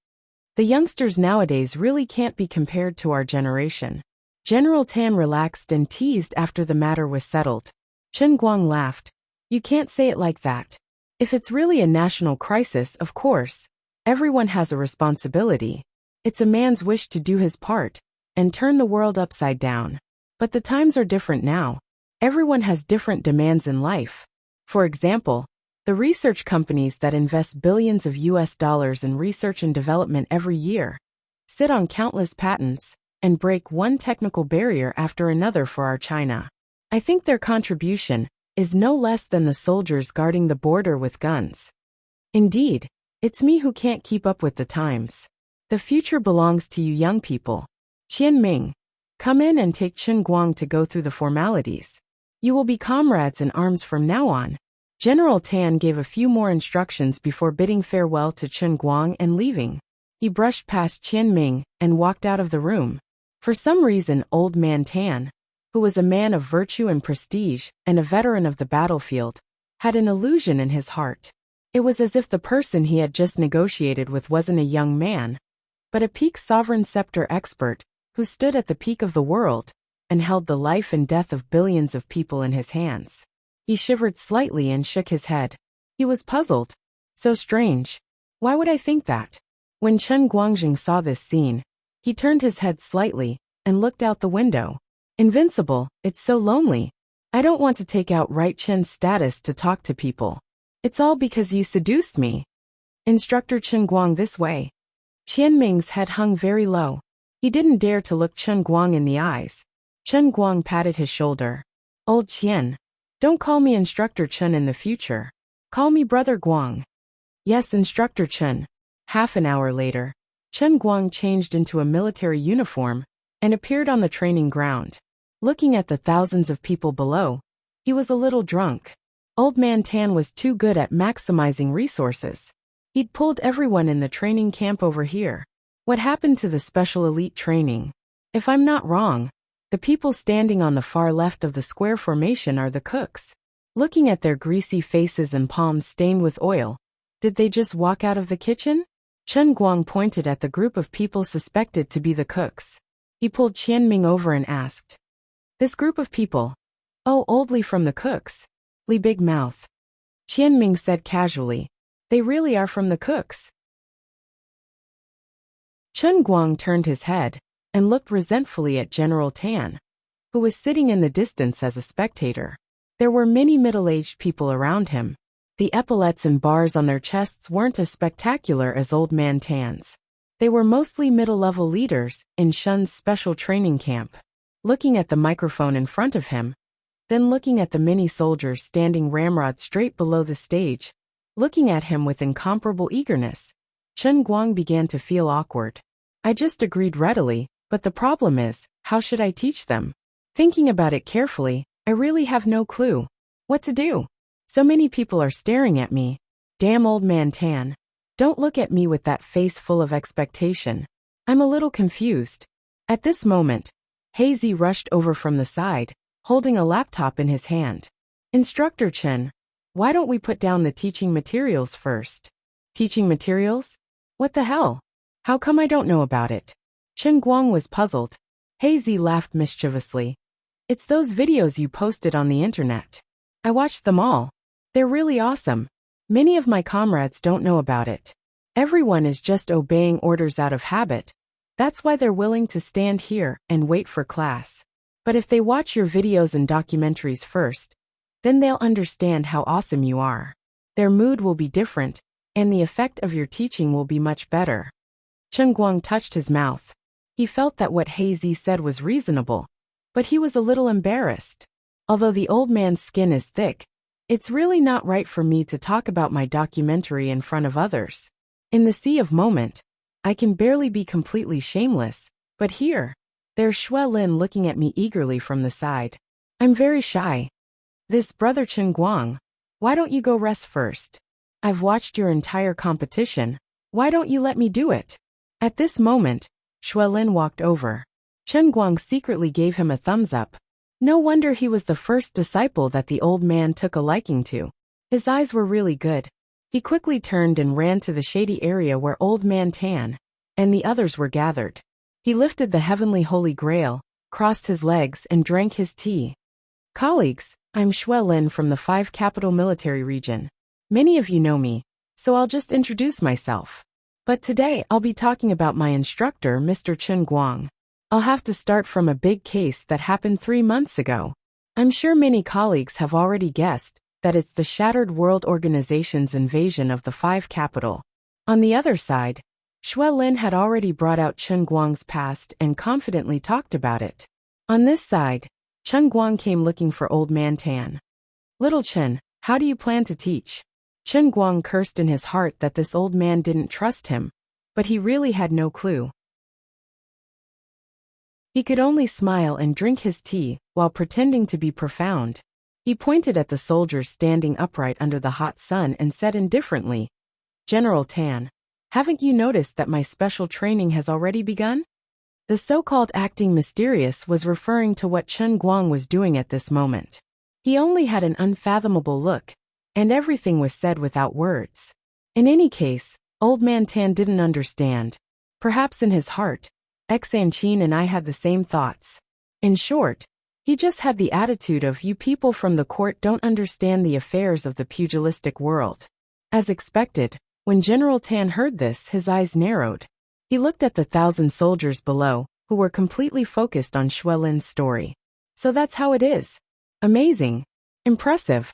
The youngsters nowadays really can't be compared to our generation. General Tan relaxed and teased after the matter was settled. Chen Guang laughed. You can't say it like that. If it's really a national crisis, of course, everyone has a responsibility. It's a man's wish to do his part and turn the world upside down. But the times are different now. Everyone has different demands in life. For example, the research companies that invest billions of US dollars in research and development every year sit on countless patents and break one technical barrier after another for our China. I think their contribution is no less than the soldiers guarding the border with guns. Indeed, it's me who can't keep up with the times. The future belongs to you young people. Qianming, come in and take Chen Guang to go through the formalities. You will be comrades in arms from now on. General Tan gave a few more instructions before bidding farewell to Chen Guang and leaving. He brushed past Qianming and walked out of the room. For some reason, Old Man Tan, who was a man of virtue and prestige and a veteran of the battlefield, had an illusion in his heart. It was as if the person he had just negotiated with wasn't a young man, but a peak sovereign scepter expert who stood at the peak of the world and held the life and death of billions of people in his hands. He shivered slightly and shook his head. He was puzzled. So strange. Why would I think that? When Chen Guangjing saw this scene, he turned his head slightly and looked out the window. Invincible, it's so lonely. I don't want to take out Right Chen's status to talk to people. It's all because you seduced me. Instructor Chen Guang this way. Qianming's head hung very low. He didn't dare to look Chen Guang in the eyes. Chen Guang patted his shoulder. Old Qian. Don't call me Instructor Chen in the future. Call me Brother Guang. Yes, Instructor Chen. Half an hour later, Chen Guang changed into a military uniform and appeared on the training ground. Looking at the thousands of people below, he was a little drunk. Old Man Tan was too good at maximizing resources. He'd pulled everyone in the training camp over here. What happened to the special elite training? If I'm not wrong, the people standing on the far left of the square formation are the cooks. Looking at their greasy faces and palms stained with oil, did they just walk out of the kitchen? Chen Guang pointed at the group of people suspected to be the cooks. He pulled Qianming over and asked, "This group of people? Oh, oldly from the cooks." Li big mouth. Qianming said casually, "They really are from the cooks." Chen Guang turned his head and looked resentfully at General Tan, who was sitting in the distance as a spectator. There were many middle-aged people around him. The epaulets and bars on their chests weren't as spectacular as Old Man Tan's. They were mostly middle-level leaders in Shun's special training camp. Looking at the microphone in front of him, then looking at the many soldiers standing ramrod straight below the stage, looking at him with incomparable eagerness, Chen Guang began to feel awkward. I just agreed readily, but the problem is, how should I teach them? Thinking about it carefully, I really have no clue what to do. So many people are staring at me. Damn Old Man Tan. Don't look at me with that face full of expectation. I'm a little confused. At this moment, Hazy rushed over from the side, holding a laptop in his hand. Instructor Chen, why don't we put down the teaching materials first? Teaching materials? What the hell? How come I don't know about it? Chen Guang was puzzled. Hazy laughed mischievously. It's those videos you posted on the internet. I watched them all. They're really awesome. Many of my comrades don't know about it. Everyone is just obeying orders out of habit. That's why they're willing to stand here and wait for class. But if they watch your videos and documentaries first, then they'll understand how awesome you are. Their mood will be different, and the effect of your teaching will be much better. Chen Guang touched his mouth. He felt that what Hazy said was reasonable, but he was a little embarrassed. Although the old man's skin is thick, it's really not right for me to talk about my documentary in front of others. In the sea of moment, I can barely be completely shameless, but here, there's Shui Lin looking at me eagerly from the side. I'm very shy. This brother Chen Guang, why don't you go rest first? I've watched your entire competition. Why don't you let me do it? At this moment, Shui Lin walked over. Chen Guang secretly gave him a thumbs up. No wonder he was the first disciple that the old man took a liking to. His eyes were really good. He quickly turned and ran to the shady area where Old Man Tan and the others were gathered. He lifted the heavenly holy grail, crossed his legs and drank his tea. Colleagues, I'm Shui Lin from the 5 Capital Military Region. Many of you know me, so I'll just introduce myself. But today I'll be talking about my instructor, Mr. Chen Guang. I'll have to start from a big case that happened 3 months ago. I'm sure many colleagues have already guessed that it's the Shattered World Organization's invasion of the 5 Capital. On the other side, Shui Lin had already brought out Chen Guang's past and confidently talked about it. On this side, Chen Guang came looking for Old Man Tan. Little Chen, how do you plan to teach? Chen Guang cursed in his heart that this old man didn't trust him, but he really had no clue. He could only smile and drink his tea while pretending to be profound. He pointed at the soldiers standing upright under the hot sun and said indifferently, "General Tan, haven't you noticed that my special training has already begun?" The so-called acting mysterious was referring to what Chen Guang was doing at this moment. He only had an unfathomable look, and everything was said without words. In any case, Old Man Tan didn't understand. Perhaps in his heart, Xanchin and I had the same thoughts. In short, he just had the attitude of you people from the court don't understand the affairs of the pugilistic world. As expected, when General Tan heard this, his eyes narrowed. He looked at the 1,000 soldiers below, who were completely focused on Shui Lin's story. So that's how it is. Amazing. Impressive.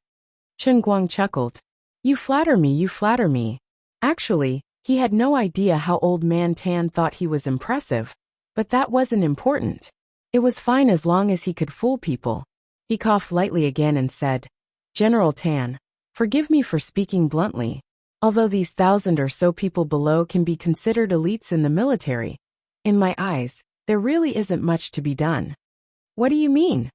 Chen Guang chuckled. You flatter me, you flatter me. Actually, he had no idea how Old Man Tan thought he was impressive, but that wasn't important. It was fine as long as he could fool people. He coughed lightly again and said, General Tan, forgive me for speaking bluntly. Although these 1,000 or so people below can be considered elites in the military, in my eyes, there really isn't much to be done. What do you mean?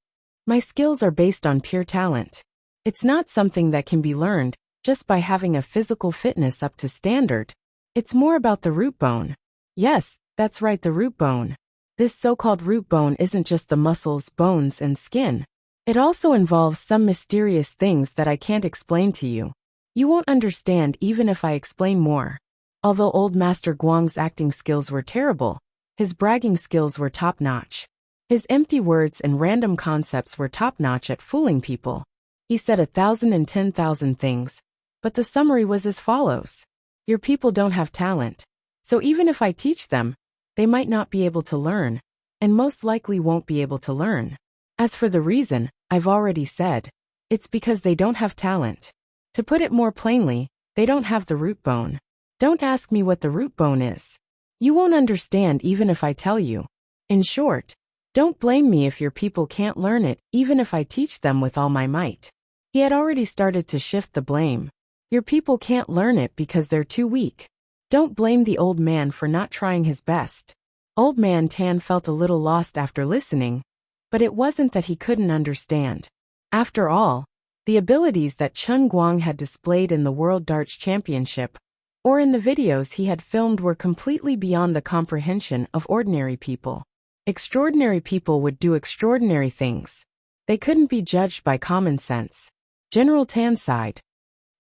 My skills are based on pure talent. It's not something that can be learned just by having a physical fitness up to standard. It's more about the root bone. Yes, that's right, the root bone. This so-called root bone isn't just the muscles, bones, and skin. It also involves some mysterious things that I can't explain to you. You won't understand even if I explain more. Although old Master Guang's acting skills were terrible, his bragging skills were top-notch. His empty words and random concepts were top-notch at fooling people. He said 1,010,000 things, but the summary was as follows. Your people don't have talent. So even if I teach them, they might not be able to learn, and most likely won't be able to learn. As for the reason, I've already said. It's because they don't have talent. To put it more plainly, they don't have the root bone. Don't ask me what the root bone is. You won't understand even if I tell you. In short, don't blame me if your people can't learn it, even if I teach them with all my might. He had already started to shift the blame. Your people can't learn it because they're too weak. Don't blame the old man for not trying his best. Old Man Tan felt a little lost after listening, but it wasn't that he couldn't understand. After all, the abilities that Chen Guang had displayed in the World Darts Championship, or in the videos he had filmed, were completely beyond the comprehension of ordinary people. Extraordinary people would do extraordinary things. They couldn't be judged by common sense. General Tan sighed.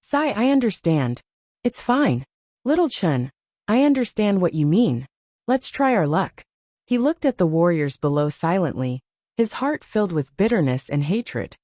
Sigh, I understand. It's fine. Little Chen, I understand what you mean. Let's try our luck. He looked at the warriors below silently, his heart filled with bitterness and hatred.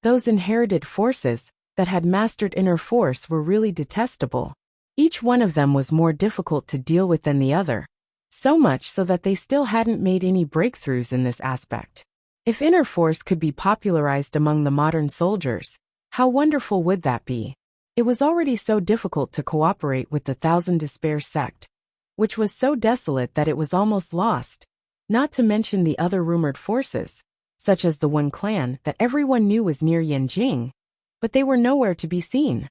Those inherited forces that had mastered inner force were really detestable. Each one of them was more difficult to deal with than the other, so much so that they still hadn't made any breakthroughs in this aspect. If inner force could be popularized among the modern soldiers, how wonderful would that be? It was already so difficult to cooperate with the Thousand Despair sect, which was so desolate that it was almost lost, not to mention the other rumored forces, such as the Wen clan that everyone knew was near Yanjing, but they were nowhere to be seen.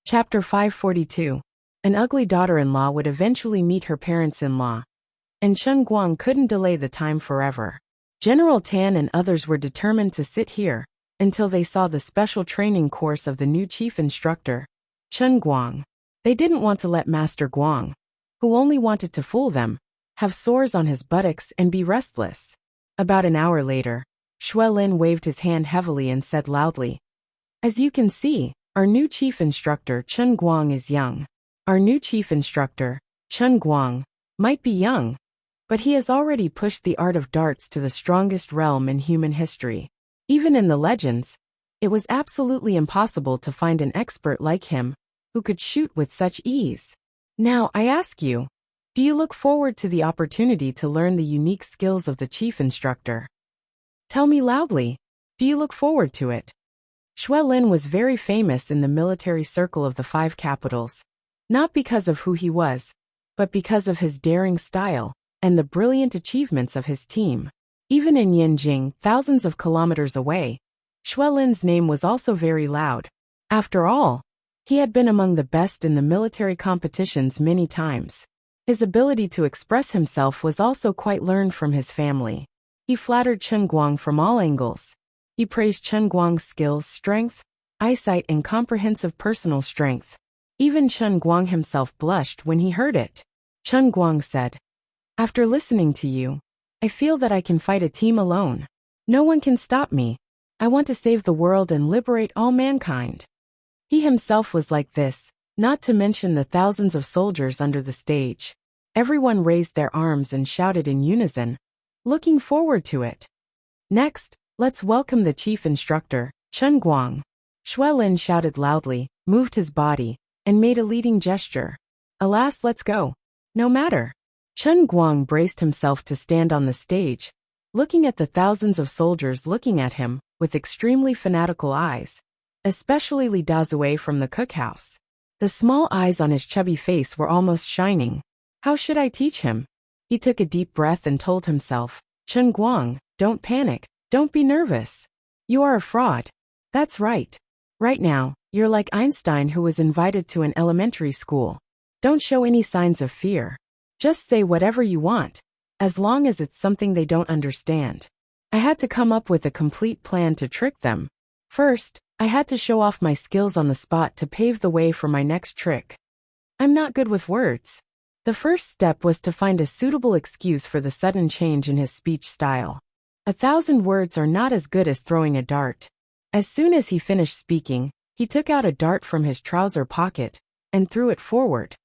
Chapter 542. An ugly daughter-in-law would eventually meet her parents-in-law, and Chen Guang couldn't delay the time forever. General Tan and others were determined to sit here until they saw the special training course of the new chief instructor, Chen Guang. They didn't want to let Master Guang, who only wanted to fool them, have sores on his buttocks and be restless. About an hour later, Xue Lin waved his hand heavily and said loudly, As you can see, our new chief instructor, Chen Guang, is young. Our new chief instructor, Chen Guang, might be young, but he has already pushed the art of darts to the strongest realm in human history. Even in the legends, it was absolutely impossible to find an expert like him, who could shoot with such ease. Now, I ask you, do you look forward to the opportunity to learn the unique skills of the chief instructor? Tell me loudly, do you look forward to it? Xue Lin was very famous in the military circle of the five capitals, not because of who he was, but because of his daring style and the brilliant achievements of his team. Even in Yanjing, thousands of kilometers away, Xue Lin's name was also very loud. After all, he had been among the best in the military competitions many times. His ability to express himself was also quite learned from his family. He flattered Chen Guang from all angles. He praised Chen Guang's skills, strength, eyesight, and comprehensive personal strength. Even Chen Guang himself blushed when he heard it. Chen Guang said, After listening to you, I feel that I can fight a team alone. No one can stop me. I want to save the world and liberate all mankind. He himself was like this, not to mention the thousands of soldiers under the stage. Everyone raised their arms and shouted in unison, looking forward to it. Next, let's welcome the chief instructor, Chen Guang. Xue Lin shouted loudly, moved his body, and made a leading gesture. Alas, let's go. No matter. Chen Guang braced himself to stand on the stage, looking at the thousands of soldiers looking at him with extremely fanatical eyes, especially Li Dazue from the cookhouse. The small eyes on his chubby face were almost shining. How should I teach him? He took a deep breath and told himself, Chen Guang, don't panic, don't be nervous. You are a fraud. That's right. Right now, you're like Einstein who was invited to an elementary school. Don't show any signs of fear. Just say whatever you want. as long as it's something they don't understand. I had to come up with a complete plan to trick them. First, I had to show off my skills on the spot to pave the way for my next trick. I'm not good with words. The first step was to find a suitable excuse for the sudden change in his speech style. 1,000 words are not as good as throwing a dart. As soon as he finished speaking, he took out a dart from his trouser pocket and threw it forward.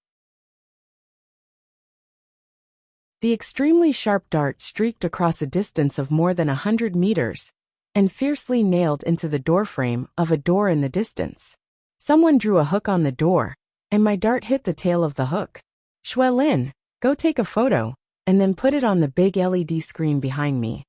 The extremely sharp dart streaked across a distance of more than 100 meters and fiercely nailed into the doorframe of a door in the distance. Someone drew a hook on the door, and my dart hit the tail of the hook. Xuelin, go take a photo, and then put it on the big LED screen behind me.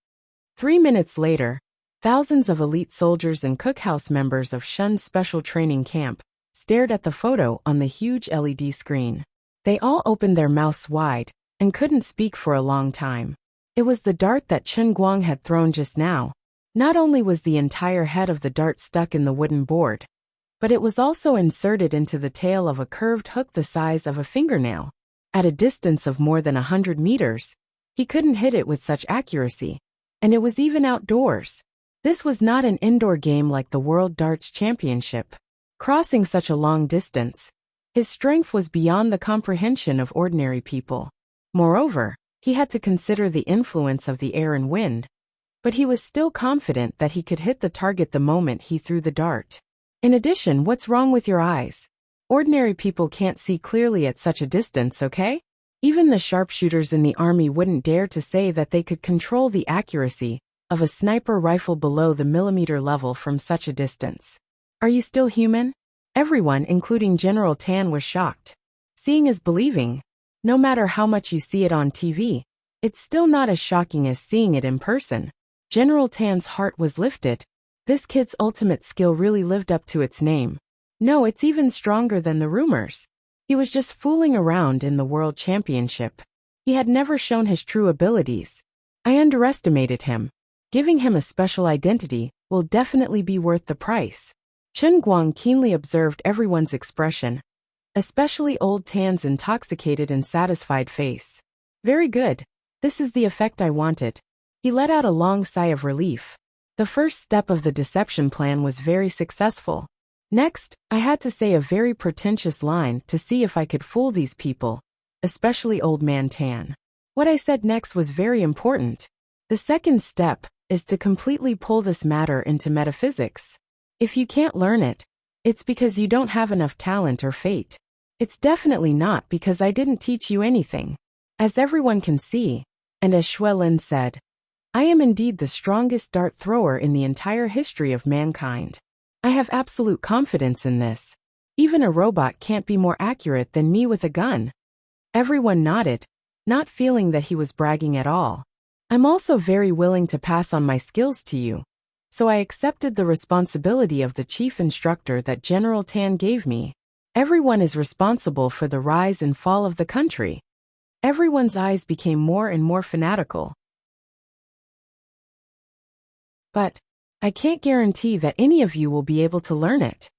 3 minutes later, thousands of elite soldiers and cookhouse members of Shun's special training camp stared at the photo on the huge LED screen. They all opened their mouths wide and couldn't speak for a long time. It was the dart that Chen Guang had thrown just now. Not only was the entire head of the dart stuck in the wooden board, but it was also inserted into the tail of a curved hook the size of a fingernail. At a distance of more than 100 meters, he couldn't hit it with such accuracy, and it was even outdoors. This was not an indoor game like the World Darts Championship. Crossing such a long distance, his strength was beyond the comprehension of ordinary people. Moreover, he had to consider the influence of the air and wind, but he was still confident that he could hit the target the moment he threw the dart. In addition, what's wrong with your eyes? Ordinary people can't see clearly at such a distance, okay? Even the sharpshooters in the army wouldn't dare to say that they could control the accuracy of a sniper rifle below the millimeter level from such a distance. Are you still human? Everyone, including General Tan, was shocked. Seeing is believing. No matter how much you see it on TV, it's still not as shocking as seeing it in person. General Tan's heart was lifted. This kid's ultimate skill really lived up to its name. No, it's even stronger than the rumors. He was just fooling around in the World Championship. He had never shown his true abilities. I underestimated him. Giving him a special identity will definitely be worth the price. Chen Guang keenly observed everyone's expression, especially old Tan's intoxicated and satisfied face. Very good. This is the effect I wanted. He let out a long sigh of relief. The first step of the deception plan was very successful. Next, I had to say a very pretentious line to see if I could fool these people, especially Old Man Tan. What I said next was very important. The second step is to completely pull this matter into metaphysics. If you can't learn it, it's because you don't have enough talent or fate. It's definitely not because I didn't teach you anything. As everyone can see, and as Xuelin said, I am indeed the strongest dart thrower in the entire history of mankind. I have absolute confidence in this. Even a robot can't be more accurate than me with a gun. Everyone nodded, not feeling that he was bragging at all. I'm also very willing to pass on my skills to you. So I accepted the responsibility of the chief instructor that General Tan gave me. Everyone is responsible for the rise and fall of the country. Everyone's eyes became more and more fanatical. But I can't guarantee that any of you will be able to learn it.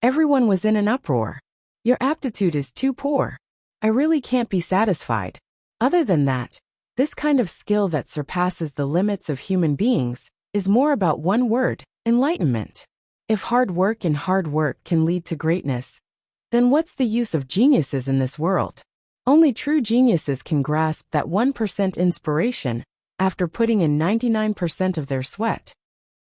Everyone was in an uproar. Your aptitude is too poor. I really can't be satisfied. Other than that, this kind of skill that surpasses the limits of human beings is more about one word: enlightenment. If hard work can lead to greatness, then what's the use of geniuses in this world? Only true geniuses can grasp that 1% inspiration after putting in 99% of their sweat.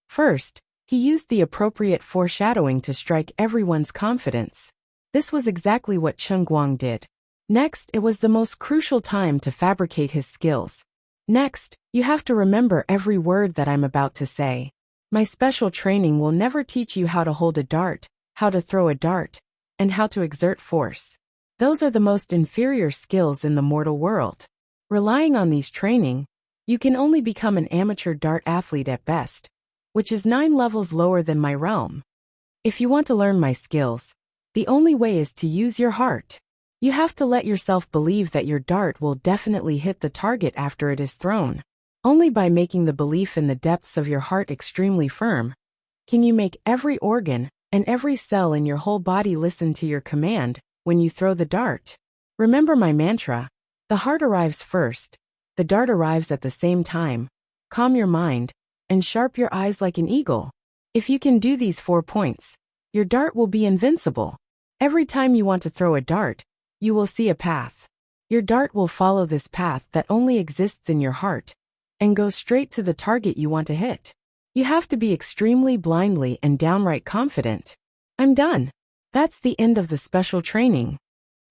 First, he used the appropriate foreshadowing to strike everyone's confidence. This was exactly what Chen Guang did. Next, it was the most crucial time to fabricate his skills. Next, you have to remember every word that I'm about to say. My special training will never teach you how to hold a dart, how to throw a dart, and how to exert force. Those are the most inferior skills in the mortal world. Relying on these training, you can only become an amateur dart athlete at best, which is 9 levels lower than my realm. If you want to learn my skills, the only way is to use your heart. You have to let yourself believe that your dart will definitely hit the target after it is thrown. Only by making the belief in the depths of your heart extremely firm can you make every organ and every cell in your whole body listen to your command when you throw the dart. Remember my mantra: the heart arrives first, The dart arrives at the same time. Calm your mind and sharp your eyes like an eagle. If you can do these 4 points, your dart will be invincible. Every time you want to throw a dart, you will see a path. Your dart will follow this path that only exists in your heart and go straight to the target you want to hit. You have to be extremely blindly and downright confident. I'm done. That's the end of the special training,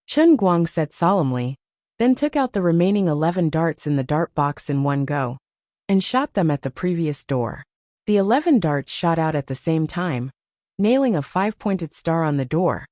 Chen Guang said solemnly, then took out the remaining 11 darts in the dart box in one go and shot them at the previous door. The 11 darts shot out at the same time, nailing a 5-pointed star on the door,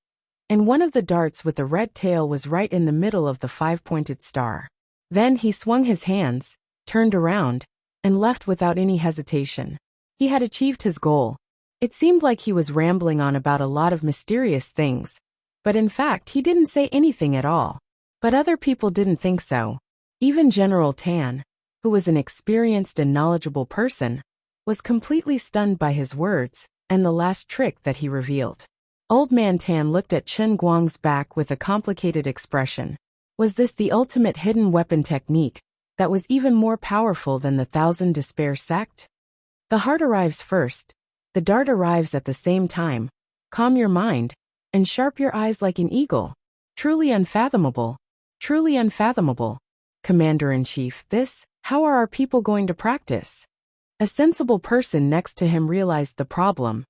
and one of the darts with the red tail was right in the middle of the 5-pointed star. Then he swung his hands, turned around, and left without any hesitation. He had achieved his goal. It seemed like he was rambling on about a lot of mysterious things, but in fact he didn't say anything at all. But other people didn't think so. Even General Tan, who was an experienced and knowledgeable person, was completely stunned by his words and the last trick that he revealed. Old Man Tan looked at Chen Guang's back with a complicated expression. Was this the ultimate hidden weapon technique that was even more powerful than the Thousand Despair sect? The heart arrives first. The dart arrives at the same time. Calm your mind and sharp your eyes like an eagle. Truly unfathomable. Truly unfathomable. Commander-in-Chief, how are our people going to practice? A sensible person next to him realized the problem.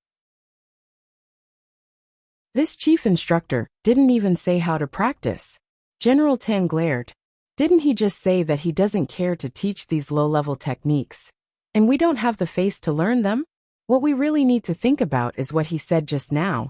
This chief instructor didn't even say how to practice. General Tan glared. Didn't he just say that he doesn't care to teach these low-level techniques? And we don't have the face to learn them? What we really need to think about is what he said just now,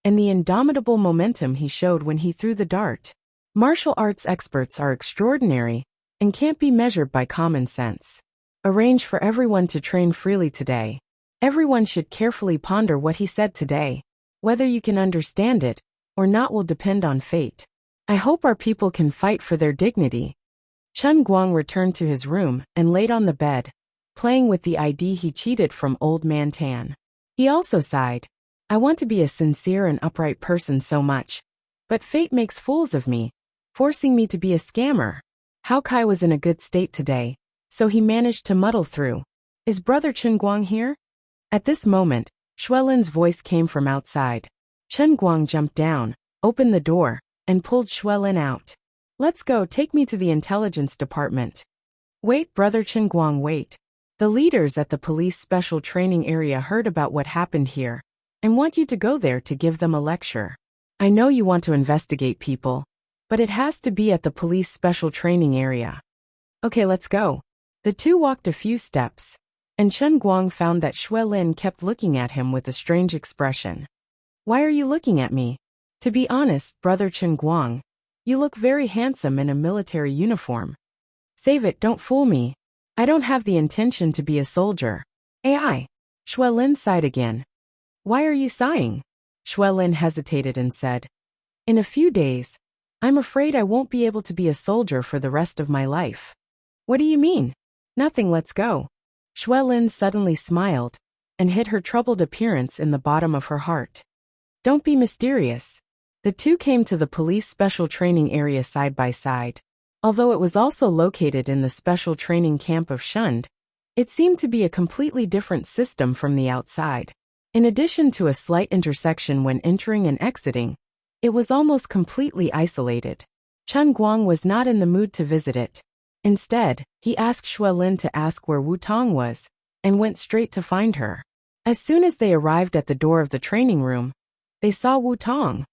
and the indomitable momentum he showed when he threw the dart. Martial arts experts are extraordinary and can't be measured by common sense. Arrange for everyone to train freely today. Everyone should carefully ponder what he said today. Whether you can understand it or not will depend on fate. I hope our people can fight for their dignity. Chen Guang returned to his room and laid on the bed, playing with the ID he cheated from Old Man Tan. He also sighed. I want to be a sincere and upright person so much, but fate makes fools of me, forcing me to be a scammer. Hao Kai was in a good state today, so he managed to muddle through. Is Brother Chen Guang here? At this moment, Xuelin's voice came from outside. Chen Guang jumped down, opened the door, and pulled Xuelin out. Let's go, take me to the intelligence department. Wait, Brother Chen Guang, wait. The leaders at the police special training area heard about what happened here and want you to go there to give them a lecture. I know you want to investigate people, but it has to be at the police special training area. Okay, let's go. The two walked a few steps, and Chen Guang found that Xuelin kept looking at him with a strange expression. Why are you looking at me? To be honest, Brother Chen Guang, you look very handsome in a military uniform. Save it, don't fool me. I don't have the intention to be a soldier. AI. Xuelin sighed again. Why are you sighing? Xuelin hesitated and said, in a few days, I'm afraid I won't be able to be a soldier for the rest of my life. What do you mean? Nothing, let's go. Xuelin suddenly smiled and hid her troubled appearance in the bottom of her heart. Don't be mysterious. The two came to the police special training area side by side. Although it was also located in the special training camp of Shund, it seemed to be a completely different system from the outside. In addition to a slight intersection when entering and exiting, it was almost completely isolated. Chen Guang was not in the mood to visit it. Instead, he asked Xuelin to ask where Wu Tong was, and went straight to find her. As soon as they arrived at the door of the training room, they saw Wu Tong,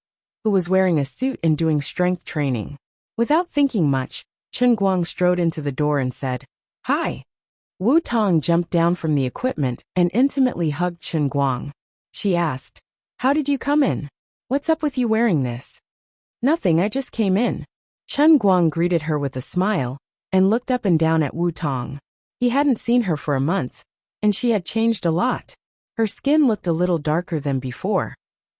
who was wearing a suit and doing strength training. Without thinking much, Chen Guang strode into the door and said, Hi. Wu Tong jumped down from the equipment and intimately hugged Chen Guang. She asked, How did you come in? What's up with you wearing this? Nothing, I just came in. Chen Guang greeted her with a smile and looked up and down at Wu Tong. He hadn't seen her for a month, and she had changed a lot. Her skin looked a little darker than before,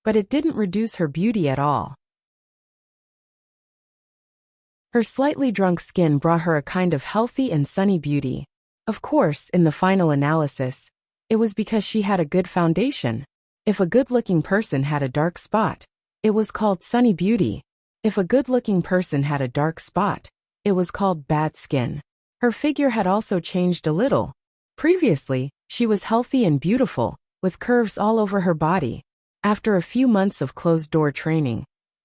but it didn't reduce her beauty at all. Her slightly drunk skin brought her a kind of healthy and sunny beauty. Of course, in the final analysis, it was because she had a good foundation. If a good-looking person had a dark spot, it was called sunny beauty. If a good-looking person had a dark spot, it was called bad skin. Her figure had also changed a little. Previously, she was healthy and beautiful, with curves all over her body. After a few months of closed-door training,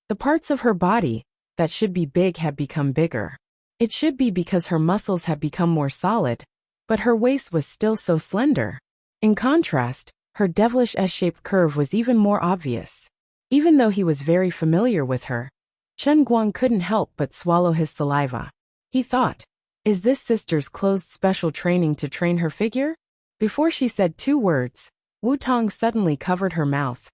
the parts of her body that should be big had become bigger. It should be because her muscles had become more solid, but her waist was still so slender. In contrast, her devilish S-shaped curve was even more obvious. Even though he was very familiar with her, Chen Guang couldn't help but swallow his saliva. He thought, is this sister's closed special training to train her figure? Before she said 2 words, Wu Tong suddenly covered her mouth,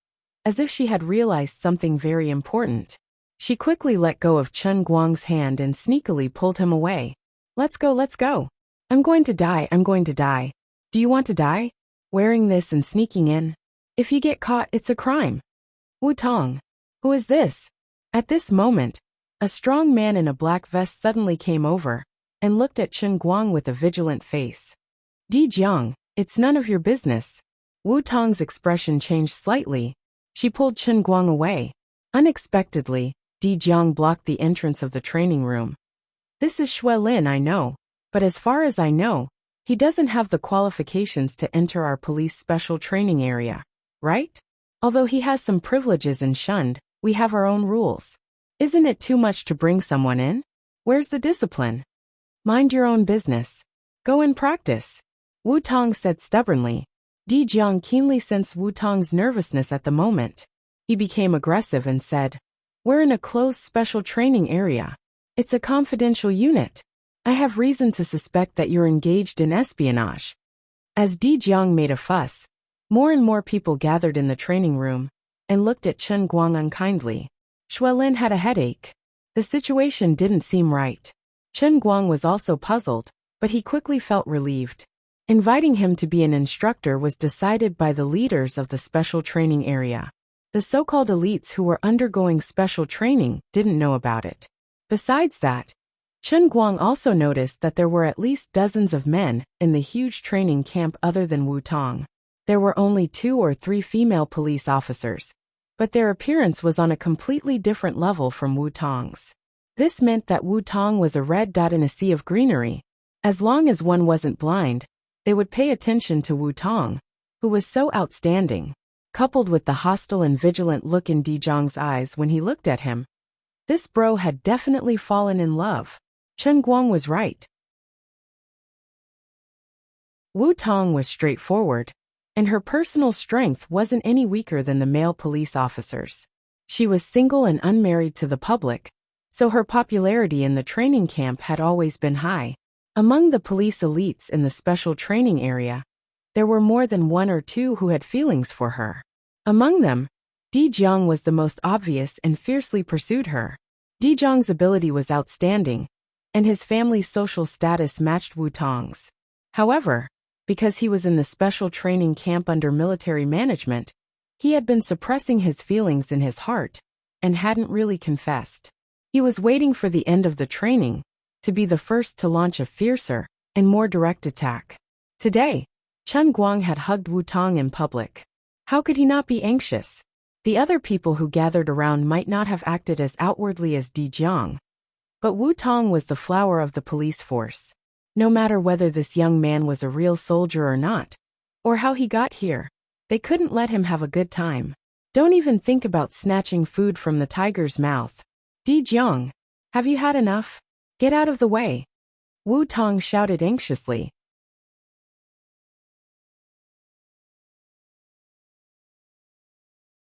as if she had realized something very important. She quickly let go of Chen Guang's hand and sneakily pulled him away. Let's go, let's go. I'm going to die, I'm going to die. Do you want to die? Wearing this and sneaking in? If you get caught, it's a crime. Wu Tong. Who is this? At this moment, a strong man in a black vest suddenly came over and looked at Chen Guang with a vigilant face. Di Jiang, it's none of your business. Wu Tong's expression changed slightly. She pulled Chen Guang away. Unexpectedly, Di Jiang blocked the entrance of the training room. This is Xue Lin, I know, but as far as I know, he doesn't have the qualifications to enter our police special training area, right? Although he has some privileges and shunned, we have our own rules. Isn't it too much to bring someone in? Where's the discipline? Mind your own business. Go and practice. Wu Tong said stubbornly. Di Jiang keenly sensed Wu Tong's nervousness at the moment. He became aggressive and said, we're in a closed special training area. It's a confidential unit. I have reason to suspect that you're engaged in espionage. As Di Jiang made a fuss, more and more people gathered in the training room and looked at Chen Guang unkindly. Xue Lin had a headache. The situation didn't seem right. Chen Guang was also puzzled, but he quickly felt relieved. Inviting him to be an instructor was decided by the leaders of the special training area. The so-called elites who were undergoing special training didn't know about it. Besides that, Chen Guang also noticed that there were at least dozens of men in the huge training camp other than Wu Tong. There were only 2 or 3 female police officers, but their appearance was on a completely different level from Wu Tong's. This meant that Wu Tong was a red dot in a sea of greenery. As long as one wasn't blind, they would pay attention to Wu Tong, who was so outstanding. Coupled with the hostile and vigilant look in Di Jiang's eyes when he looked at him, this bro had definitely fallen in love. Chen Guang was right. Wu Tong was straightforward, and her personal strength wasn't any weaker than the male police officers. She was single and unmarried to the public, so her popularity in the training camp had always been high. Among the police elites in the special training area, there were more than 1 or 2 who had feelings for her. Among them, Di Jiang was the most obvious and fiercely pursued her. Di Jiang's ability was outstanding, and his family's social status matched Wu Tong's. However, because he was in the special training camp under military management, he had been suppressing his feelings in his heart and hadn't really confessed. He was waiting for the end of the training to be the first to launch a fiercer and more direct attack. Today, Chen Guang had hugged Wu Tong in public. How could he not be anxious? The other people who gathered around might not have acted as outwardly as Di Jiang, but Wu Tong was the flower of the police force. No matter whether this young man was a real soldier or not, or how he got here, they couldn't let him have a good time. Don't even think about snatching food from the tiger's mouth. Di Jiang, have you had enough? Get out of the way. Wu Tong shouted anxiously.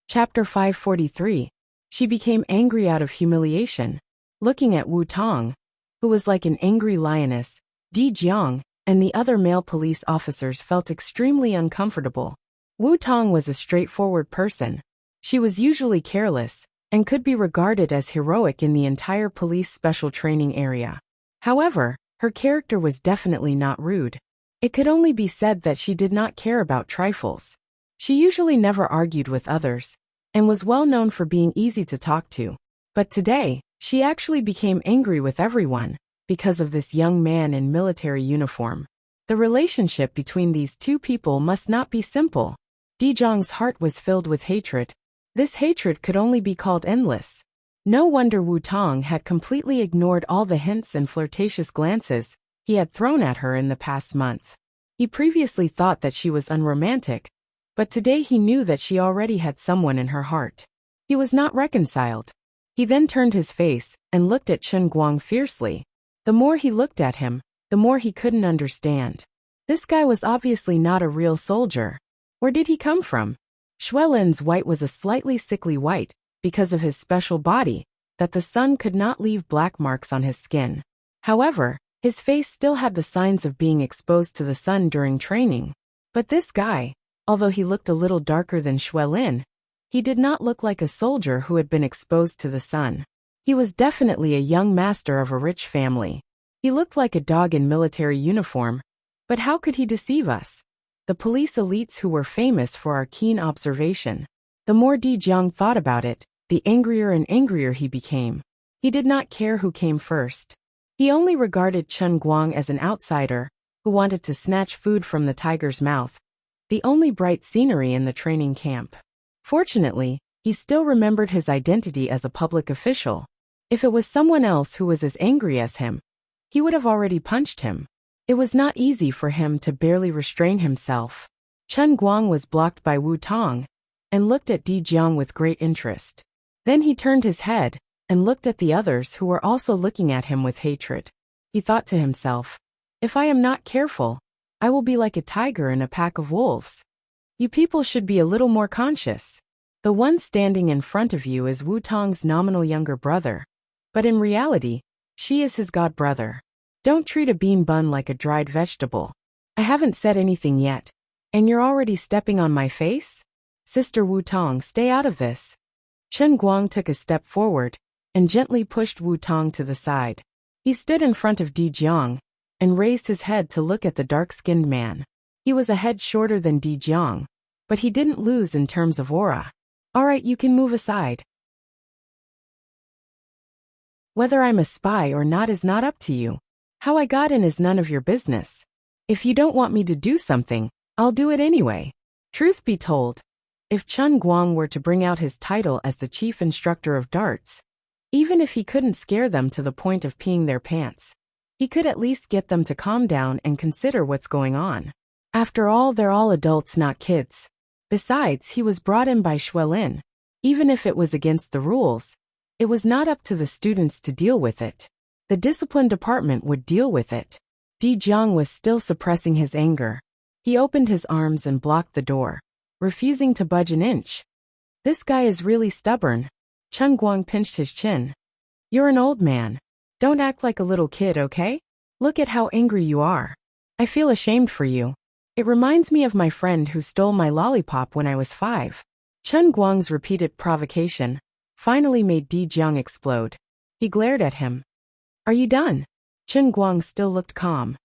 Chapter 543. She became angry out of humiliation. Looking at Wu Tong, who was like an angry lioness, Di Jiang and the other male police officers felt extremely uncomfortable. Wu Tong was a straightforward person. She was usually careless and could be regarded as heroic in the entire police special training area. However, her character was definitely not rude. It could only be said that she did not care about trifles. She usually never argued with others, and was well known for being easy to talk to. But today, she actually became angry with everyone, because of this young man in military uniform. The relationship between these 2 people must not be simple. Di Jiang's heart was filled with hatred. This hatred could only be called endless. No wonder Wu Tong had completely ignored all the hints and flirtatious glances he had thrown at her in the past month. He previously thought that she was unromantic, but today he knew that she already had someone in her heart. He was not reconciled. He then turned his face and looked at Chen Guang fiercely. The more he looked at him, the more he couldn't understand. This guy was obviously not a real soldier. Where did he come from? Xuelin's white was a slightly sickly white, because of his special body, that the sun could not leave black marks on his skin. However, his face still had the signs of being exposed to the sun during training. But this guy, although he looked a little darker than Xuelin, he did not look like a soldier who had been exposed to the sun. He was definitely a young master of a rich family. He looked like a dog in military uniform, but how could he deceive us? The police elites who were famous for our keen observation. The more Di Jiang thought about it, the angrier and angrier he became. He did not care who came first. He only regarded Chen Guang as an outsider who wanted to snatch food from the tiger's mouth, the only bright scenery in the training camp. Fortunately, he still remembered his identity as a public official. If it was someone else who was as angry as him, he would have already punched him. It was not easy for him to barely restrain himself. Chen Guang was blocked by Wu Tong and looked at Di Jiang with great interest. Then he turned his head and looked at the others who were also looking at him with hatred. He thought to himself, if I am not careful, I will be like a tiger in a pack of wolves. You people should be a little more conscious. The one standing in front of you is Wu Tong's nominal younger brother, but in reality, she is his god brother. Don't treat a bean bun like a dried vegetable. I haven't said anything yet, and you're already stepping on my face? Sister Wu Tong, stay out of this. Chen Guang took a step forward and gently pushed Wu Tong to the side. He stood in front of Di Jiang and raised his head to look at the dark-skinned man. He was a head shorter than Di Jiang, but he didn't lose in terms of aura. All right, you can move aside. Whether I'm a spy or not is not up to you. How I got in is none of your business. If you don't want me to do something, I'll do it anyway. Truth be told, if Chen Guang were to bring out his title as the chief instructor of darts, even if he couldn't scare them to the point of peeing their pants, he could at least get them to calm down and consider what's going on. After all, they're all adults, not kids. Besides, he was brought in by Xuelin. Even if it was against the rules, it was not up to the students to deal with it. The discipline department would deal with it. Di Jiang was still suppressing his anger. He opened his arms and blocked the door, refusing to budge an inch. This guy is really stubborn. Chen Guang pinched his chin. You're an old man. Don't act like a little kid, okay? Look at how angry you are. I feel ashamed for you. It reminds me of my friend who stole my lollipop when I was 5. Chen Guang's repeated provocation finally made Di Jiang explode. He glared at him. Are you done? Chen Guang still looked calm.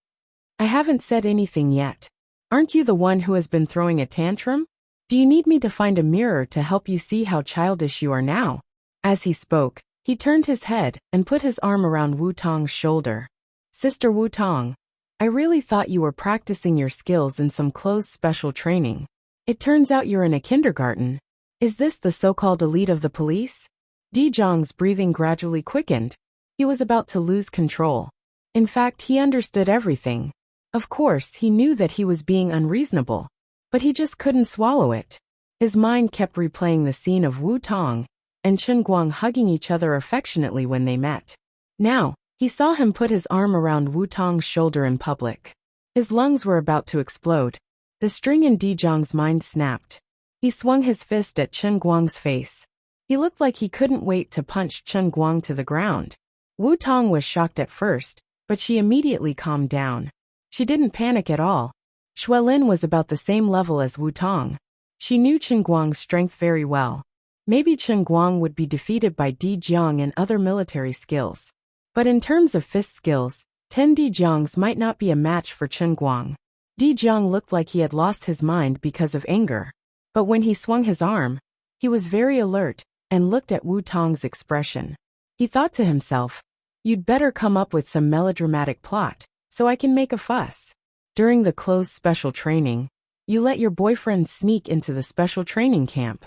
I haven't said anything yet. Aren't you the one who has been throwing a tantrum? Do you need me to find a mirror to help you see how childish you are now? As he spoke, he turned his head and put his arm around Wu Tong's shoulder. Sister Wu Tong, I really thought you were practicing your skills in some closed special training. It turns out you're in a kindergarten. Is this the so-called elite of the police? Di Jiang's breathing gradually quickened. He was about to lose control. In fact, he understood everything. Of course, he knew that he was being unreasonable, but he just couldn't swallow it. His mind kept replaying the scene of Wu Tong and Chen Guang hugging each other affectionately when they met. Now, he saw him put his arm around Wu Tong's shoulder in public. His lungs were about to explode. The string in Di Jiang's mind snapped. He swung his fist at Chen Guang's face. He looked like he couldn't wait to punch Chen Guang to the ground. Wu Tong was shocked at first, but she immediately calmed down. She didn't panic at all. Xuelin was about the same level as Wu Tong. She knew Chen Guang's strength very well. Maybe Chen Guang would be defeated by Di Jiang and other military skills. But in terms of fist skills, 10 Di Jiangs might not be a match for Chen Guang. Di Jiang looked like he had lost his mind because of anger. But when he swung his arm, he was very alert and looked at Wu Tong's expression. He thought to himself, you'd better come up with some melodramatic plot, so I can make a fuss. During the closed special training, you let your boyfriend sneak into the special training camp.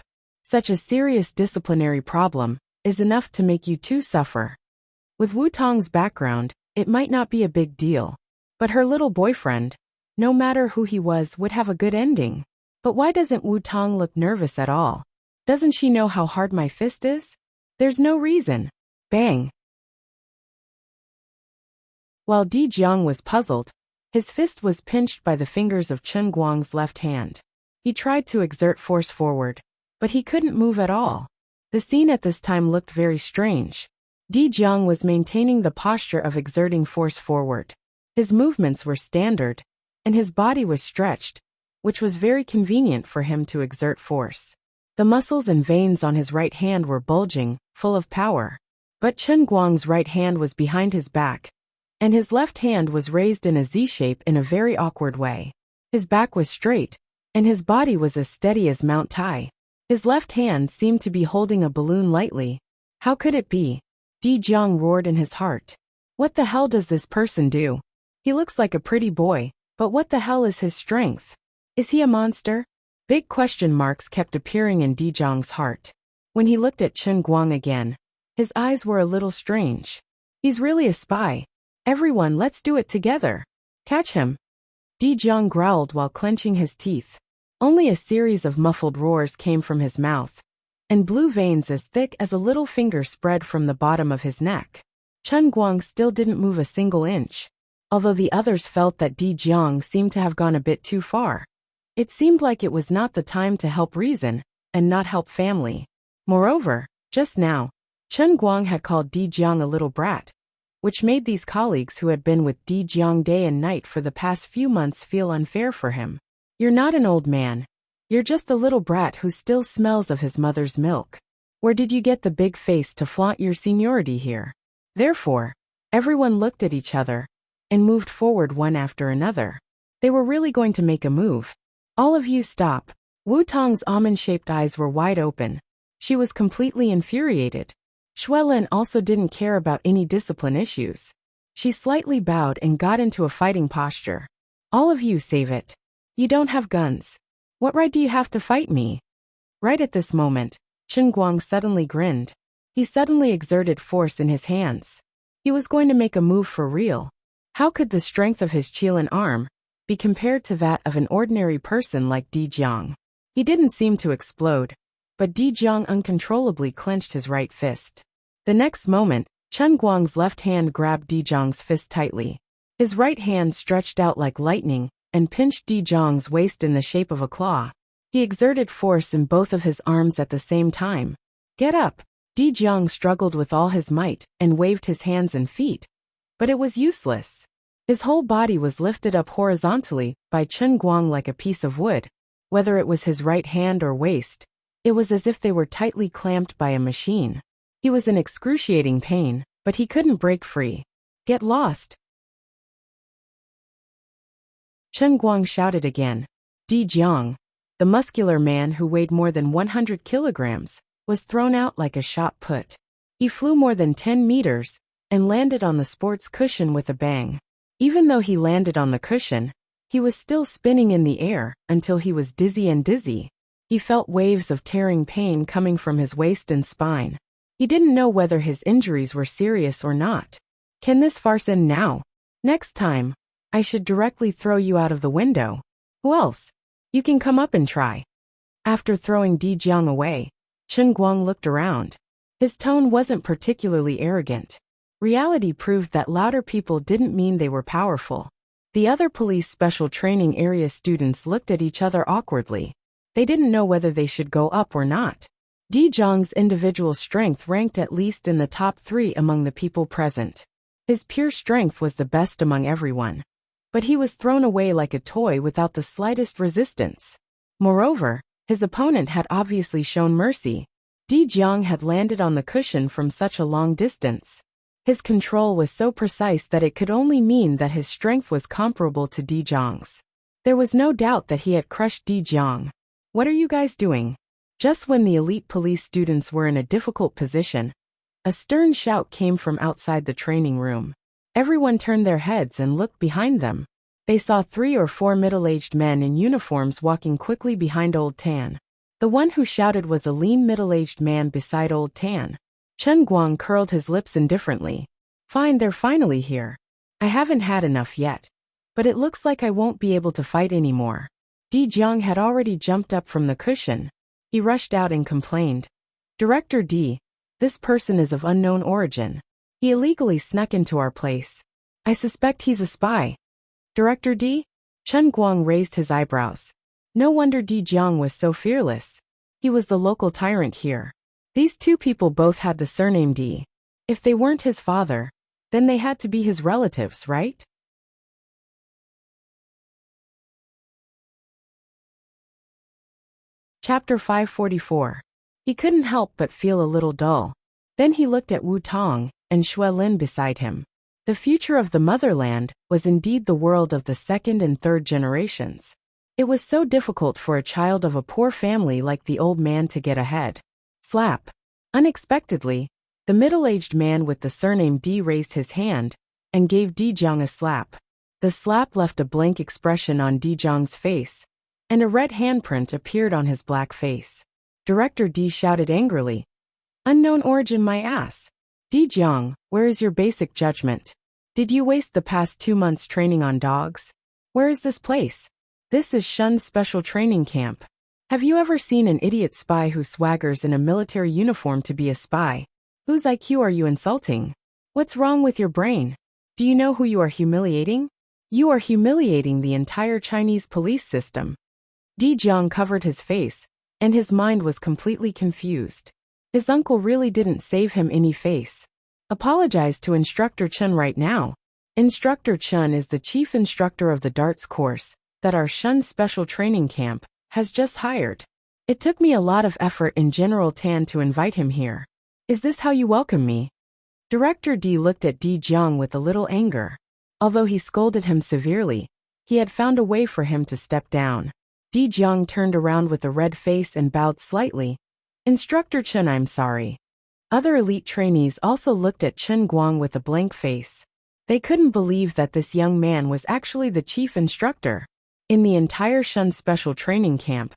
Such a serious disciplinary problem is enough to make you two suffer. With Wu Tong's background, it might not be a big deal. But her little boyfriend, no matter who he was, would have a good ending. But why doesn't Wu Tong look nervous at all? Doesn't she know how hard my fist is? There's no reason. Bang. While Di Jiang was puzzled, his fist was pinched by the fingers of Chen Guang's left hand. He tried to exert force forward, but he couldn't move at all. The scene at this time looked very strange. Di Jiang was maintaining the posture of exerting force forward. His movements were standard, and his body was stretched, which was very convenient for him to exert force. The muscles and veins on his right hand were bulging, full of power. But Chen Guang's right hand was behind his back, and his left hand was raised in a Z shape in a very awkward way. His back was straight, and his body was as steady as Mount Tai. His left hand seemed to be holding a balloon lightly. How could it be? Di Jiang roared in his heart. What the hell does this person do? He looks like a pretty boy, but what the hell is his strength? Is he a monster? Big question marks kept appearing in Di Jiang's heart. When he looked at Chen Guang again, his eyes were a little strange. He's really a spy. Everyone, let's do it together. Catch him. Di Jiang growled while clenching his teeth. Only a series of muffled roars came from his mouth, and blue veins as thick as a little finger spread from the bottom of his neck. Chen Guang still didn't move a single inch, although the others felt that Di Jiang seemed to have gone a bit too far. It seemed like it was not the time to help reason, and not help family. Moreover, just now, Chen Guang had called Di Jiang a little brat, which made these colleagues who had been with Di Jiang day and night for the past few months feel unfair for him. You're not an old man. You're just a little brat who still smells of his mother's milk. Where did you get the big face to flaunt your seniority here? Therefore, everyone looked at each other and moved forward one after another. They were really going to make a move. All of you stop. Wu Tong's almond-shaped eyes were wide open. She was completely infuriated. Xuelin also didn't care about any discipline issues. She slightly bowed and got into a fighting posture. All of you save it. You don't have guns. What right do you have to fight me? Right at this moment, Chen Guang suddenly grinned. He suddenly exerted force in his hands. He was going to make a move for real. How could the strength of his Qilin arm be compared to that of an ordinary person like Di Jiang? He didn't seem to explode, but Di Jiang uncontrollably clenched his right fist. The next moment, Chen Guang's left hand grabbed Di Jiang's fist tightly. His right hand stretched out like lightning and pinched Di Jiang's waist in the shape of a claw. He exerted force in both of his arms at the same time. Get up! Di Jiang struggled with all his might and waved his hands and feet. But it was useless. His whole body was lifted up horizontally by Chen Guang like a piece of wood. Whether it was his right hand or waist, it was as if they were tightly clamped by a machine. He was in excruciating pain, but he couldn't break free. Get lost! Chen Guang shouted again. Di Jiang, the muscular man who weighed more than 100 kilograms, was thrown out like a shot put. He flew more than 10 meters and landed on the sports cushion with a bang. Even though he landed on the cushion, he was still spinning in the air until he was dizzy and dizzy. He felt waves of tearing pain coming from his waist and spine. He didn't know whether his injuries were serious or not. Can this farce end now? Next time, I should directly throw you out of the window. Who else? You can come up and try. After throwing Di Jiang away, Chen Guang looked around. His tone wasn't particularly arrogant. Reality proved that louder people didn't mean they were powerful. The other police special training area students looked at each other awkwardly. They didn't know whether they should go up or not. Di Jiang's individual strength ranked at least in the top 3 among the people present. His pure strength was the best among everyone. But he was thrown away like a toy without the slightest resistance. Moreover, his opponent had obviously shown mercy. Di Jiang had landed on the cushion from such a long distance. His control was so precise that it could only mean that his strength was comparable to Di Jiang's. There was no doubt that he had crushed Di Jiang. What are you guys doing? Just when the elite police students were in a difficult position, a stern shout came from outside the training room. Everyone turned their heads and looked behind them. They saw 3 or 4 middle-aged men in uniforms walking quickly behind Old Tan. The one who shouted was a lean middle-aged man beside Old Tan. Chen Guang curled his lips indifferently. Fine, they're finally here. I haven't had enough yet. but it looks like I won't be able to fight anymore. Di Jiang had already jumped up from the cushion. He rushed out and complained. Director D, this person is of unknown origin. He illegally snuck into our place. I suspect he's a spy. Director D? Chen Guang raised his eyebrows. No wonder Di Jiang was so fearless. He was the local tyrant here. These two people both had the surname D. If they weren't his father, then they had to be his relatives, right? Chapter 544. He couldn't help but feel a little dull. Then he looked at Wu Tong and Xue Lin beside him. The future of the motherland was indeed the world of the second and third generations. It was so difficult for a child of a poor family like the old man to get ahead. Slap. Unexpectedly, the middle-aged man with the surname D raised his hand and gave Di Jiang a slap. The slap left a blank expression on Di Jiang's face, and a red handprint appeared on his black face. Director D shouted angrily. Unknown origin my ass. Di Jiang, where is your basic judgment? Did you waste the past 2 months training on dogs? Where is this place? This is Shun's special training camp. Have you ever seen an idiot spy who swaggers in a military uniform to be a spy? Whose IQ are you insulting? What's wrong with your brain? Do you know who you are humiliating? You are humiliating the entire Chinese police system. Di Jiang covered his face, and his mind was completely confused. His uncle really didn't save him any face. Apologize to Instructor Chen right now. Instructor Chen is the chief instructor of the darts course that our Shun special training camp has just hired. It took me a lot of effort in General Tan to invite him here. Is this how you welcome me? Director D looked at Di Jiang with a little anger. Although he scolded him severely, he had found a way for him to step down. Di Jiang turned around with a red face and bowed slightly. Instructor Chen, I'm sorry. Other elite trainees also looked at Chen Guang with a blank face. They couldn't believe that this young man was actually the chief instructor. In the entire Shun special training camp,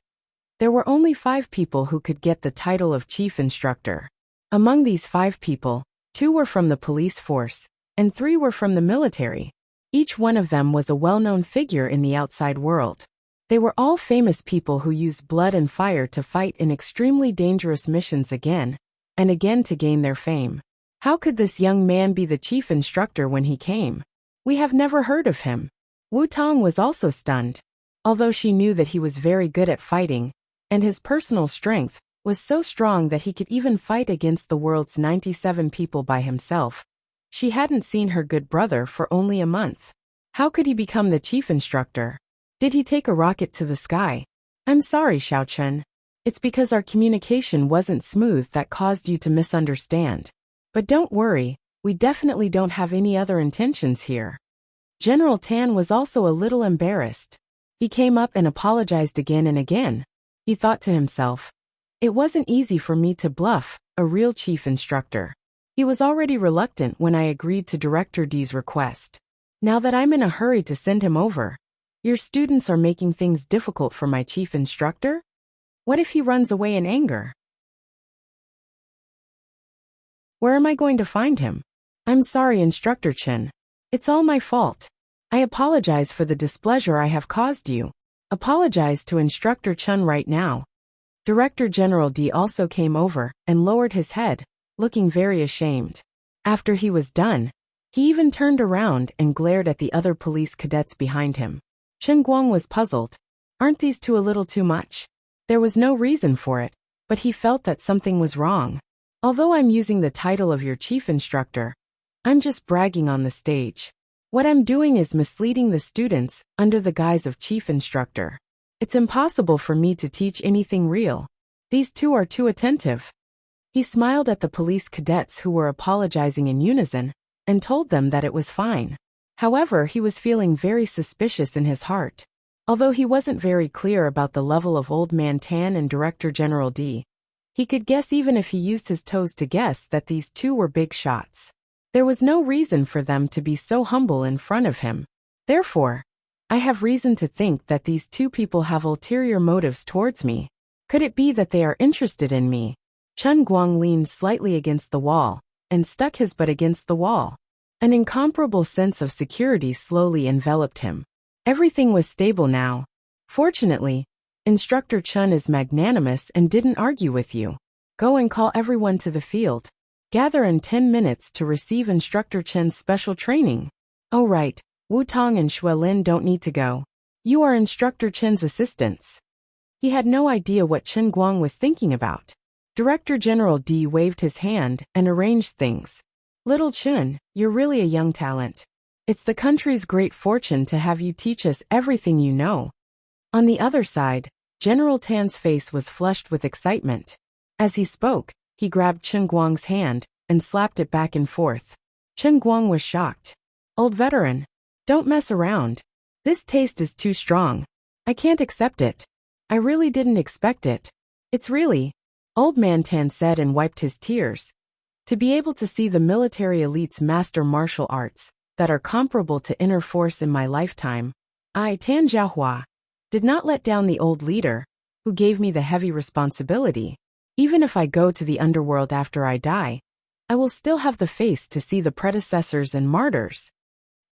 there were only 5 people who could get the title of chief instructor. Among these 5 people, 2 were from the police force, and 3 were from the military. Each one of them was a well-known figure in the outside world. They were all famous people who used blood and fire to fight in extremely dangerous missions again and again to gain their fame. How could this young man be the chief instructor when he came? We have never heard of him. Wu Tong was also stunned. Although she knew that he was very good at fighting, and his personal strength was so strong that he could even fight against the world's 97 people by himself, she hadn't seen her good brother for only a month. How could he become the chief instructor? Did he take a rocket to the sky? I'm sorry, Xiao Chen. It's because our communication wasn't smooth that caused you to misunderstand. But don't worry, we definitely don't have any other intentions here. General Tan was also a little embarrassed. He came up and apologized again and again. He thought to himself, it wasn't easy for me to bluff a real chief instructor. He was already reluctant when I agreed to Director D's request. Now that I'm in a hurry to send him over, your students are making things difficult for my chief instructor? What if he runs away in anger? Where am I going to find him? I'm sorry, Instructor Chen. It's all my fault. I apologize for the displeasure I have caused you. Apologize to Instructor Chen right now. Director General D also came over and lowered his head, looking very ashamed. After he was done, he even turned around and glared at the other police cadets behind him. Chen Guang was puzzled. Aren't these two a little too much? There was no reason for it, but he felt that something was wrong. Although I'm using the title of your chief instructor, I'm just bragging on the stage. What I'm doing is misleading the students under the guise of chief instructor. It's impossible for me to teach anything real. These two are too attentive. He smiled at the police cadets who were apologizing in unison and told them that it was fine. However, he was feeling very suspicious in his heart. Although he wasn't very clear about the level of Old Man Tan and Director General D, he could guess even if he used his toes to guess that these two were big shots. There was no reason for them to be so humble in front of him. Therefore, I have reason to think that these two people have ulterior motives towards me. Could it be that they are interested in me? Chen Guang leaned slightly against the wall and stuck his butt against the wall. An incomparable sense of security slowly enveloped him. Everything was stable now. Fortunately, Instructor Chun is magnanimous and didn't argue with you. Go and call everyone to the field. Gather in 10 minutes to receive Instructor Chen's special training. Oh right, Wu Tong and Xue Lin don't need to go. You are Instructor Chen's assistants. He had no idea what Chen Guang was thinking about. Director General D waved his hand and arranged things. Little Chun, you're really a young talent. It's the country's great fortune to have you teach us everything you know. On the other side, General Tan's face was flushed with excitement. As he spoke, he grabbed Chen Guang's hand and slapped it back and forth. Chen Guang was shocked. Old veteran, don't mess around. This taste is too strong. I can't accept it. I really didn't expect it. It's really, Old Man Tan said and wiped his tears. To be able to see the military elites master martial arts that are comparable to inner force in my lifetime, I, Tan Jiahua, did not let down the old leader, who gave me the heavy responsibility. Even if I go to the underworld after I die, I will still have the face to see the predecessors and martyrs.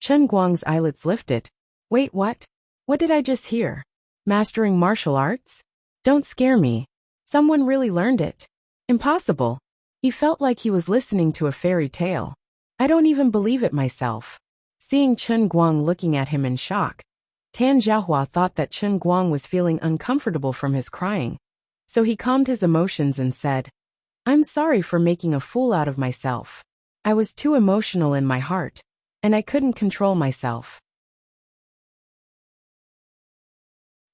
Chen Guang's eyelids lifted. Wait, what? What did I just hear? Mastering martial arts? Don't scare me. Someone really learned it. Impossible. He felt like he was listening to a fairy tale. I don't even believe it myself. Seeing Chen Guang looking at him in shock, Tan Jiahua thought that Chen Guang was feeling uncomfortable from his crying. So he calmed his emotions and said, I'm sorry for making a fool out of myself. I was too emotional in my heart, and I couldn't control myself.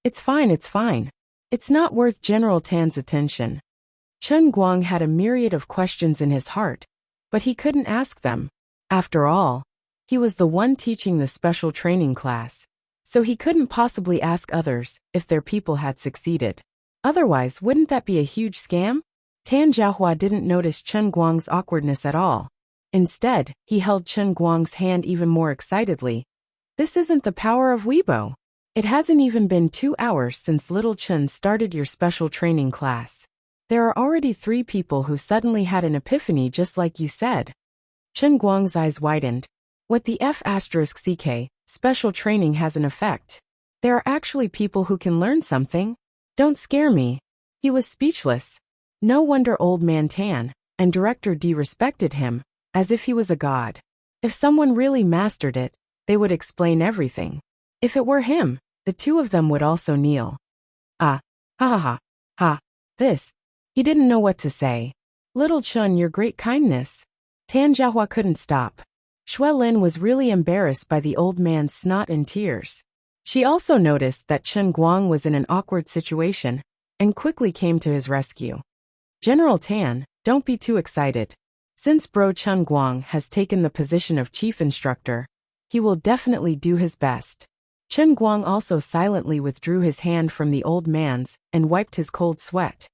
It's fine, it's fine. It's not worth General Tan's attention. Chen Guang had a myriad of questions in his heart, but he couldn't ask them. After all, he was the one teaching the special training class, so he couldn't possibly ask others if their people had succeeded. Otherwise, wouldn't that be a huge scam? Tan Jiahua didn't notice Chen Guang's awkwardness at all. Instead, he held Chen Guang's hand even more excitedly. This isn't the power of Weibo. It hasn't even been 2 hours since little Chen started your special training class. There are already 3 people who suddenly had an epiphany just like you said. Chen Guang's eyes widened. What the F***ck, special training has an effect. There are actually people who can learn something. Don't scare me. He was speechless. No wonder Old Man Tan and Director D respected him, as if he was a god. If someone really mastered it, they would explain everything. If it were him, the two of them would also kneel. Ah, ha ha ha, ha. This. He didn't know what to say. Little Chun, your great kindness. Tan Jiahua couldn't stop. Xue Lin was really embarrassed by the old man's snot and tears. She also noticed that Chen Guang was in an awkward situation and quickly came to his rescue. General Tan, don't be too excited. Since Bro Chen Guang has taken the position of chief instructor, he will definitely do his best. Chen Guang also silently withdrew his hand from the old man's and wiped his cold sweat.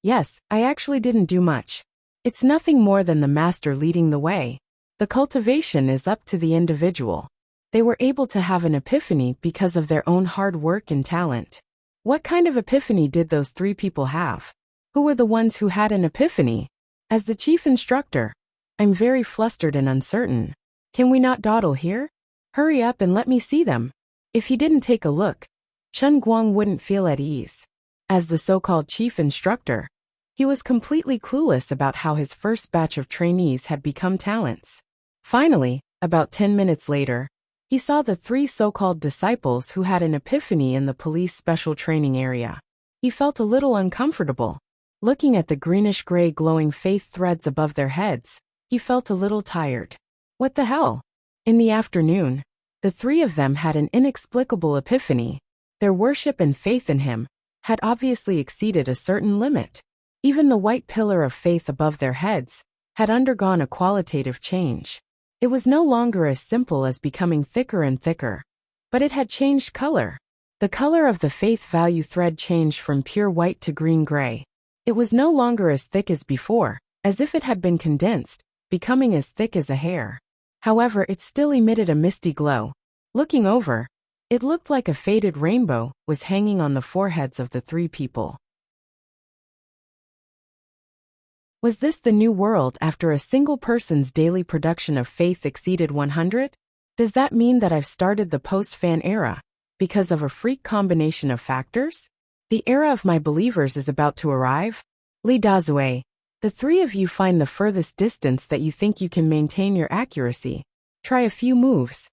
Yes, I actually didn't do much. It's nothing more than the master leading the way. The cultivation is up to the individual. They were able to have an epiphany because of their own hard work and talent. What kind of epiphany did those 3 people have? Who were the ones who had an epiphany? As the chief instructor, I'm very flustered and uncertain. Can we not dawdle here? Hurry up and let me see them. If he didn't take a look, Chen Guang wouldn't feel at ease. As the so-called chief instructor, he was completely clueless about how his first batch of trainees had become talents. Finally, about 10 minutes later, he saw the 3 so-called disciples who had an epiphany in the police special training area. He felt a little uncomfortable. Looking at the greenish-gray glowing faith threads above their heads, he felt a little tired. What the hell? In the afternoon, the 3 of them had an inexplicable epiphany. Their worship and faith in him had obviously exceeded a certain limit. Even the white pillar of faith above their heads had undergone a qualitative change. It was no longer as simple as becoming thicker and thicker, but it had changed color. The color of the faith value thread changed from pure white to green-gray. It was no longer as thick as before, as if it had been condensed, becoming as thick as a hair. However, it still emitted a misty glow. Looking over, it looked like a faded rainbow was hanging on the foreheads of the 3 people. Was this the new world after a single person's daily production of faith exceeded 100? Does that mean that I've started the post-fan era? because of a freak combination of factors? The era of my believers is about to arrive? Li Dazue, the three of you find the furthest distance that you think you can maintain your accuracy. Try a few moves.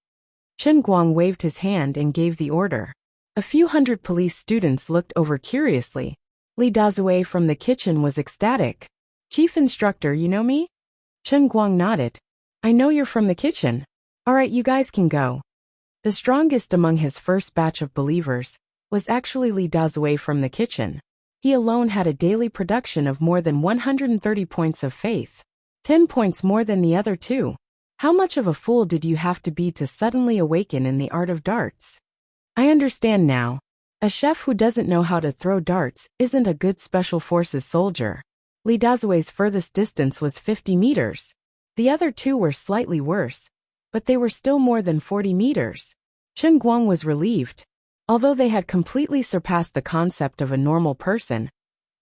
Chen Guang waved his hand and gave the order. A few hundred police students looked over curiously. Li Dazue from the kitchen was ecstatic. Chief instructor, you know me? Chen Guang nodded. I know you're from the kitchen. All right, you guys can go. The strongest among his first batch of believers was actually Li Dazue from the kitchen. He alone had a daily production of more than 130 points of faith. 10 points more than the other two. How much of a fool did you have to be to suddenly awaken in the art of darts? I understand now. A chef who doesn't know how to throw darts isn't a good special forces soldier. Li Dazue's furthest distance was 50 meters. The other two were slightly worse, but they were still more than 40 meters. Chen Guang was relieved. Although they had completely surpassed the concept of a normal person,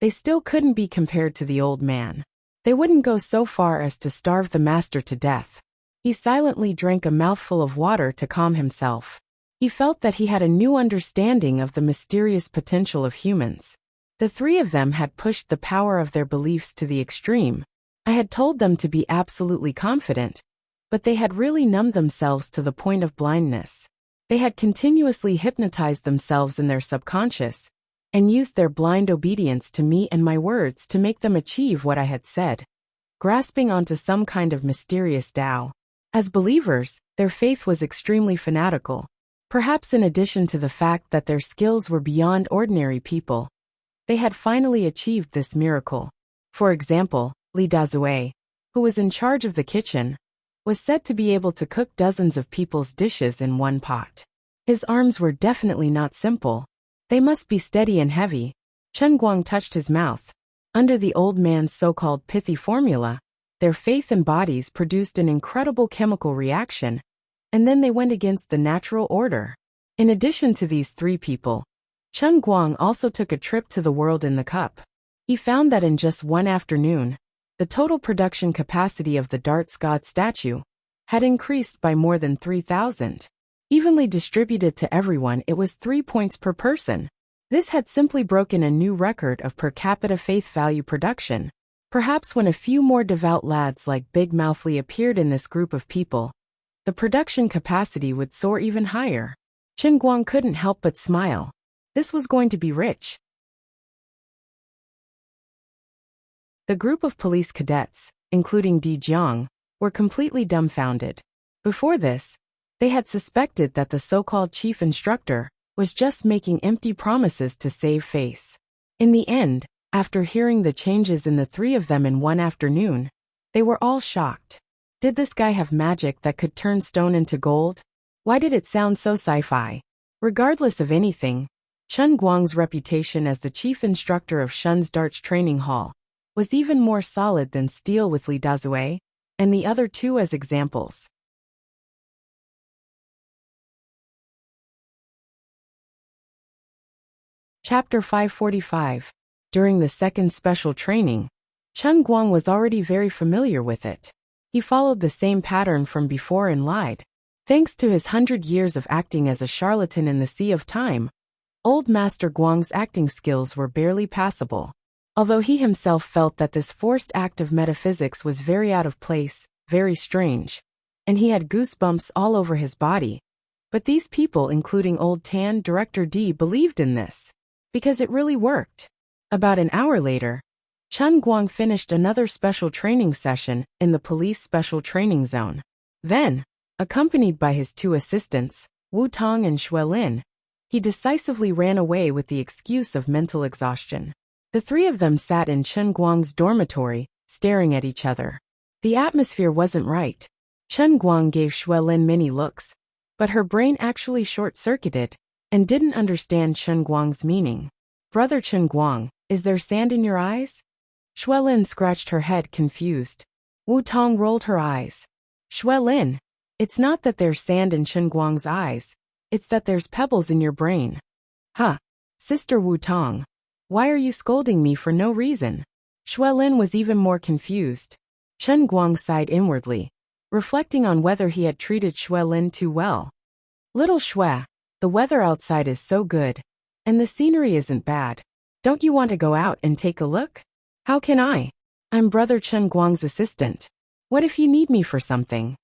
they still couldn't be compared to the old man. They wouldn't go so far as to starve the master to death. He silently drank a mouthful of water to calm himself. He felt that he had a new understanding of the mysterious potential of humans. The three of them had pushed the power of their beliefs to the extreme. I had told them to be absolutely confident, but they had really numbed themselves to the point of blindness. They had continuously hypnotized themselves in their subconscious and used their blind obedience to me and my words to make them achieve what I had said, grasping onto some kind of mysterious Tao. As believers, their faith was extremely fanatical. Perhaps in addition to the fact that their skills were beyond ordinary people, they had finally achieved this miracle. For example, Li Dazue, who was in charge of the kitchen, was said to be able to cook dozens of people's dishes in one pot. His arms were definitely not simple. They must be steady and heavy. Chen Guang touched his mouth. Under the old man's so-called pithy formula, their faith and bodies produced an incredible chemical reaction, and then they went against the natural order. In addition to these three people, Chen Guang also took a trip to the world in the cup. He found that in just one afternoon, the total production capacity of the darts god statue had increased by more than 3,000. Evenly distributed to everyone, it was 3 points per person. This had simply broken a new record of per capita faith value production. Perhaps when a few more devout lads like Big Mouth Li appeared in this group of people, the production capacity would soar even higher. Chen Guang couldn't help but smile. This was going to be rich. The group of police cadets, including Di Jiang, were completely dumbfounded. Before this, they had suspected that the so-called chief instructor was just making empty promises to save face. In the end, after hearing the changes in the three of them in one afternoon, they were all shocked. Did this guy have magic that could turn stone into gold? Why did it sound so sci-fi? Regardless of anything, Chen Guang's reputation as the chief instructor of Shun's Darts Training Hall was even more solid than steel, with Li Dazue and the other two as examples. Chapter 545. During the second special training, Chen Guang was already very familiar with it. He followed the same pattern from before and lied. Thanks to his 100 years of acting as a charlatan in the sea of time, old Master Guang's acting skills were barely passable. Although he himself felt that this forced act of metaphysics was very out of place, very strange, and he had goosebumps all over his body. But these people, including Old Tan, Director D, believed in this, because it really worked. About an hour later, Chen Guang finished another special training session in the police special training zone. Then, accompanied by his two assistants, Wu Tong and Xue Lin, he decisively ran away with the excuse of mental exhaustion. The three of them sat in Chen Guang's dormitory, staring at each other. The atmosphere wasn't right. Chen Guang gave Xue Lin many looks, but her brain actually short-circuited and didn't understand Chen Guang's meaning. Brother Chen Guang, is there sand in your eyes? Xue Lin scratched her head, confused. Wu Tong rolled her eyes. Xue Lin, it's not that there's sand in Chen Guang's eyes, it's that there's pebbles in your brain. Huh. Sister Wu Tong, why are you scolding me for no reason? Xue Lin was even more confused. Chen Guang sighed inwardly, reflecting on whether he had treated Xue Lin too well. Little Xue, The weather outside is so good. And the scenery isn't bad. Don't you want to go out and take a look? How can I? I'm Brother Chen Guang's assistant. What if you need me for something?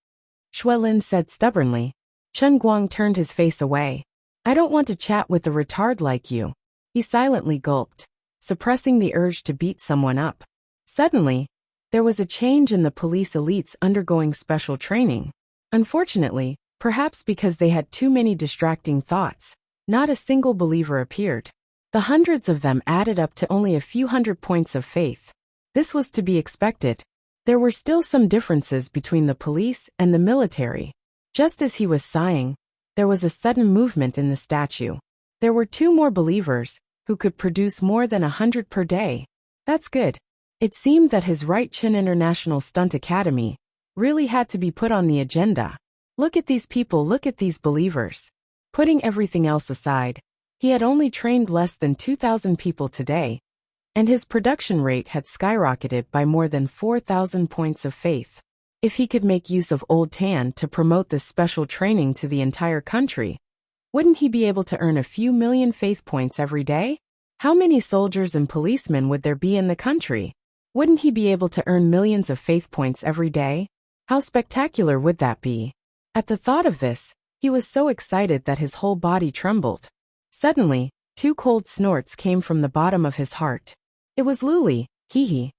Shuelin said stubbornly. Chen Guang turned his face away. I don't want to chat with a retard like you. He silently gulped, suppressing the urge to beat someone up. Suddenly, there was a change in the police elites undergoing special training. Unfortunately, perhaps because they had too many distracting thoughts, not a single believer appeared. The hundreds of them added up to only a few hundred points of faith. This was to be expected. There were still some differences between the police and the military. Just as he was sighing, there was a sudden movement in the statue. There were 2 more believers, who could produce more than 100 per day. That's good. It seemed that his Right Chin International Stunt Academy really had to be put on the agenda. Look at these people, look at these believers. Putting everything else aside, he had only trained less than 2,000 people today, and his production rate had skyrocketed by more than 4,000 points of faith. If he could make use of Old Tan to promote this special training to the entire country, wouldn't he be able to earn a few million faith points every day? How many soldiers and policemen would there be in the country? Wouldn't he be able to earn millions of faith points every day? How spectacular would that be? At the thought of this, he was so excited that his whole body trembled. Suddenly, 2 cold snorts came from the bottom of his heart. It was Luli, hee.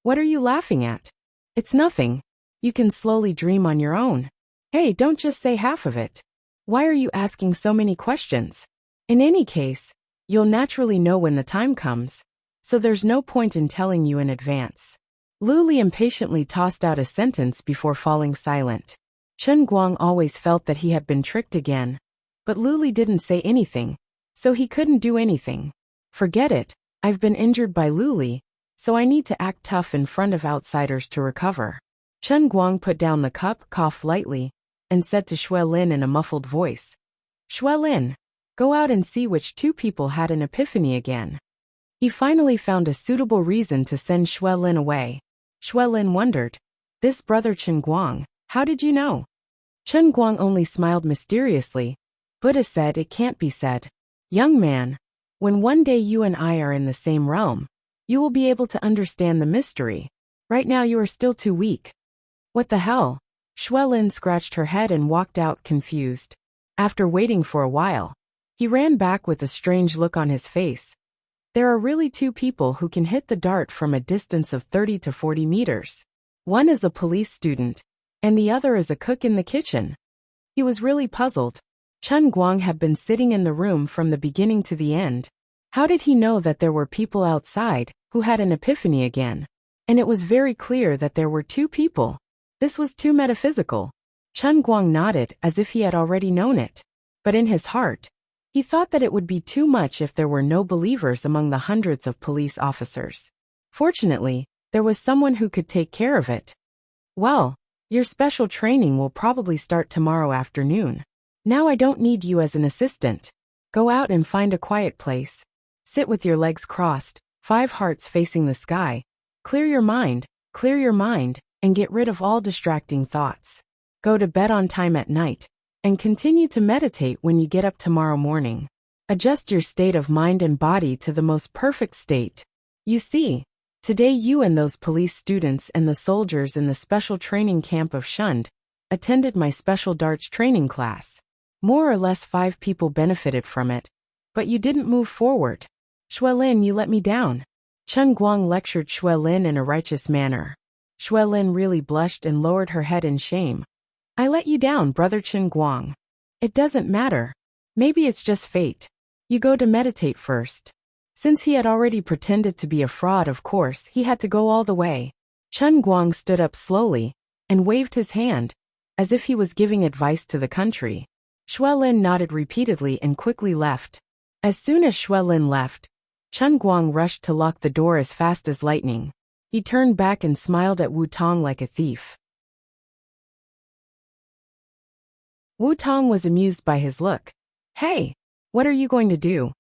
What are you laughing at? It's nothing. You can slowly dream on your own. Hey, don't just say half of it. Why are you asking so many questions? In any case, you'll naturally know when the time comes, so there's no point in telling you in advance. Luli impatiently tossed out a sentence before falling silent. Chen Guang always felt that he had been tricked again, but Luli didn't say anything, so he couldn't do anything. Forget it, I've been injured by Luli, so I need to act tough in front of outsiders to recover. Chen Guang put down the cup, coughed lightly, and said to Shuelin in a muffled voice, Shuelin, go out and see which 2 people had an epiphany again. He finally found a suitable reason to send Shuelin away. Shuelin wondered, this Brother Chen Guang, how did you know? Chen Guang only smiled mysteriously. Buddha said it can't be said. Young man, when one day you and I are in the same realm, you will be able to understand the mystery. Right now you are still too weak. What the hell? Shuelin scratched her head and walked out confused. After waiting for a while, he ran back with a strange look on his face. There are really 2 people who can hit the dart from a distance of 30 to 40 meters. One is a police student, and the other is a cook in the kitchen. He was really puzzled. Chen Guang had been sitting in the room from the beginning to the end. How did he know that there were people outside who had an epiphany again? And it was very clear that there were 2 people. This was too metaphysical. Chen Guang nodded as if he had already known it. But in his heart, he thought that it would be too much if there were no believers among the hundreds of police officers. Fortunately, there was someone who could take care of it. Well, your special training will probably start tomorrow afternoon. Now I don't need you as an assistant. Go out and find a quiet place. Sit with your legs crossed, 5 hearts facing the sky. Clear your mind, and get rid of all distracting thoughts. Go to bed on time at night, and continue to meditate when you get up tomorrow morning. Adjust your state of mind and body to the most perfect state. You see, today you and those police students and the soldiers in the special training camp of Shund attended my special darts training class. More or less 5 people benefited from it, but you didn't move forward. Shuelin, you let me down. Chen Guang lectured Shuelin in a righteous manner. Shuelin really blushed and lowered her head in shame. I let you down, Brother Chen Guang. It doesn't matter. Maybe it's just fate. You go to meditate first. Since he had already pretended to be a fraud, of course, he had to go all the way. Chen Guang stood up slowly and waved his hand, as if he was giving advice to the country. Shuelin nodded repeatedly and quickly left. As soon as Shuelin left, Chen Guang rushed to lock the door as fast as lightning. He turned back and smiled at Wu Tong like a thief. Wu Tong was amused by his look. Hey, what are you going to do?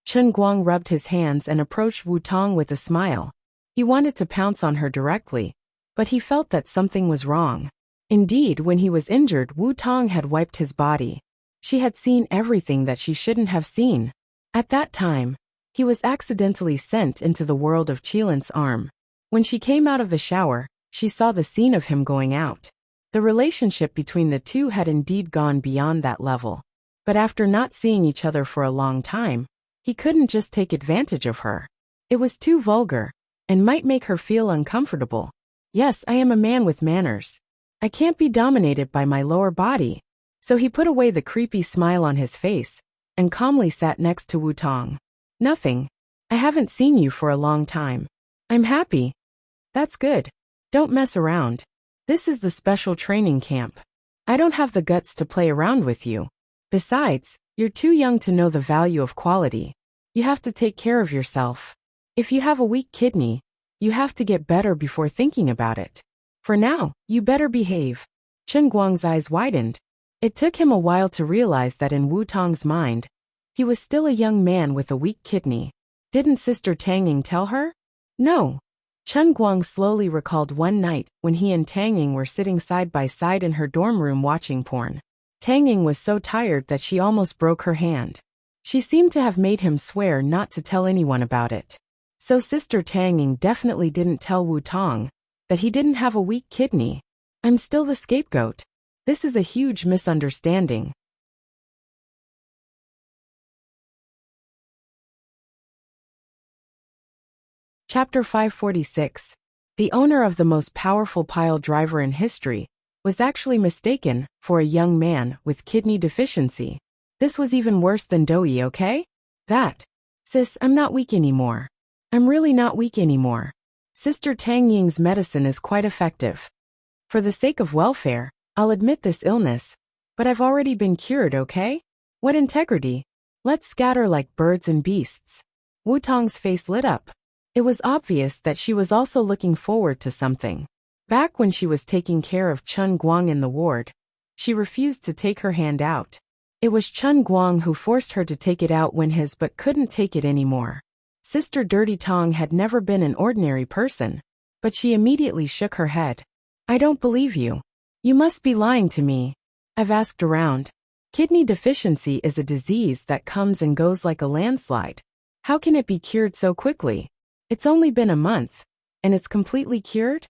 Chen Guang rubbed his hands and approached Wu Tong with a smile. He wanted to pounce on her directly, but he felt that something was wrong. Indeed, when he was injured, Wu Tong had wiped his body. She had seen everything that she shouldn't have seen. At that time, he was accidentally sent into the world of Qilin's arm. When she came out of the shower, she saw the scene of him going out. The relationship between the two had indeed gone beyond that level. But after not seeing each other for a long time, he couldn't just take advantage of her. It was too vulgar, and might make her feel uncomfortable. Yes, I am a man with manners. I can't be dominated by my lower body. So he put away the creepy smile on his face, and calmly sat next to Wu Tong. Nothing. I haven't seen you for a long time. I'm happy. That's good. Don't mess around. This is the special training camp. I don't have the guts to play around with you. Besides, you're too young to know the value of quality. You have to take care of yourself. If you have a weak kidney, you have to get better before thinking about it. For now, you better behave. Chen Guang's eyes widened. It took him a while to realize that in Wu Tong's mind, he was still a young man with a weak kidney. Didn't Sister Tang Ying tell her? No. Chen Guang slowly recalled one night when he and Tang Ying were sitting side by side in her dorm room watching porn. Tang Ying was so tired that she almost broke her hand. She seemed to have made him swear not to tell anyone about it. So Sister Tang Ying definitely didn't tell Wu Tong that he didn't have a weak kidney. I'm still the scapegoat. This is a huge misunderstanding. Chapter 546. The owner of the most powerful pile driver in history was actually mistaken for a young man with kidney deficiency. This was even worse than Doi, okay? Sis, I'm not weak anymore. I'm really not weak anymore. Sister Tang Ying's medicine is quite effective. For the sake of welfare, I'll admit this illness, but I've already been cured, okay? What integrity? Let's scatter like birds and beasts. Wu Tong's face lit up. It was obvious that she was also looking forward to something. Back when she was taking care of Chen Guang in the ward, she refused to take her hand out. It was Chen Guang who forced her to take it out when his but couldn't take it anymore. Sister Dirty Tong had never been an ordinary person, but she immediately shook her head. I don't believe you. You must be lying to me. I've asked around. Kidney deficiency is a disease that comes and goes like a landslide. How can it be cured so quickly? It's only been a month, and it's completely cured?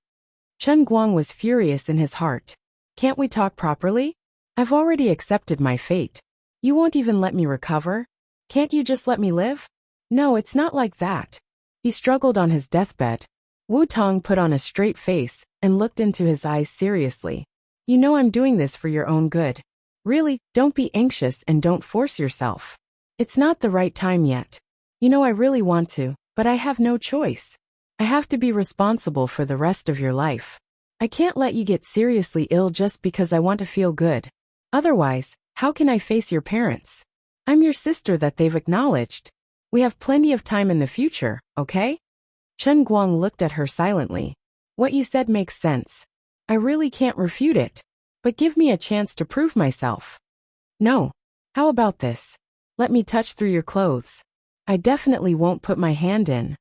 Chen Guang was furious in his heart. Can't we talk properly? I've already accepted my fate. You won't even let me recover? Can't you just let me live? No, it's not like that. He struggled on his deathbed. Wu Tong put on a straight face and looked into his eyes seriously. You know I'm doing this for your own good. Really, don't be anxious and don't force yourself. It's not the right time yet. You know I really want to, but I have no choice. I have to be responsible for the rest of your life. I can't let you get seriously ill just because I want to feel good. Otherwise, how can I face your parents? I'm your sister that they've acknowledged. We have plenty of time in the future, okay? Chen Guang looked at her silently. What you said makes sense. I really can't refute it. But give me a chance to prove myself. No. How about this? Let me touch through your clothes. I definitely won't put my hand in.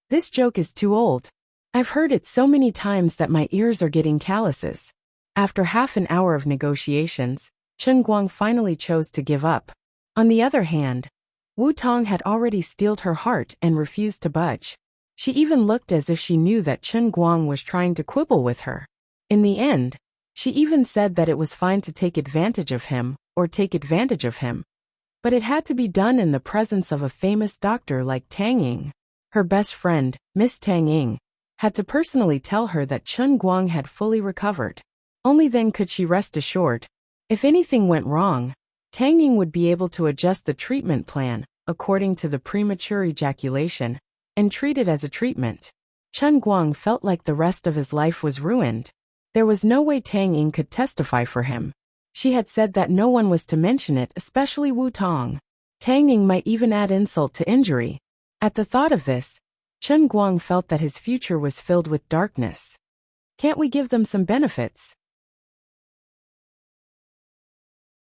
This joke is too old. I've heard it so many times that my ears are getting calluses. After half an hour of negotiations, Chen Guang finally chose to give up. On the other hand, Wu Tong had already steeled her heart and refused to budge. She even looked as if she knew that Chen Guang was trying to quibble with her. In the end, she even said that it was fine to take advantage of him, or take advantage of him. But it had to be done in the presence of a famous doctor like Tang Ying. Her best friend, Miss Tang Ying, had to personally tell her that Chen Guang had fully recovered. Only then could she rest assured. If anything went wrong, Tang Ying would be able to adjust the treatment plan according to the premature ejaculation and treat it as a treatment. Chen Guang felt like the rest of his life was ruined. There was no way Tang Ying could testify for him. She had said that no one was to mention it, especially Wu Tong. Tang Ying might even add insult to injury. At the thought of this, Chen Guang felt that his future was filled with darkness. Can't we give them some benefits?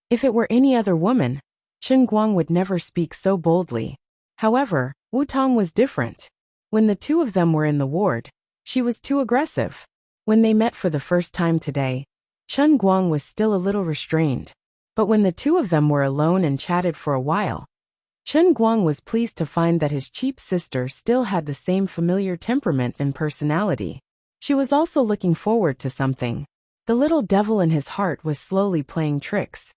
If it were any other woman, Chen Guang would never speak so boldly. However, Wu Tong was different. When the two of them were in the ward, she was too aggressive. When they met for the first time today, Chen Guang was still a little restrained. But when the two of them were alone and chatted for a while, Chen Guang was pleased to find that his cheap sister still had the same familiar temperament and personality. She was also looking forward to something. The little devil in his heart was slowly playing tricks.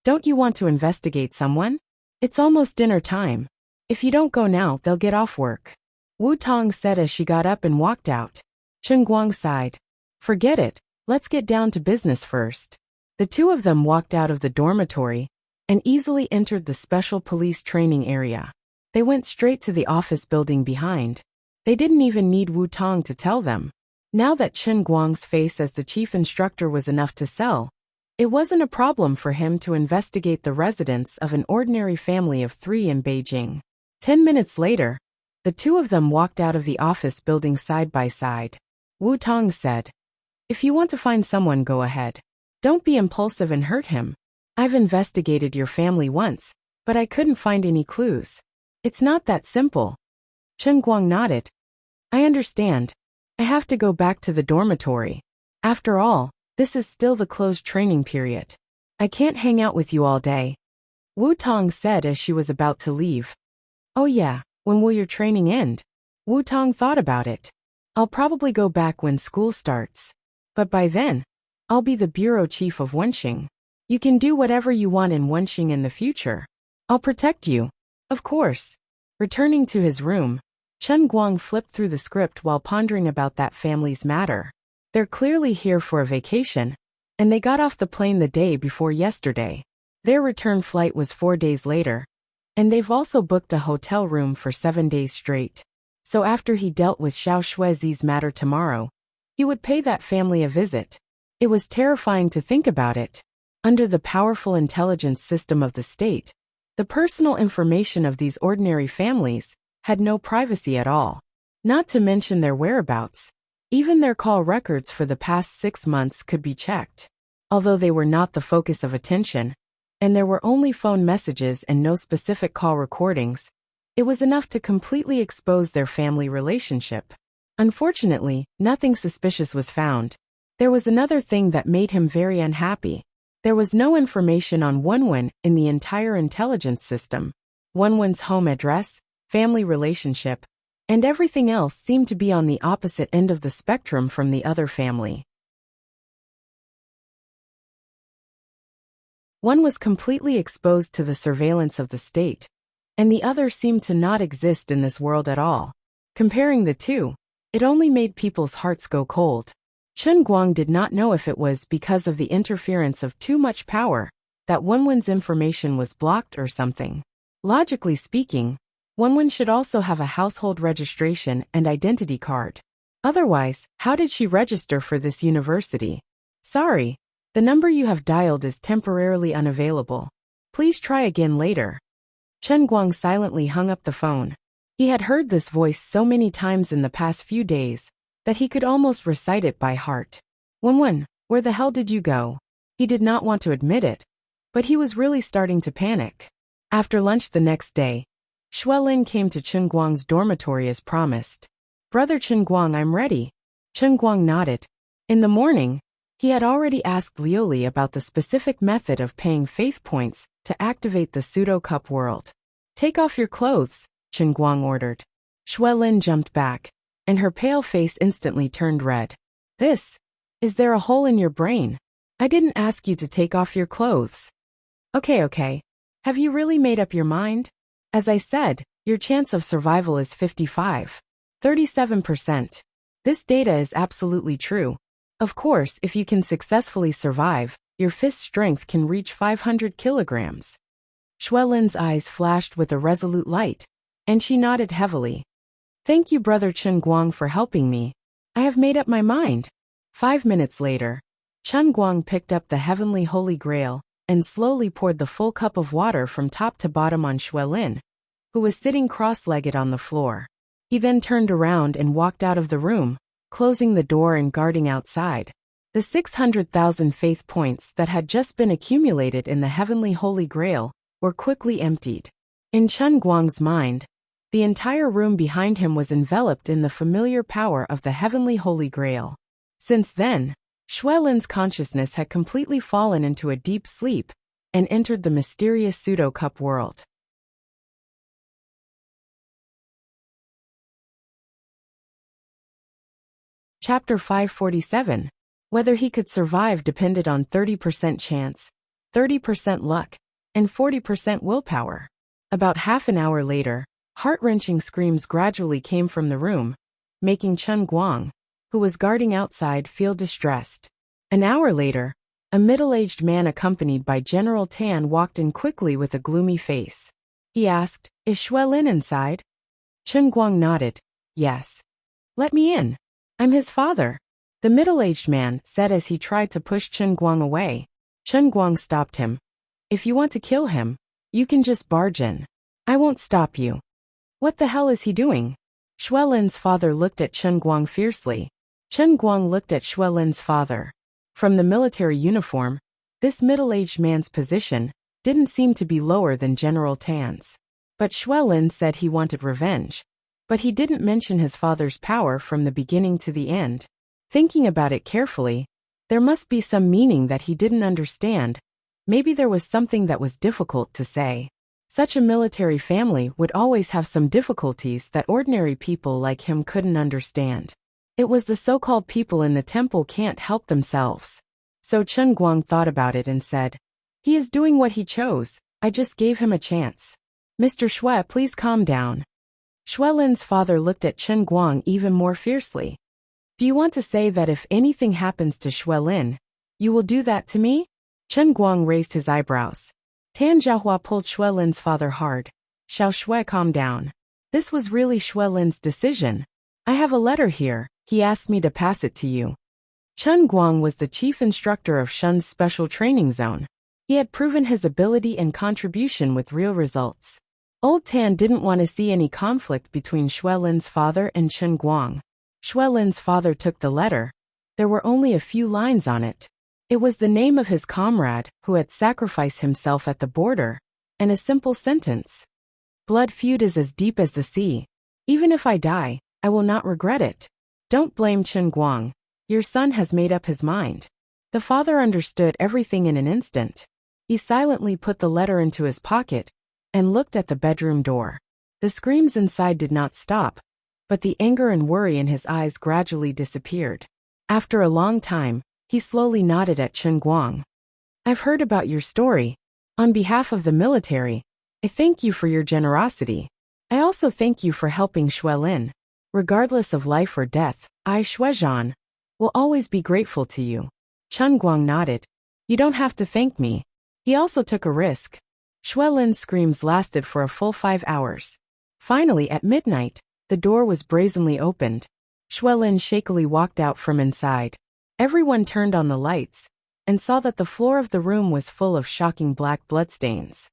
Don't you want to investigate someone? It's almost dinner time. If you don't go now, they'll get off work. Wu Tong said as she got up and walked out. Chen Guang sighed. Forget it, let's get down to business first. The two of them walked out of the dormitory and easily entered the special police training area. They went straight to the office building behind. They didn't even need Wu Tong to tell them. Now that Chen Guang's face as the chief instructor was enough to sell, it wasn't a problem for him to investigate the residence of an ordinary family of 3 in Beijing. 10 minutes later, the two of them walked out of the office building side by side. Wu Tong said, "If you want to find someone, go ahead. Don't be impulsive and hurt him. I've investigated your family once, but I couldn't find any clues. It's not that simple." Chen Guang nodded. "I understand. I have to go back to the dormitory. After all, this is still the closed training period. I can't hang out with you all day." Wu Tong said as she was about to leave. "Oh yeah, when will your training end?" Wu Tong thought about it. "I'll probably go back when school starts. But by then, I'll be the bureau chief of Wenxing. You can do whatever you want in Wenxing in the future. I'll protect you." Of course. Returning to his room, Chen Guang flipped through the script while pondering about that family's matter. They're clearly here for a vacation, and they got off the plane the day before yesterday. Their return flight was 4 days later, and they've also booked a hotel room for 7 days straight. So after he dealt with Xiao Shuizi's matter tomorrow, he would pay that family a visit. It was terrifying to think about it. Under the powerful intelligence system of the state, the personal information of these ordinary families had no privacy at all. Not to mention their whereabouts. Even their call records for the past 6 months could be checked. Although they were not the focus of attention, and there were only phone messages and no specific call recordings, it was enough to completely expose their family relationship. Unfortunately, nothing suspicious was found. There was another thing that made him very unhappy. There was no information on Wenwen in the entire intelligence system. Wenwen's home address, family relationship, and everything else seemed to be on the opposite end of the spectrum from the other family. One was completely exposed to the surveillance of the state, and the other seemed to not exist in this world at all. Comparing the two, it only made people's hearts go cold. Chen Guang did not know if it was because of the interference of too much power that Wenwen's information was blocked or something. Logically speaking, Wenwen should also have a household registration and identity card. Otherwise, how did she register for this university? "Sorry, the number you have dialed is temporarily unavailable. Please try again later." Chen Guang silently hung up the phone. He had heard this voice so many times in the past few days that he could almost recite it by heart. "Wenwen, where the hell did you go?" He did not want to admit it, but he was really starting to panic. After lunch the next day, Xuelin came to Chen Guang's dormitory as promised. "Brother Chen Guang, I'm ready." Chen Guang nodded. In the morning, he had already asked Liuli about the specific method of paying faith points to activate the pseudo-cup world. "Take off your clothes," Chen Guang ordered. Xuelin jumped back, and her pale face instantly turned red. Is there a hole in your brain? I didn't ask you to take off your clothes." Okay. Have you really made up your mind? As I said, your chance of survival is 37%. This data is absolutely true. Of course, if you can successfully survive, your fist strength can reach 500 kilograms. Xuelin's eyes flashed with a resolute light, and she nodded heavily. "Thank you, Brother Chen Guang, for helping me. I have made up my mind." 5 minutes later, Chen Guang picked up the heavenly holy grail and slowly poured the full cup of water from top to bottom on Xuelin, who was sitting cross-legged on the floor. He then turned around and walked out of the room, closing the door and guarding outside. The 600,000 faith points that had just been accumulated in the heavenly holy grail were quickly emptied. In Chen Guang's mind, the entire room behind him was enveloped in the familiar power of the heavenly holy grail. Since then, Shui Lin's consciousness had completely fallen into a deep sleep and entered the mysterious pseudo-cup world. Chapter 547. Whether he could survive depended on 30% chance, 30% luck, and 40% willpower. About half an hour later, heart-wrenching screams gradually came from the room, making Chen Guang, who was guarding outside, feel distressed. An hour later, a middle-aged man accompanied by General Tan walked in quickly with a gloomy face. He asked, "Is Shui Lin inside?" Chen Guang nodded, "Yes." "Let me in. I'm his father," the middle-aged man said as he tried to push Chen Guang away. Chen Guang stopped him. "If you want to kill him, you can just barge in. I won't stop you." "What the hell is he doing?" Shui Lin's father looked at Chen Guang fiercely. Chen Guang looked at Shui Lin's father. From the military uniform, this middle-aged man's position didn't seem to be lower than General Tan's. But Shui Lin said he wanted revenge. But he didn't mention his father's power from the beginning to the end. Thinking about it carefully, there must be some meaning that he didn't understand. Maybe there was something that was difficult to say. Such a military family would always have some difficulties that ordinary people like him couldn't understand. It was the so-called people in the temple can't help themselves. So Chen Guang thought about it and said, "He is doing what he chose. I just gave him a chance." "Mr. Shui, please calm down." Shui Lin's father looked at Chen Guang even more fiercely. "Do you want to say that if anything happens to Shui Lin, you will do that to me?" Chen Guang raised his eyebrows. Tan Jiahua pulled Shui Lin's father hard. "Xiao Shui, calm down. This was really Shui Lin's decision. I have a letter here. He asked me to pass it to you." Chen Guang was the chief instructor of Shun's special training zone. He had proven his ability and contribution with real results. Old Tan didn't want to see any conflict between Shui Lin's father and Chen Guang. Shui Lin's father took the letter. There were only a few lines on it. It was the name of his comrade who had sacrificed himself at the border, and a simple sentence. "Blood feud is as deep as the sea. Even if I die, I will not regret it. Don't blame Chen Guang. Your son has made up his mind." The father understood everything in an instant. He silently put the letter into his pocket and looked at the bedroom door. The screams inside did not stop, but the anger and worry in his eyes gradually disappeared. After a long time, he slowly nodded at Chen Guang. "I've heard about your story. On behalf of the military, I thank you for your generosity. I also thank you for helping Shui Lin. Regardless of life or death, I, Shuizhan, will always be grateful to you." Chen Guang nodded. "You don't have to thank me." He also took a risk. Shui Lin's screams lasted for a full 5 hours. Finally, at midnight, the door was brazenly opened. Shui Lin shakily walked out from inside. Everyone turned on the lights and saw that the floor of the room was full of shocking black bloodstains.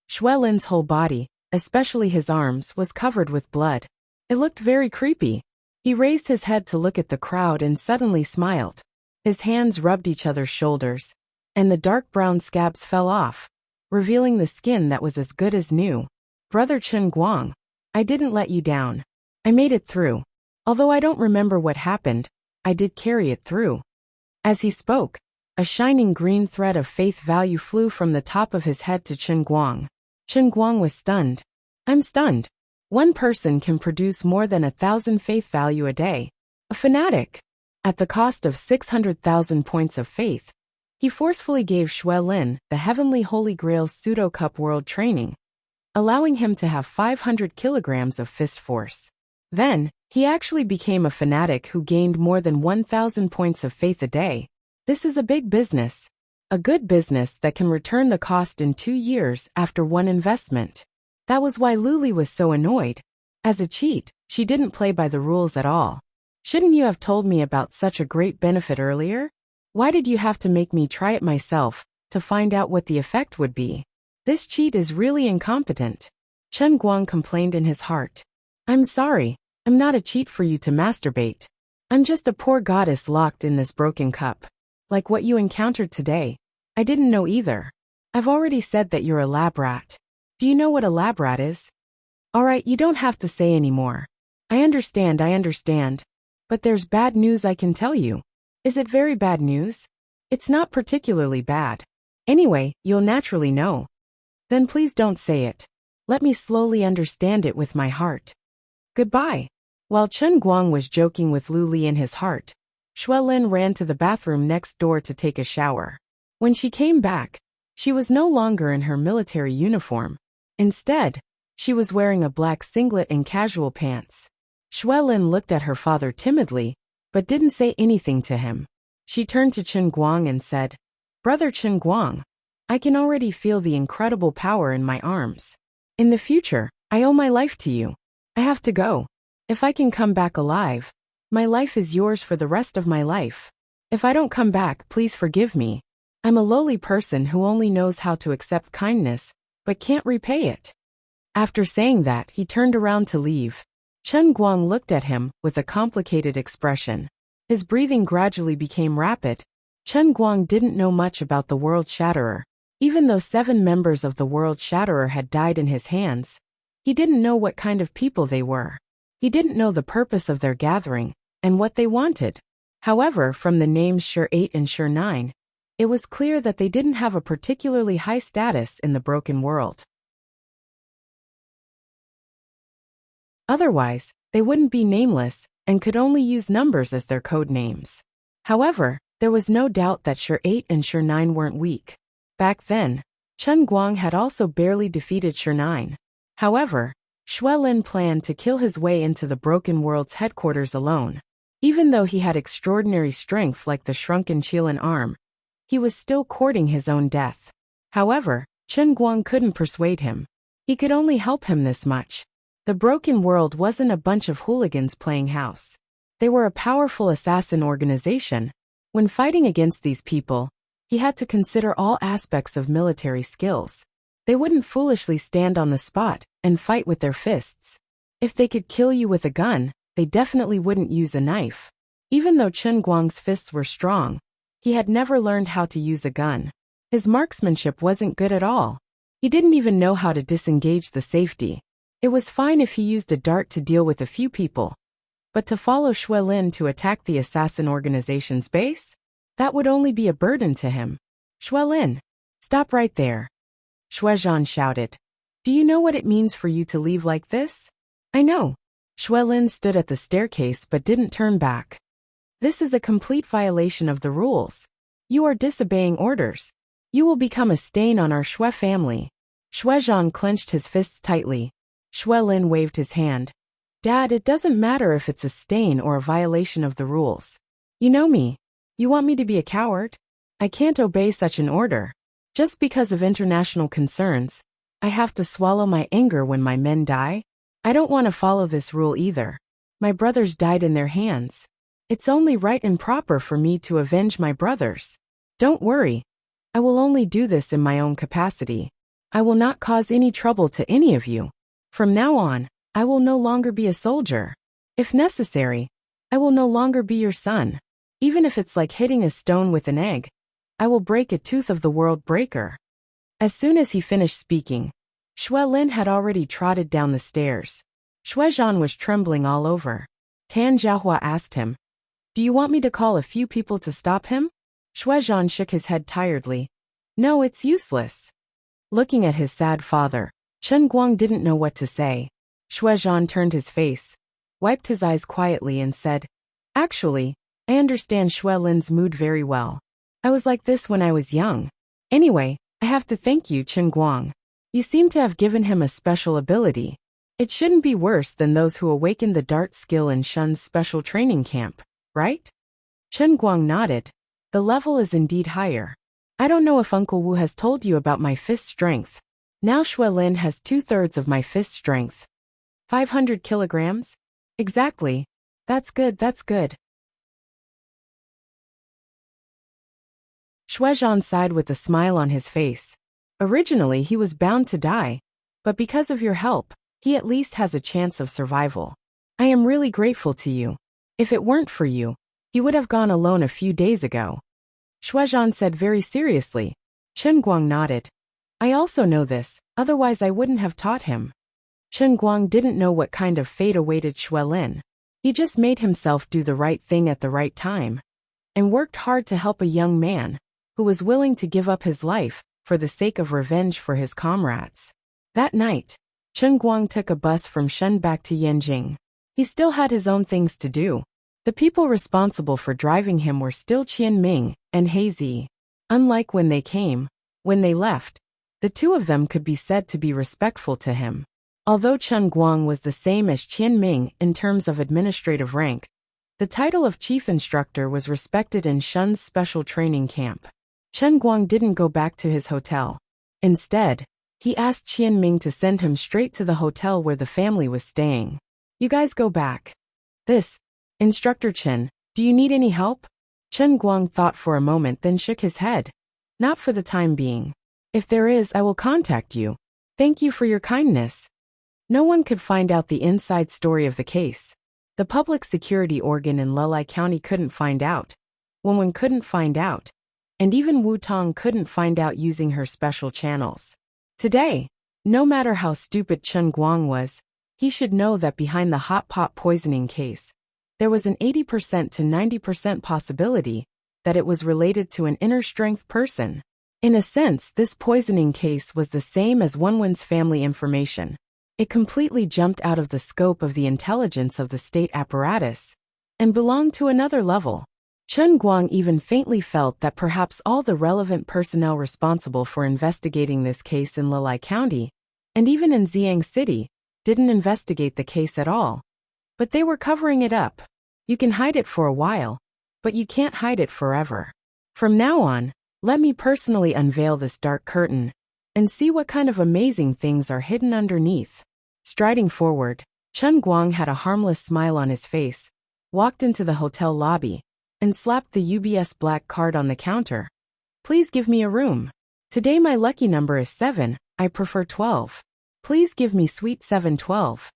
Shui Lin's whole body, especially his arms, was covered with blood. It looked very creepy. He raised his head to look at the crowd and suddenly smiled. His hands rubbed each other's shoulders, and the dark brown scabs fell off, revealing the skin that was as good as new. "Brother Chen Guang, I didn't let you down. I made it through. Although I don't remember what happened, I did carry it through." As he spoke, a shining green thread of faith value flew from the top of his head to Chen Guang. Chen Guang was stunned. "I'm stunned. One person can produce more than 1,000 faith value a day. A fanatic." At the cost of 600,000 points of faith, he forcefully gave Shui Lin the Heavenly Holy Grail's pseudo-cup world training, allowing him to have 500 kilograms of fist force. Then, he actually became a fanatic who gained more than 1,000 points of faith a day. This is a big business. A good business that can return the cost in 2 years after one investment. That was why Luli was so annoyed. As a cheat, she didn't play by the rules at all. "Shouldn't you have told me about such a great benefit earlier? Why did you have to make me try it myself, to find out what the effect would be? This cheat is really incompetent." Chen Guang complained in his heart. "I'm sorry, I'm not a cheat for you to masturbate. I'm just a poor goddess locked in this broken cup. Like what you encountered today, I didn't know either. I've already said that you're a lab rat. Do you know what a lab rat is?" "Alright, you don't have to say anymore. I understand. But there's bad news I can tell you. Is it very bad news? It's not particularly bad. Anyway, you'll naturally know. Then please don't say it. Let me slowly understand it with my heart. Goodbye. While Chen Guang was joking with Lu Li in his heart, Shui Lin ran to the bathroom next door to take a shower. When she came back, she was no longer in her military uniform. Instead, she was wearing a black singlet and casual pants. Shui Lin looked at her father timidly, but didn't say anything to him. She turned to Chen Guang and said, "Brother Chen Guang, I can already feel the incredible power in my arms. In the future, I owe my life to you. I have to go. If I can come back alive, my life is yours for the rest of my life. If I don't come back, please forgive me. I'm a lowly person who only knows how to accept kindness, but can't repay it." After saying that, he turned around to leave. Chen Guang looked at him with a complicated expression. His breathing gradually became rapid. Chen Guang didn't know much about the World Shatterer. Even though 7 members of the World Shatterer had died in his hands, he didn't know what kind of people they were. He didn't know the purpose of their gathering and what they wanted. However, from the names Sure 8 and Sure 9, it was clear that they didn't have a particularly high status in the broken world. Otherwise, they wouldn't be nameless and could only use numbers as their code names. However, there was no doubt that Sure 8 and Sure 9 weren't weak. Back then, Chen Guang had also barely defeated Sure 9. However, Shui Lin planned to kill his way into the broken world's headquarters alone. Even though he had extraordinary strength like the shrunken Qilin arm, he was still courting his own death. However, Chen Guang couldn't persuade him. He could only help him this much. The broken world wasn't a bunch of hooligans playing house. They were a powerful assassin organization. When fighting against these people, he had to consider all aspects of military skills. They wouldn't foolishly stand on the spot and fight with their fists. If they could kill you with a gun, they definitely wouldn't use a knife. Even though Chen Guang's fists were strong, he had never learned how to use a gun. His marksmanship wasn't good at all. He didn't even know how to disengage the safety. It was fine if he used a dart to deal with a few people. But to follow Shui Lin to attack the assassin organization's base? That would only be a burden to him. "Shui Lin, stop right there." Shui Zhan shouted. "Do you know what it means for you to leave like this?" "I know." Shui Lin stood at the staircase but didn't turn back. "This is a complete violation of the rules. You are disobeying orders. You will become a stain on our Shui family." Shui Zhan clenched his fists tightly. Shui Lin waved his hand. "Dad, it doesn't matter if it's a stain or a violation of the rules. You know me. You want me to be a coward? I can't obey such an order. Just because of international concerns, I have to swallow my anger when my men die? I don't want to follow this rule either. My brothers died in their hands. It's only right and proper for me to avenge my brothers. Don't worry. I will only do this in my own capacity. I will not cause any trouble to any of you. From now on, I will no longer be a soldier. If necessary, I will no longer be your son. Even if it's like hitting a stone with an egg, I will break a tooth of the world breaker." As soon as he finished speaking, Shui Lin had already trotted down the stairs. Shui Zhan was trembling all over. Tan Zhaohua asked him, "Do you want me to call a few people to stop him?" Shui Zhan shook his head tiredly. "No, it's useless." Looking at his sad father, Chen Guang didn't know what to say. Shui Zhan turned his face, wiped his eyes quietly and said, "Actually, I understand Shui Lin's mood very well. I was like this when I was young. Anyway, I have to thank you, Chen Guang. You seem to have given him a special ability. It shouldn't be worse than those who awakened the dart skill in Shun's special training camp, right?" Chen Guang nodded. "The level is indeed higher. I don't know if Uncle Wu has told you about my fist strength. Now Shui Lin has 2/3 of my fist strength. 500 kilograms? Exactly. That's good, that's good." Shui Zhan sighed with a smile on his face. Originally he was bound to die, but because of your help, he at least has a chance of survival. I am really grateful to you. If it weren't for you, he would have gone alone a few days ago. Shui Zhan said very seriously. Chen Guang nodded. "I also know this, otherwise I wouldn't have taught him." Chen Guang didn't know what kind of fate awaited Shui Lin. He just made himself do the right thing at the right time and worked hard to help a young man who was willing to give up his life for the sake of revenge for his comrades. That night, Chen Guang took a bus from Shen back to Yanjing. He still had his own things to do. The people responsible for driving him were still Qian Ming and He Zi. Unlike when they came, when they left, the two of them could be said to be respectful to him. Although Chen Guang was the same as Qian Ming in terms of administrative rank, the title of chief instructor was respected in Shen's special training camp. Chen Guang didn't go back to his hotel. Instead, he asked Qian Ming to send him straight to the hotel where the family was staying. You guys go back. Instructor Chen, do you need any help? Chen Guang thought for a moment, then shook his head. Not for the time being. If there is, I will contact you. Thank you for your kindness. No one could find out the inside story of the case. The public security organ in Lelai County couldn't find out. Wenwen couldn't find out. And even Wu Tong couldn't find out using her special channels. Today, no matter how stupid Chen Guang was, he should know that behind the hot pot poisoning case, there was an 80% to 90% possibility that it was related to an inner strength person. In a sense, this poisoning case was the same as Wenwen's family information. It completely jumped out of the scope of the intelligence of the state apparatus and belonged to another level. Chen Guang even faintly felt that perhaps all the relevant personnel responsible for investigating this case in Lelai County, and even in Xiang City, didn't investigate the case at all. But they were covering it up. You can hide it for a while, but you can't hide it forever. From now on, let me personally unveil this dark curtain and see what kind of amazing things are hidden underneath. Striding forward, Chen Guang had a harmless smile on his face, walked into the hotel lobby, and slapped the UBS black card on the counter. Please give me a room. Today my lucky number is 7, I prefer 12. Please give me suite 712.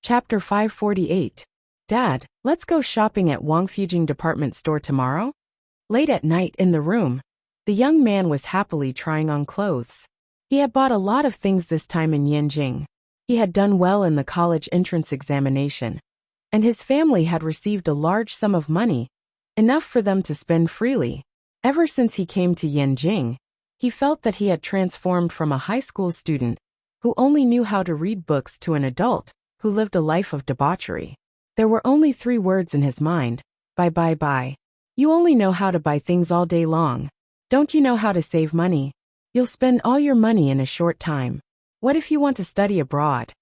Chapter 548. Dad, let's go shopping at Wangfujing department store tomorrow? Late at night in the room, the young man was happily trying on clothes. He had bought a lot of things this time in Yanjing. He had done well in the college entrance examination, and his family had received a large sum of money, enough for them to spend freely. Ever since he came to Yanjing, he felt that he had transformed from a high school student who only knew how to read books to an adult who lived a life of debauchery. There were only 3 words in his mind: buy, buy, buy. You only know how to buy things all day long. Don't you know how to save money? You'll spend all your money in a short time. What if you want to study abroad?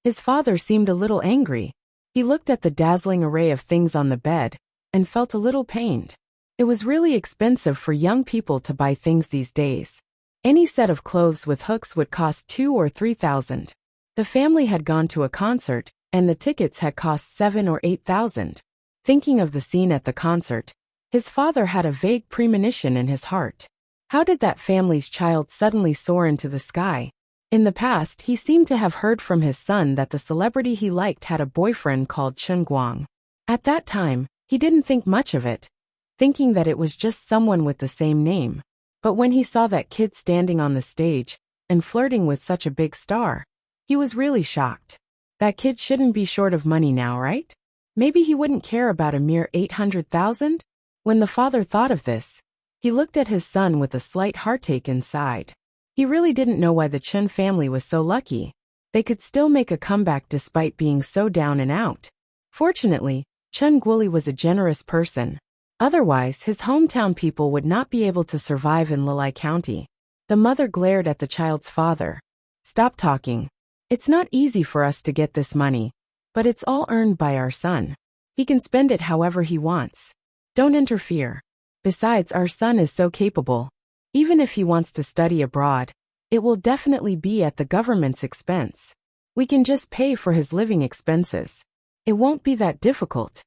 His father seemed a little angry. He looked at the dazzling array of things on the bed and felt a little pained. It was really expensive for young people to buy things these days. Any set of clothes with hooks would cost 2,000 or 3,000. The family had gone to a concert, and the tickets had cost 7,000 or 8,000. Thinking of the scene at the concert, his father had a vague premonition in his heart. How did that family's child suddenly soar into the sky? In the past, he seemed to have heard from his son that the celebrity he liked had a boyfriend called Chen Guang. At that time, he didn't think much of it, thinking that it was just someone with the same name. But when he saw that kid standing on the stage and flirting with such a big star, he was really shocked. That kid shouldn't be short of money now, right? Maybe he wouldn't care about a mere 800,000? When the father thought of this, he looked at his son with a slight heartache inside. He really didn't know why the Chen family was so lucky. They could still make a comeback despite being so down and out. Fortunately, Chen Guoli was a generous person. Otherwise, his hometown people would not be able to survive in Lelai County. The mother glared at the child's father. Stop talking. It's not easy for us to get this money, but it's all earned by our son. He can spend it however he wants. Don't interfere. Besides, our son is so capable. Even if he wants to study abroad, it will definitely be at the government's expense. We can just pay for his living expenses. It won't be that difficult.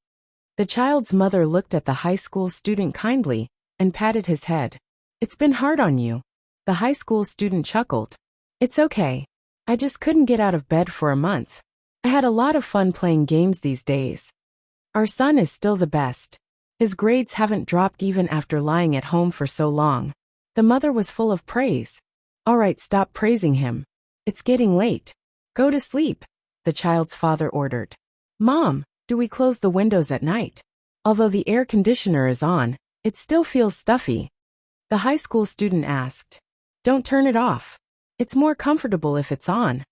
The child's mother looked at the high school student kindly and patted his head. It's been hard on you. The high school student chuckled. It's okay. I just couldn't get out of bed for a month. I had a lot of fun playing games these days. Our son is still the best. His grades haven't dropped even after lying at home for so long. The mother was full of praise. All right, stop praising him. It's getting late. Go to sleep, the child's father ordered. Mom, do we close the windows at night? Although the air conditioner is on, it still feels stuffy. The high school student asked. Don't turn it off. It's more comfortable if it's on.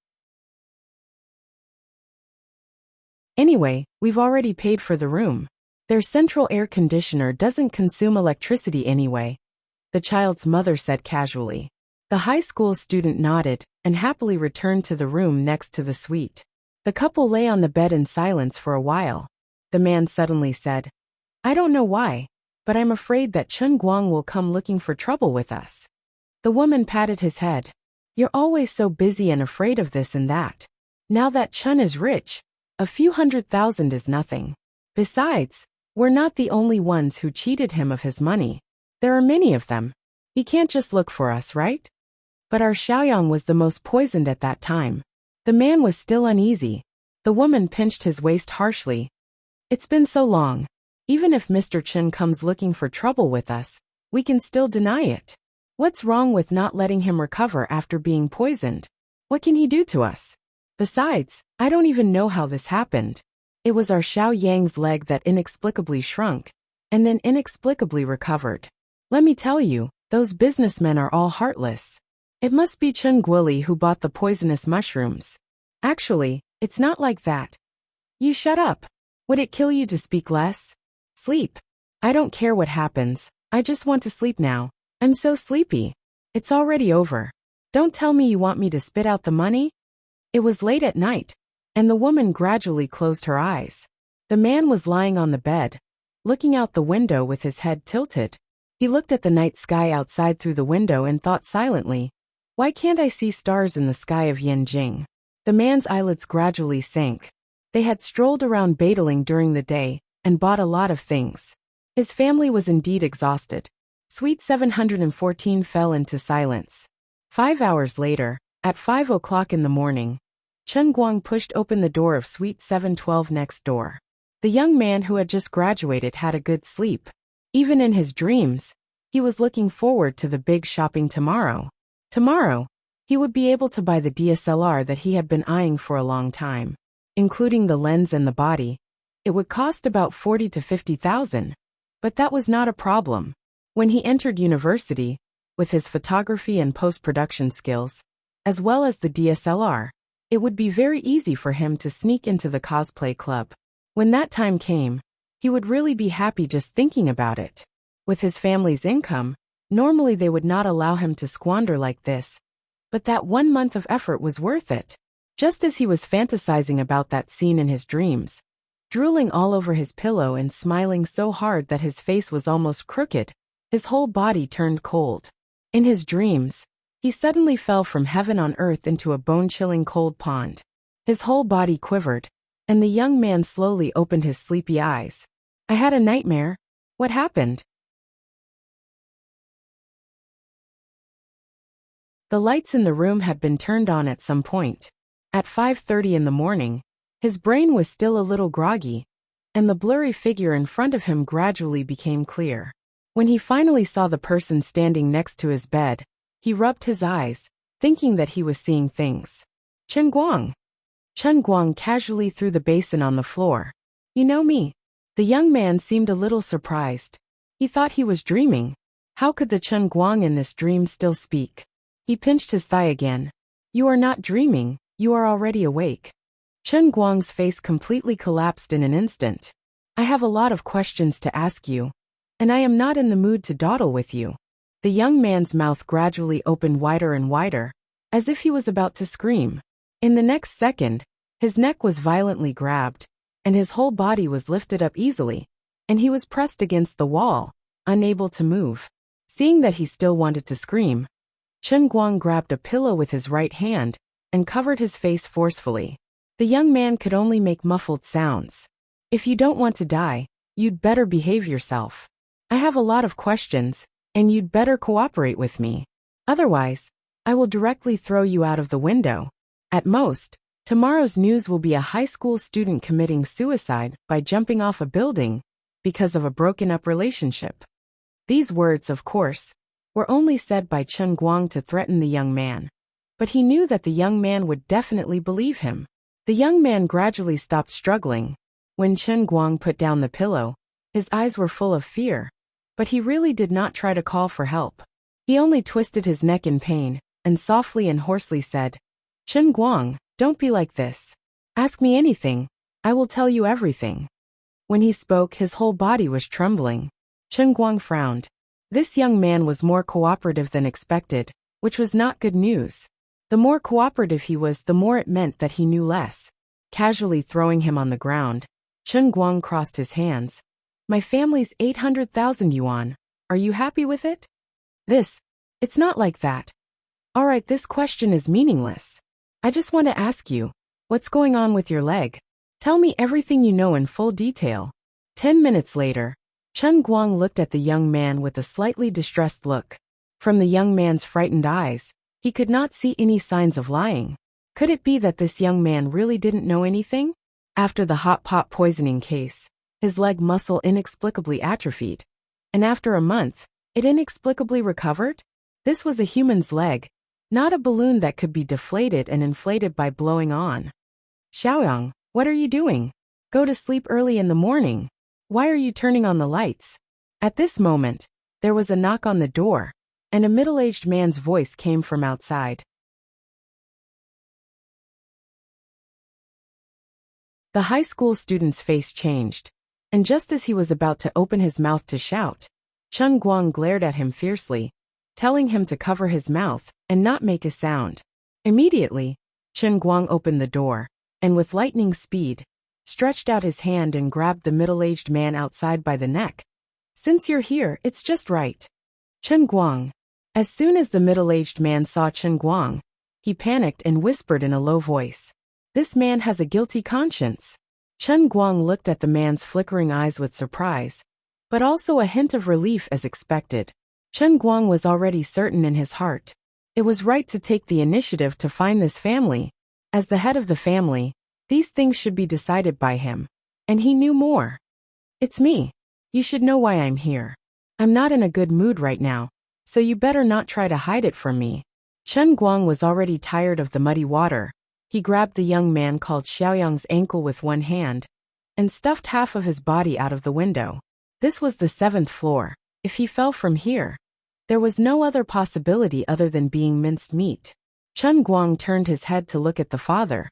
Anyway, we've already paid for the room. Their central air conditioner doesn't consume electricity anyway, the child's mother said casually. The high school student nodded and happily returned to the room next to the suite. The couple lay on the bed in silence for a while. The man suddenly said, I don't know why, but I'm afraid that Chun Guang will come looking for trouble with us. The woman patted his head. You're always so busy and afraid of this and that. Now that Chun is rich, a few 100,000 is nothing. Besides, we're not the only ones who cheated him of his money. There are many of them. He can't just look for us, right? But our Xiaoyang was the most poisoned at that time. The man was still uneasy. The woman pinched his waist harshly. It's been so long. Even if Mr. Chen comes looking for trouble with us, we can still deny it. What's wrong with not letting him recover after being poisoned? What can he do to us? Besides, I don't even know how this happened. It was our Xiaoyang's leg that inexplicably shrunk, and then inexplicably recovered. Let me tell you, those businessmen are all heartless. It must be Chen Guoli who bought the poisonous mushrooms. Actually, it's not like that. You shut up. Would it kill you to speak less? Sleep. I don't care what happens, I just want to sleep now. I'm so sleepy. It's already over. Don't tell me you want me to spit out the money? It was late at night, and the woman gradually closed her eyes. The man was lying on the bed, looking out the window with his head tilted. He looked at the night sky outside through the window and thought silently, why can't I see stars in the sky of Yanjing? The man's eyelids gradually sank. They had strolled around Badaling during the day and bought a lot of things. His family was indeed exhausted. Suite 714 fell into silence. 5 hours later, at 5 o'clock in the morning, Chen Guang pushed open the door of Suite 712 next door. The young man who had just graduated had a good sleep. Even in his dreams, he was looking forward to the big shopping tomorrow. Tomorrow, he would be able to buy the DSLR that he had been eyeing for a long time. Including the lens and the body, it would cost about 40 to 50,000. But that was not a problem. When he entered university, with his photography and post-production skills, as well as the DSLR, it would be very easy for him to sneak into the cosplay club. When that time came, he would really be happy just thinking about it. With his family's income, normally they would not allow him to squander like this. But that 1 month of effort was worth it. Just as he was fantasizing about that scene in his dreams, drooling all over his pillow and smiling so hard that his face was almost crooked, his whole body turned cold. In his dreams, he suddenly fell from heaven on earth into a bone-chilling cold pond. His whole body quivered, and the young man slowly opened his sleepy eyes. I had a nightmare. What happened? The lights in the room had been turned on at some point. At 5:30 in the morning, his brain was still a little groggy, and the blurry figure in front of him gradually became clear. When he finally saw the person standing next to his bed, he rubbed his eyes, thinking that he was seeing things. Chen Guang. Chen Guang casually threw the basin on the floor. You know me. The young man seemed a little surprised. He thought he was dreaming. How could the Chen Guang in this dream still speak? He pinched his thigh again. You are not dreaming, you are already awake. Chen Guang's face completely collapsed in an instant. I have a lot of questions to ask you, and I am not in the mood to dawdle with you. The young man's mouth gradually opened wider and wider, as if he was about to scream. In the next second, his neck was violently grabbed, and his whole body was lifted up easily, and he was pressed against the wall, unable to move. Seeing that he still wanted to scream, Chen Guang grabbed a pillow with his right hand and covered his face forcefully. The young man could only make muffled sounds. If you don't want to die, you'd better behave yourself. I have a lot of questions, and you'd better cooperate with me. Otherwise, I will directly throw you out of the window. At most, tomorrow's news will be a high school student committing suicide by jumping off a building because of a broken-up relationship. These words, of course, were only said by Chen Guang to threaten the young man. But he knew that the young man would definitely believe him. The young man gradually stopped struggling. When Chen Guang put down the pillow, his eyes were full of fear. But he really did not try to call for help. He only twisted his neck in pain, and softly and hoarsely said, "Chen Guang, don't be like this. Ask me anything. I will tell you everything." When he spoke, his whole body was trembling. Chen Guang frowned. This young man was more cooperative than expected, which was not good news. The more cooperative he was, the more it meant that he knew less. Casually throwing him on the ground, Chen Guang crossed his hands. "My family's 800,000 yuan. Are you happy with it?" It's not like that. All right, this question is meaningless. I just want to ask you, what's going on with your leg? Tell me everything you know in full detail. 10 minutes later, Chen Guang looked at the young man with a slightly distressed look. From the young man's frightened eyes, he could not see any signs of lying. Could it be that this young man really didn't know anything? After the hot pot poisoning case, his leg muscle inexplicably atrophied. And after a month, it inexplicably recovered? This was a human's leg, not a balloon that could be deflated and inflated by blowing on. "Xiaoyang, what are you doing? Go to sleep early in the morning. Why are you turning on the lights?" At this moment, there was a knock on the door, and a middle-aged man's voice came from outside. The high school student's face changed, and just as he was about to open his mouth to shout, Chen Guang glared at him fiercely, telling him to cover his mouth and not make a sound. Immediately, Chen Guang opened the door, and with lightning speed, stretched out his hand and grabbed the middle-aged man outside by the neck. "Since you're here, it's just right." Chen Guang. As soon as the middle-aged man saw Chen Guang, he panicked and whispered in a low voice, "This man has a guilty conscience." Chen Guang looked at the man's flickering eyes with surprise, but also a hint of relief as expected. Chen Guang was already certain in his heart. It was right to take the initiative to find this family. As the head of the family, these things should be decided by him. And he knew more. "It's me. You should know why I'm here. I'm not in a good mood right now, so you better not try to hide it from me." Chen Guang was already tired of the muddy water. He grabbed the young man called Xiaoyang's ankle with one hand, and stuffed half of his body out of the window. This was the 7th floor. If he fell from here, there was no other possibility other than being minced meat. Chen Guang turned his head to look at the father.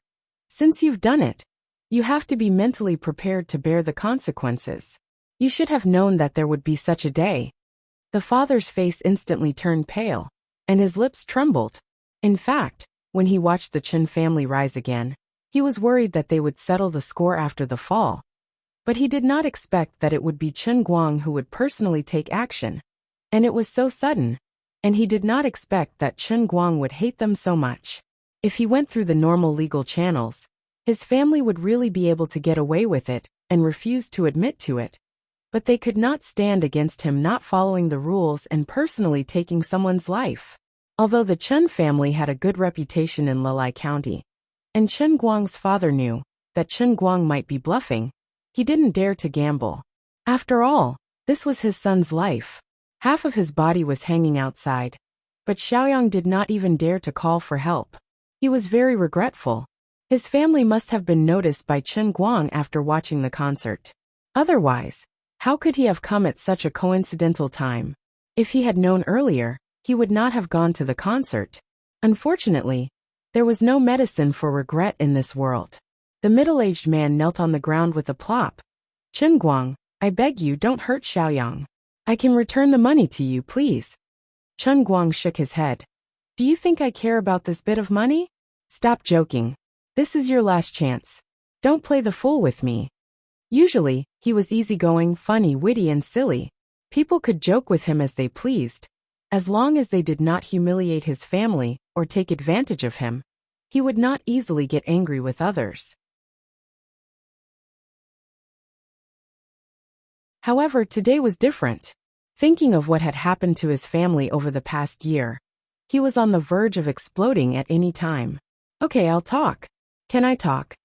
"Since you've done it, you have to be mentally prepared to bear the consequences. You should have known that there would be such a day." The father's face instantly turned pale, and his lips trembled. In fact, when he watched the Chen family rise again, he was worried that they would settle the score after the fall. But he did not expect that it would be Chen Guang who would personally take action. And it was so sudden, and he did not expect that Chen Guang would hate them so much. If he went through the normal legal channels, his family would really be able to get away with it and refuse to admit to it. But they could not stand against him not following the rules and personally taking someone's life. Although the Chen family had a good reputation in Lilai County, and Chen Guang's father knew that Chen Guang might be bluffing, he didn't dare to gamble. After all, this was his son's life. Half of his body was hanging outside, but Xiaoyang did not even dare to call for help. He was very regretful. His family must have been noticed by Chen Guang after watching the concert. Otherwise, how could he have come at such a coincidental time? If he had known earlier, he would not have gone to the concert. Unfortunately, there was no medicine for regret in this world. The middle-aged man knelt on the ground with a plop. "Chen Guang, I beg you don't hurt Xiaoyang. I can return the money to you, please." Chen Guang shook his head. "Do you think I care about this bit of money? Stop joking. This is your last chance. Don't play the fool with me." Usually, he was easygoing, funny, witty, and silly. People could joke with him as they pleased. As long as they did not humiliate his family or take advantage of him, he would not easily get angry with others. However, today was different. Thinking of what had happened to his family over the past year, he was on the verge of exploding at any time. "Okay, I'll talk. Can I talk?"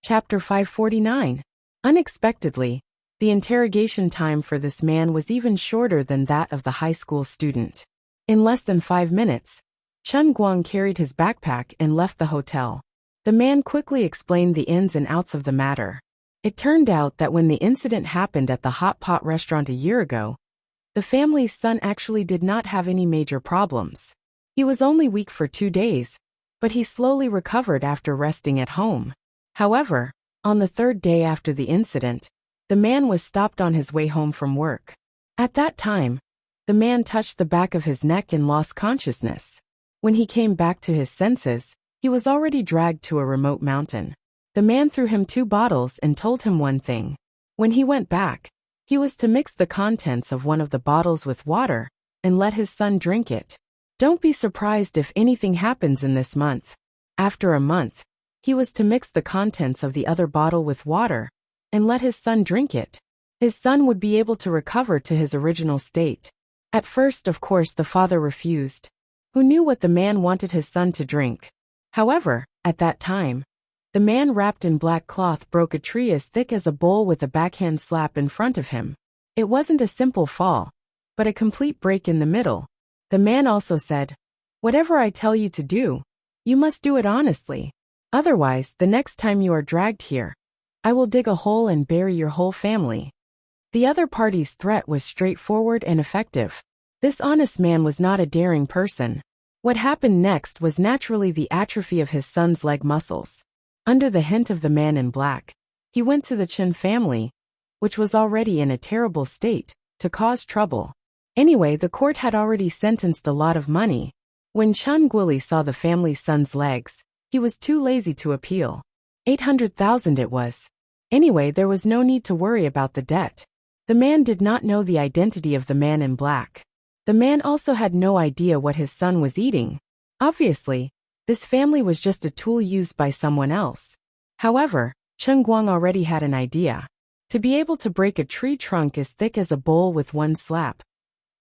Chapter 549. Unexpectedly, the interrogation time for this man was even shorter than that of the high school student. In less than 5 minutes, Chen Guang carried his backpack and left the hotel. The man quickly explained the ins and outs of the matter. It turned out that when the incident happened at the hot pot restaurant a year ago, the family's son actually did not have any major problems. He was only weak for 2 days, but he slowly recovered after resting at home. However, on the 3rd day after the incident, the man was stopped on his way home from work. At that time, the man touched the back of his neck and lost consciousness. When he came back to his senses, he was already dragged to a remote mountain. The man threw him 2 bottles and told him one thing. When he went back, he was to mix the contents of one of the bottles with water and let his son drink it. Don't be surprised if anything happens in this month. After a month, he was to mix the contents of the other bottle with water and let his son drink it. His son would be able to recover to his original state. At first, of course, the father refused. Who knew what the man wanted his son to drink? However, at that time, the man wrapped in black cloth broke a tree as thick as a bowl with a backhand slap in front of him. It wasn't a simple fall, but a complete break in the middle. The man also said, "Whatever I tell you to do, you must do it honestly. Otherwise, the next time you are dragged here, I will dig a hole and bury your whole family." The other party's threat was straightforward and effective. This honest man was not a daring person. What happened next was naturally the atrophy of his son's leg muscles. Under the hint of the man in black, he went to the Chen family, which was already in a terrible state, to cause trouble. Anyway, the court had already sentenced a lot of money. When Chen Guili saw the family's son's legs, he was too lazy to appeal. 800,000 it was. Anyway, there was no need to worry about the debt. The man did not know the identity of the man in black. The man also had no idea what his son was eating. Obviously, this family was just a tool used by someone else. However, Chen Guang already had an idea. To be able to break a tree trunk as thick as a bowl with one slap.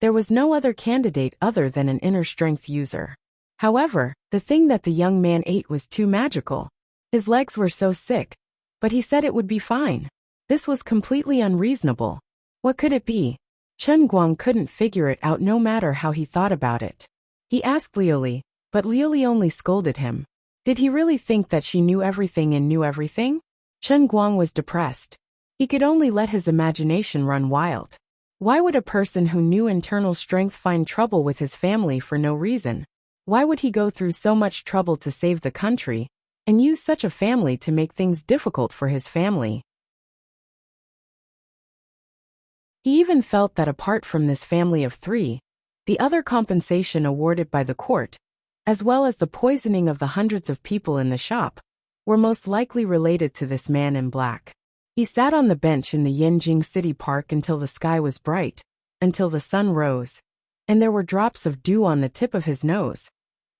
There was no other candidate other than an inner strength user. However, the thing that the young man ate was too magical. His legs were so sick, but he said it would be fine. This was completely unreasonable. What could it be? Chen Guang couldn't figure it out no matter how he thought about it. He asked Liuli, but Liuli only scolded him. Did he really think that she knew everything and knew everything? Chen Guang was depressed. He could only let his imagination run wild. Why would a person who knew internal strength find trouble with his family for no reason? Why would he go through so much trouble to save the country, and use such a family to make things difficult for his family? He even felt that apart from this family of 3, the other compensation awarded by the court, as well as the poisoning of the hundreds of people in the shop, were most likely related to this man in black. He sat on the bench in the Yanjing City Park until the sky was bright, until the sun rose, and there were drops of dew on the tip of his nose.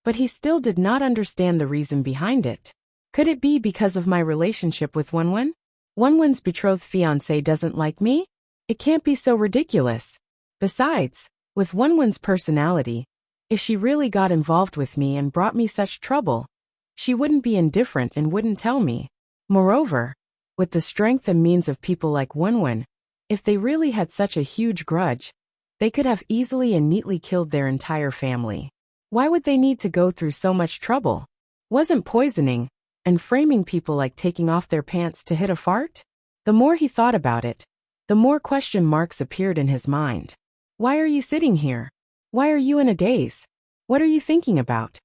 But he still did not understand the reason behind it. Could it be because of my relationship with Wenwen? Wenwen's betrothed fiancé doesn't like me? It can't be so ridiculous. Besides, with Wenwen's personality, if she really got involved with me and brought me such trouble, she wouldn't be indifferent and wouldn't tell me. Moreover, with the strength and means of people like Wenwen, if they really had such a huge grudge, they could have easily and neatly killed their entire family. Why would they need to go through so much trouble? Wasn't poisoning and framing people like taking off their pants to hit a fart? The more he thought about it, the more question marks appeared in his mind. Why are you sitting here? Why are you in a daze? What are you thinking about?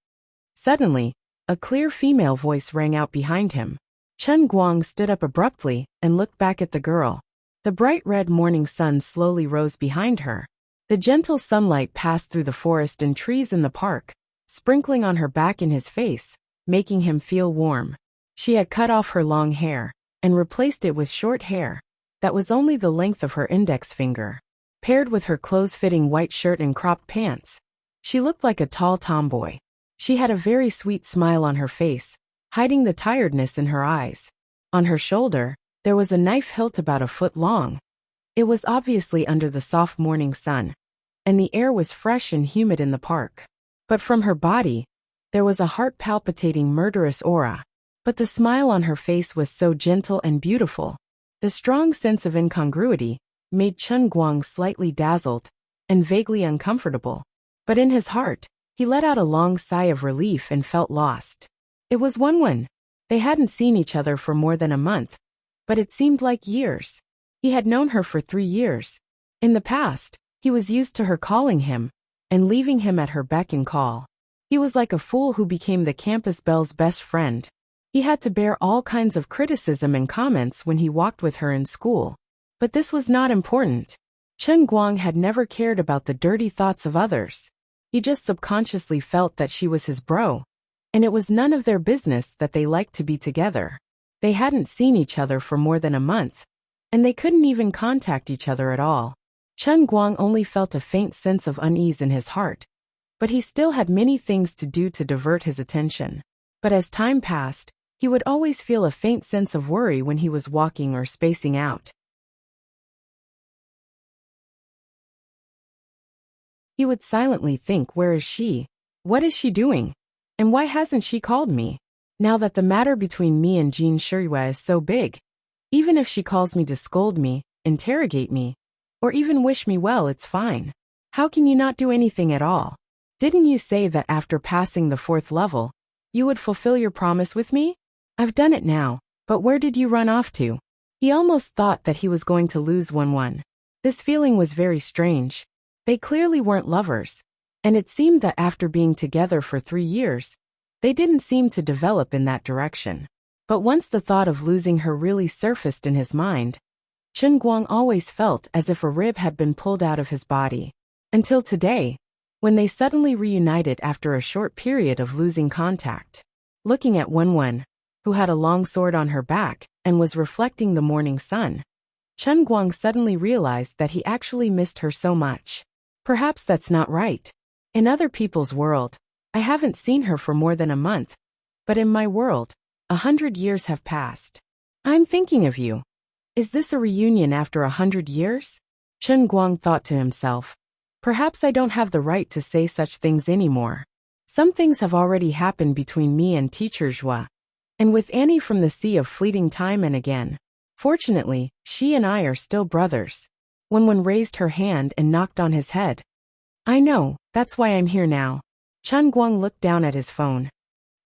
Suddenly, a clear female voice rang out behind him. Chen Guang stood up abruptly and looked back at the girl. The bright red morning sun slowly rose behind her. The gentle sunlight passed through the forest and trees in the park, sprinkling on her back and his face, making him feel warm. She had cut off her long hair and replaced it with short hair that was only the length of her index finger. Paired with her close-fitting white shirt and cropped pants, she looked like a tall tomboy. She had a very sweet smile on her face, hiding the tiredness in her eyes. On her shoulder, there was a knife hilt about a foot long. It was obviously under the soft morning sun, and the air was fresh and humid in the park. But from her body, there was a heart-palpitating murderous aura. But the smile on her face was so gentle and beautiful. The strong sense of incongruity made Chen Guang slightly dazzled and vaguely uncomfortable. But in his heart, he let out a long sigh of relief and felt lost. It was Wenwen. They hadn't seen each other for more than a month, but it seemed like years. He had known her for 3 years. In the past, he was used to her calling him and leaving him at her beck and call. He was like a fool who became the campus belle's best friend. He had to bear all kinds of criticism and comments when he walked with her in school. But this was not important. Chen Guang had never cared about the dirty thoughts of others. He just subconsciously felt that she was his bro, and it was none of their business that they liked to be together. They hadn't seen each other for more than a month, and they couldn't even contact each other at all. Chen Guang only felt a faint sense of unease in his heart, but he still had many things to do to divert his attention. But as time passed, he would always feel a faint sense of worry when he was walking or spacing out. He would silently think, where is she? What is she doing? And why hasn't she called me? Now that the matter between me and Jean Shirua is so big, even if she calls me to scold me, interrogate me, or even wish me well, it's fine. How can you not do anything at all? Didn't you say that after passing the 4th level, you would fulfill your promise with me? I've done it now, but where did you run off to? He almost thought that he was going to lose Wenwen. This feeling was very strange. They clearly weren't lovers, and it seemed that after being together for 3 years, they didn't seem to develop in that direction. But once the thought of losing her really surfaced in his mind, Chen Guang always felt as if a rib had been pulled out of his body. Until today, when they suddenly reunited after a short period of losing contact. Looking at Wenwen, who had a long sword on her back and was reflecting the morning sun, Chen Guang suddenly realized that he actually missed her so much. Perhaps that's not right. In other people's world, I haven't seen her for more than a month, but in my world, 100 years have passed. I'm thinking of you. Is this a reunion after 100 years? Chen Guang thought to himself. Perhaps I don't have the right to say such things anymore. Some things have already happened between me and Teacher Zhua, and with Annie from the sea of fleeting time and again. Fortunately, she and I are still brothers. Wenwen raised her hand and knocked on his head. I know, that's why I'm here now. Chen Guang looked down at his phone.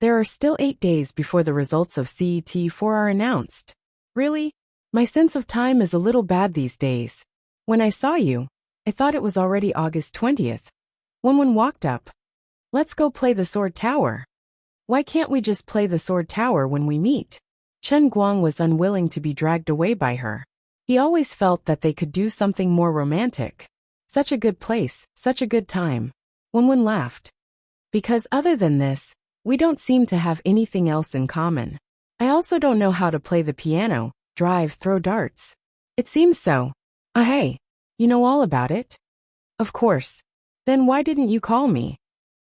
There are still 8 days before the results of CET4 are announced. Really? My sense of time is a little bad these days. When I saw you, I thought it was already August 20th. Wenwen walked up. Let's go play the Sword Tower. Why can't we just play the Sword Tower when we meet? Chen Guang was unwilling to be dragged away by her. He always felt that they could do something more romantic. Such a good place, such a good time. Wenwen laughed. Because other than this, we don't seem to have anything else in common. I also don't know how to play the piano, drive, throw darts. It seems so. Hey, you know all about it? Of course. Then why didn't you call me?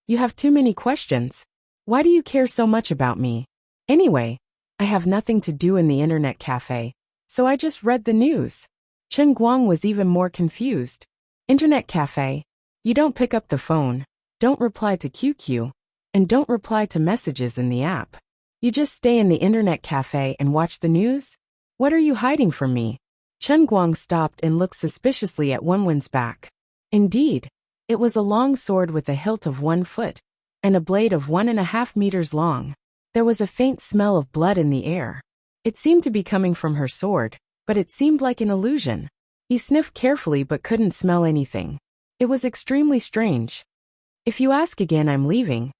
You have too many questions. Why do you care so much about me? Anyway, I have nothing to do in the internet cafe, so I just read the news. Chen Guang was even more confused. Internet cafe? You don't pick up the phone, don't reply to QQ, and don't reply to messages in the app. You just stay in the internet cafe and watch the news? What are you hiding from me? Chen Guang stopped and looked suspiciously at Wenwen's back. Indeed, it was a long sword with a hilt of 1 foot, and a blade of 1.5 meters long. There was a faint smell of blood in the air. It seemed to be coming from her sword, but it seemed like an illusion. He sniffed carefully but couldn't smell anything. It was extremely strange. If you ask again, I'm leaving.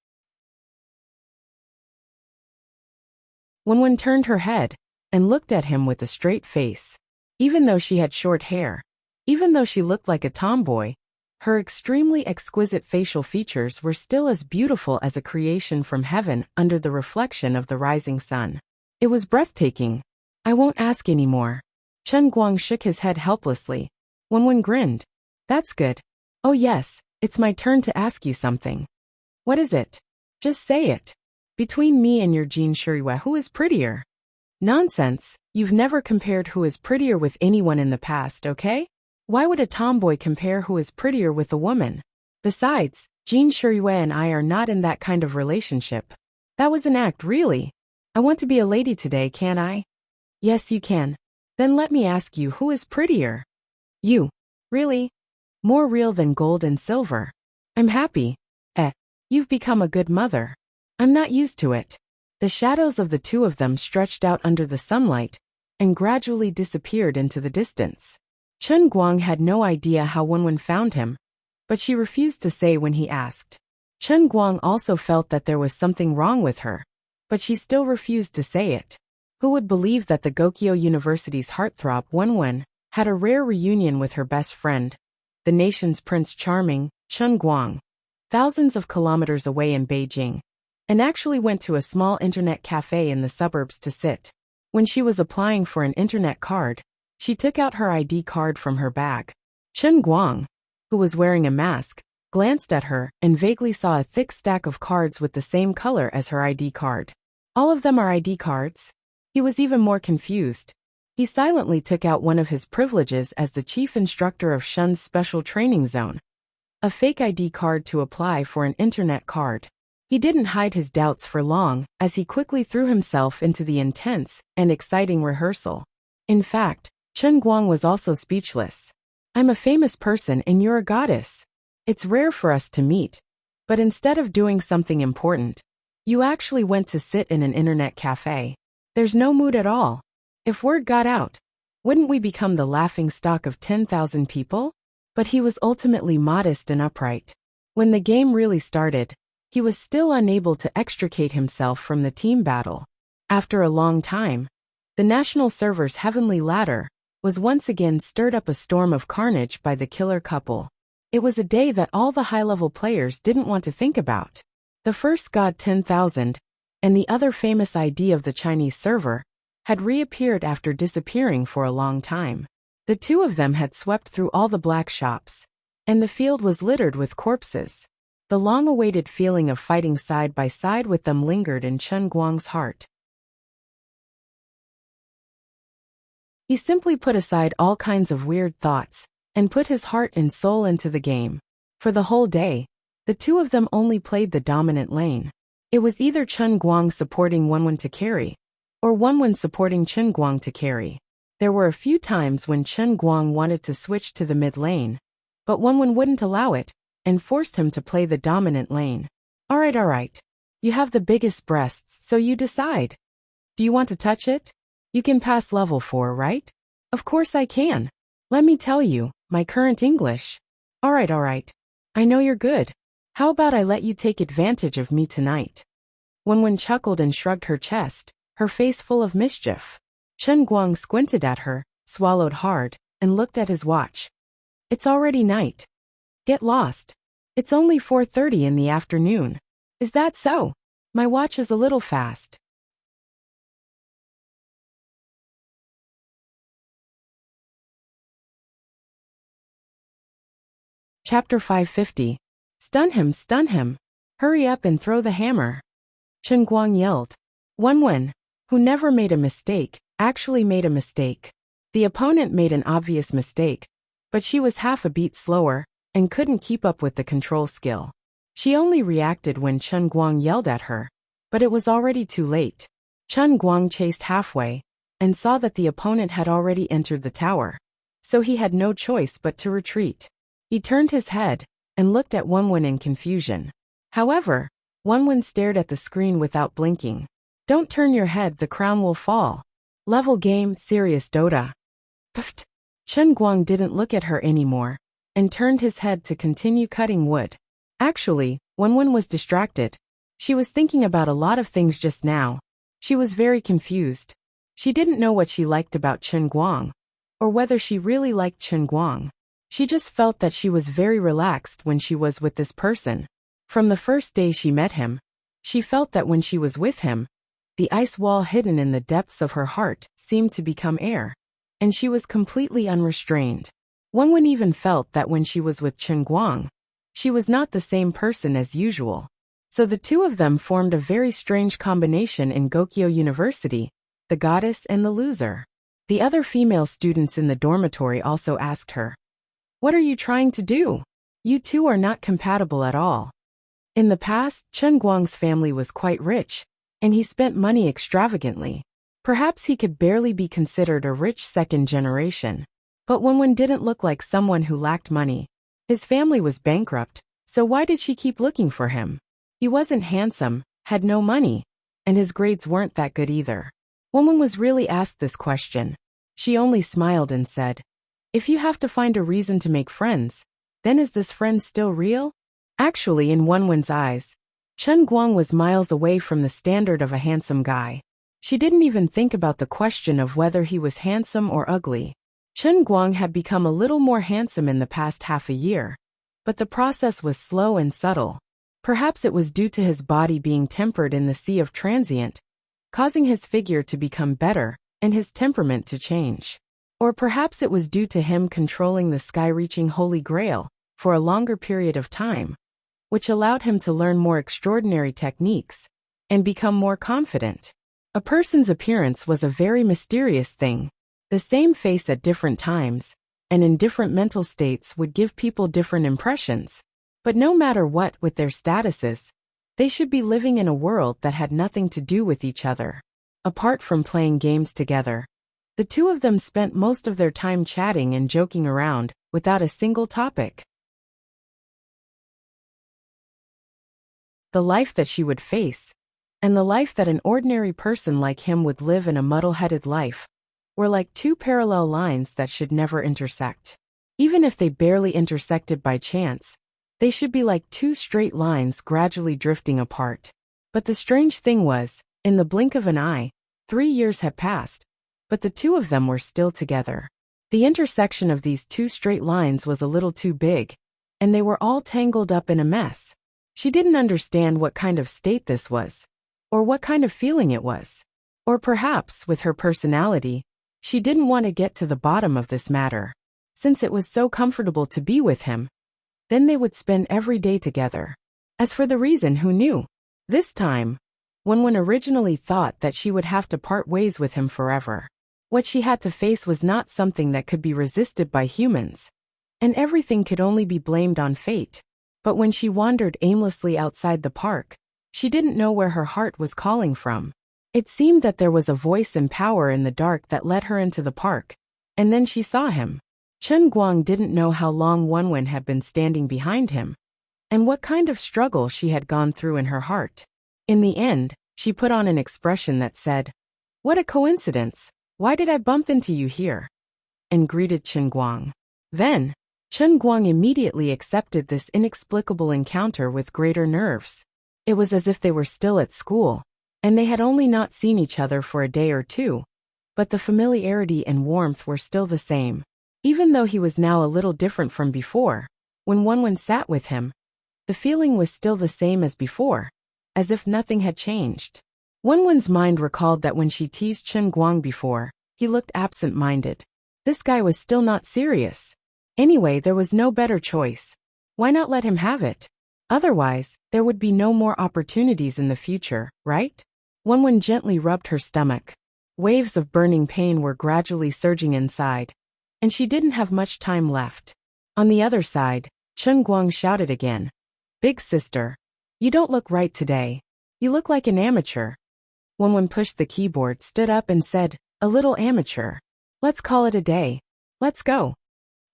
Wenwen turned her head and looked at him with a straight face. Even though she had short hair, even though she looked like a tomboy, her extremely exquisite facial features were still as beautiful as a creation from heaven under the reflection of the rising sun. It was breathtaking. I won't ask anymore. Chen Guang shook his head helplessly. Wenwen grinned. That's good. Oh yes, it's my turn to ask you something. What is it? Just say it. Between me and your Jean Shirua, who is prettier? Nonsense, you've never compared who is prettier with anyone in the past, okay? Why would a tomboy compare who is prettier with a woman? Besides, Jean Shirua and I are not in that kind of relationship. That was an act, really. I want to be a lady today, can I? Yes, you can. Then let me ask you, who is prettier? You. Really? More real than gold and silver. I'm happy. You've become a good mother. I'm not used to it. The shadows of the two of them stretched out under the sunlight and gradually disappeared into the distance. Chen Guang had no idea how Wenwen found him, but she refused to say when he asked. Chen Guang also felt that there was something wrong with her, but she still refused to say it. Who would believe that the Gokyo University's heartthrob Wenwen had a rare reunion with her best friend, the nation's Prince Charming, Chen Guang, thousands of kilometers away in Beijing, and actually went to a small internet cafe in the suburbs to sit. When she was applying for an internet card, she took out her ID card from her bag. Chen Guang, who was wearing a mask, glanced at her and vaguely saw a thick stack of cards with the same color as her ID card. All of them are ID cards? He was even more confused. He silently took out one of his privileges as the chief instructor of Shun's special training zone, a fake ID card to apply for an internet card. He didn't hide his doubts for long, as he quickly threw himself into the intense and exciting rehearsal. In fact, Chen Guang was also speechless. I'm a famous person and you're a goddess. It's rare for us to meet. But instead of doing something important, you actually went to sit in an internet cafe. There's no mood at all. If word got out, wouldn't we become the laughingstock of 10,000 people? But he was ultimately modest and upright. When the game really started, he was still unable to extricate himself from the team battle. After a long time, the national server's heavenly ladder was once again stirred up a storm of carnage by the killer couple. It was a day that all the high-level players didn't want to think about. The first god 10,000, and the other famous ID of the Chinese server, had reappeared after disappearing for a long time. The two of them had swept through all the black shops, and the field was littered with corpses. The long-awaited feeling of fighting side by side with them lingered in Chen Guang's heart. He simply put aside all kinds of weird thoughts and put his heart and soul into the game. For the whole day, the two of them only played the dominant lane. It was either Chen Guang supporting Wenwen to carry, or Wenwen supporting Chen Guang to carry. There were a few times when Chen Guang wanted to switch to the mid lane, but Wenwen wouldn't allow it, and forced him to play the dominant lane. Alright. You have the biggest breasts, so you decide. Do you want to touch it? You can pass level 4, right? Of course I can. Let me tell you, my current English. Alright. I know you're good. How about I let you take advantage of me tonight? Wenwen chuckled and shrugged her chest, her face full of mischief. Chen Guang squinted at her, swallowed hard, and looked at his watch. It's already night. Get lost. It's only 4:30 in the afternoon. Is that so? My watch is a little fast. Chapter 550. Stun him. Hurry up and throw the hammer. Chen Guang yelled. Wenwen, who never made a mistake, actually made a mistake. The opponent made an obvious mistake, but she was half a beat slower and couldn't keep up with the control skill. She only reacted when Chen Guang yelled at her, but it was already too late. Chen Guang chased halfway and saw that the opponent had already entered the tower, so he had no choice but to retreat. He turned his head and looked at Wenwen in confusion. However, Wenwen stared at the screen without blinking. Don't turn your head, the crown will fall. Level game, serious Dota. Pfft. Chen Guang didn't look at her anymore and turned his head to continue cutting wood. Actually, Wenwen was distracted. She was thinking about a lot of things just now. She was very confused. She didn't know what she liked about Chen Guang, or whether she really liked Chen Guang. She just felt that she was very relaxed when she was with this person. From the first day she met him, she felt that when she was with him, the ice wall hidden in the depths of her heart seemed to become air, and she was completely unrestrained. Wenwen even felt that when she was with Chen Guang, she was not the same person as usual. So the two of them formed a very strange combination in Gokyo University, the goddess and the loser. The other female students in the dormitory also asked her, "What are you trying to do? You two are not compatible at all." In the past, Chen Guang's family was quite rich, and he spent money extravagantly. Perhaps he could barely be considered a rich second generation. But Wenwen didn't look like someone who lacked money. His family was bankrupt, so why did she keep looking for him? He wasn't handsome, had no money, and his grades weren't that good either. Wenwen was really asked this question. She only smiled and said, "If you have to find a reason to make friends, then is this friend still real?" Actually, in Wenwen's eyes, Chen Guang was miles away from the standard of a handsome guy. She didn't even think about the question of whether he was handsome or ugly. Chen Guang had become a little more handsome in the past half a year, but the process was slow and subtle. Perhaps it was due to his body being tempered in the sea of transient, causing his figure to become better and his temperament to change. Or perhaps it was due to him controlling the sky-reaching Holy Grail for a longer period of time, which allowed him to learn more extraordinary techniques and become more confident. A person's appearance was a very mysterious thing. The same face at different times and in different mental states would give people different impressions. But no matter what with their statuses, they should be living in a world that had nothing to do with each other. Apart from playing games together, the two of them spent most of their time chatting and joking around without a single topic. The life that she would face, and the life that an ordinary person like him would live in a muddle-headed life, were like two parallel lines that should never intersect. Even if they barely intersected by chance, they should be like two straight lines gradually drifting apart. But the strange thing was, in the blink of an eye, 3 years had passed, but the two of them were still together. The intersection of these two straight lines was a little too big, and they were all tangled up in a mess. She didn't understand what kind of state this was, or what kind of feeling it was. Or perhaps, with her personality, she didn't want to get to the bottom of this matter. Since it was so comfortable to be with him, then they would spend every day together. As for the reason, who knew? This time, Wenwen originally thought that she would have to part ways with him forever. What she had to face was not something that could be resisted by humans, and everything could only be blamed on fate. But when she wandered aimlessly outside the park, she didn't know where her heart was calling from. It seemed that there was a voice and power in the dark that led her into the park, and then she saw him. Chen Guang didn't know how long Wenwen had been standing behind him, and what kind of struggle she had gone through in her heart. In the end, she put on an expression that said, "What a coincidence, why did I bump into you here?" and greeted Chen Guang. Then, Chen Guang immediately accepted this inexplicable encounter with greater nerves. It was as if they were still at school, and they had only not seen each other for a day or two, but the familiarity and warmth were still the same. Even though he was now a little different from before, when Wenwen sat with him, the feeling was still the same as before, as if nothing had changed. Wenwen's mind recalled that when she teased Chen Guang before, he looked absent-minded. This guy was still not serious. Anyway, there was no better choice. Why not let him have it? Otherwise, there would be no more opportunities in the future, right? Wenwen gently rubbed her stomach. Waves of burning pain were gradually surging inside, and she didn't have much time left. On the other side, Chen Guang shouted again, "Big sister, you don't look right today. You look like an amateur." Wenwen pushed the keyboard, stood up and said, "A little amateur. Let's call it a day. Let's go."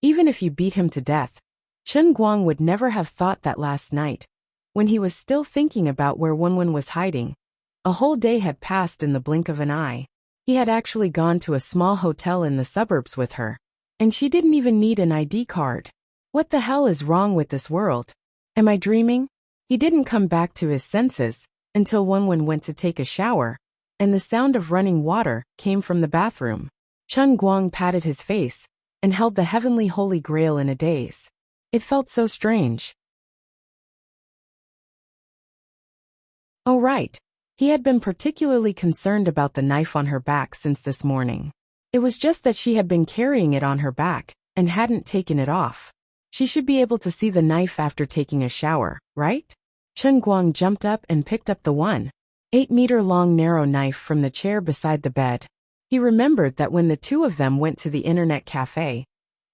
Even if you beat him to death, Chen Guang would never have thought that last night, when he was still thinking about where Wenwen was hiding, a whole day had passed in the blink of an eye. He had actually gone to a small hotel in the suburbs with her, and she didn't even need an ID card. What the hell is wrong with this world? Am I dreaming? He didn't come back to his senses until Wenwen went to take a shower, and the sound of running water came from the bathroom. Chen Guang patted his face and held the heavenly Holy Grail in a daze. It felt so strange. Oh right, he had been particularly concerned about the knife on her back since this morning. It was just that she had been carrying it on her back and hadn't taken it off. She should be able to see the knife after taking a shower, right? Chen Guang jumped up and picked up the 1.8-meter-long narrow knife from the chair beside the bed. He remembered that when the two of them went to the internet cafe,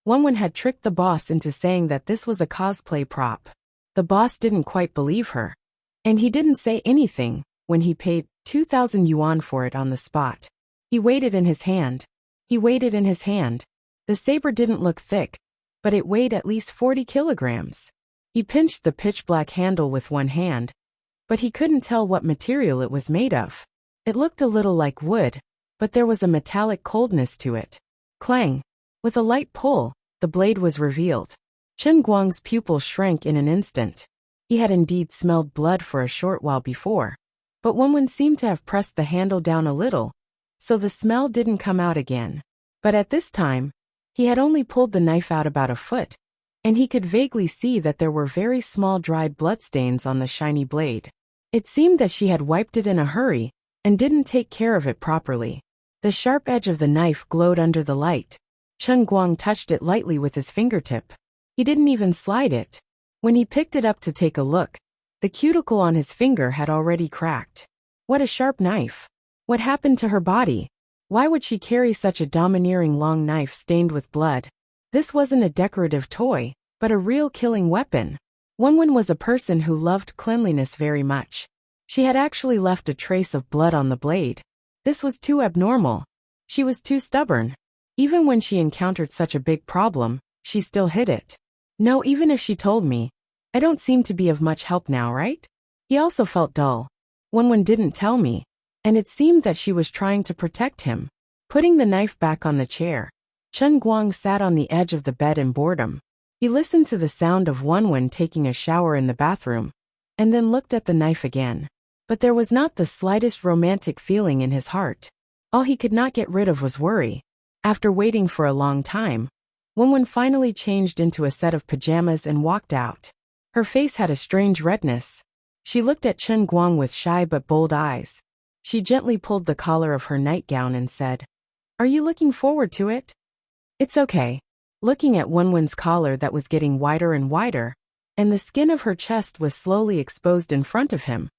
Wenwen had tricked the boss into saying that this was a cosplay prop. The boss didn't quite believe her, and he didn't say anything when he paid 2,000 yuan for it on the spot. He weighed it in his hand. The saber didn't look thick, but it weighed at least 40 kilograms. He pinched the pitch-black handle with one hand, but he couldn't tell what material it was made of. It looked a little like wood, but there was a metallic coldness to it. Clang! With a light pull, the blade was revealed. Chen Guang's pupil shrank in an instant. He had indeed smelled blood for a short while before, but Wenwen seemed to have pressed the handle down a little, so the smell didn't come out again. But at this time, he had only pulled the knife out about a foot, and he could vaguely see that there were very small dried bloodstains on the shiny blade. It seemed that she had wiped it in a hurry and didn't take care of it properly. The sharp edge of the knife glowed under the light. Chen Guang touched it lightly with his fingertip. He didn't even slide it. When he picked it up to take a look, the cuticle on his finger had already cracked. What a sharp knife! What happened to her body? Why would she carry such a domineering long knife stained with blood? This wasn't a decorative toy, but a real killing weapon. Wenwen was a person who loved cleanliness very much. She had actually left a trace of blood on the blade. This was too abnormal. She was too stubborn. Even when she encountered such a big problem, she still hid it. No, even if she told me, I don't seem to be of much help now, right? He also felt dull. Wenwen didn't tell me, and it seemed that she was trying to protect him. Putting the knife back on the chair, Chen Guang sat on the edge of the bed in boredom. He listened to the sound of Wenwen taking a shower in the bathroom, and then looked at the knife again. But there was not the slightest romantic feeling in his heart. All he could not get rid of was worry. After waiting for a long time, Wenwen finally changed into a set of pajamas and walked out. Her face had a strange redness. She looked at Chen Guang with shy but bold eyes. She gently pulled the collar of her nightgown and said, "Are you looking forward to it?" "It's okay." Looking at Wenwen's collar that was getting wider and wider, and the skin of her chest was slowly exposed in front of him,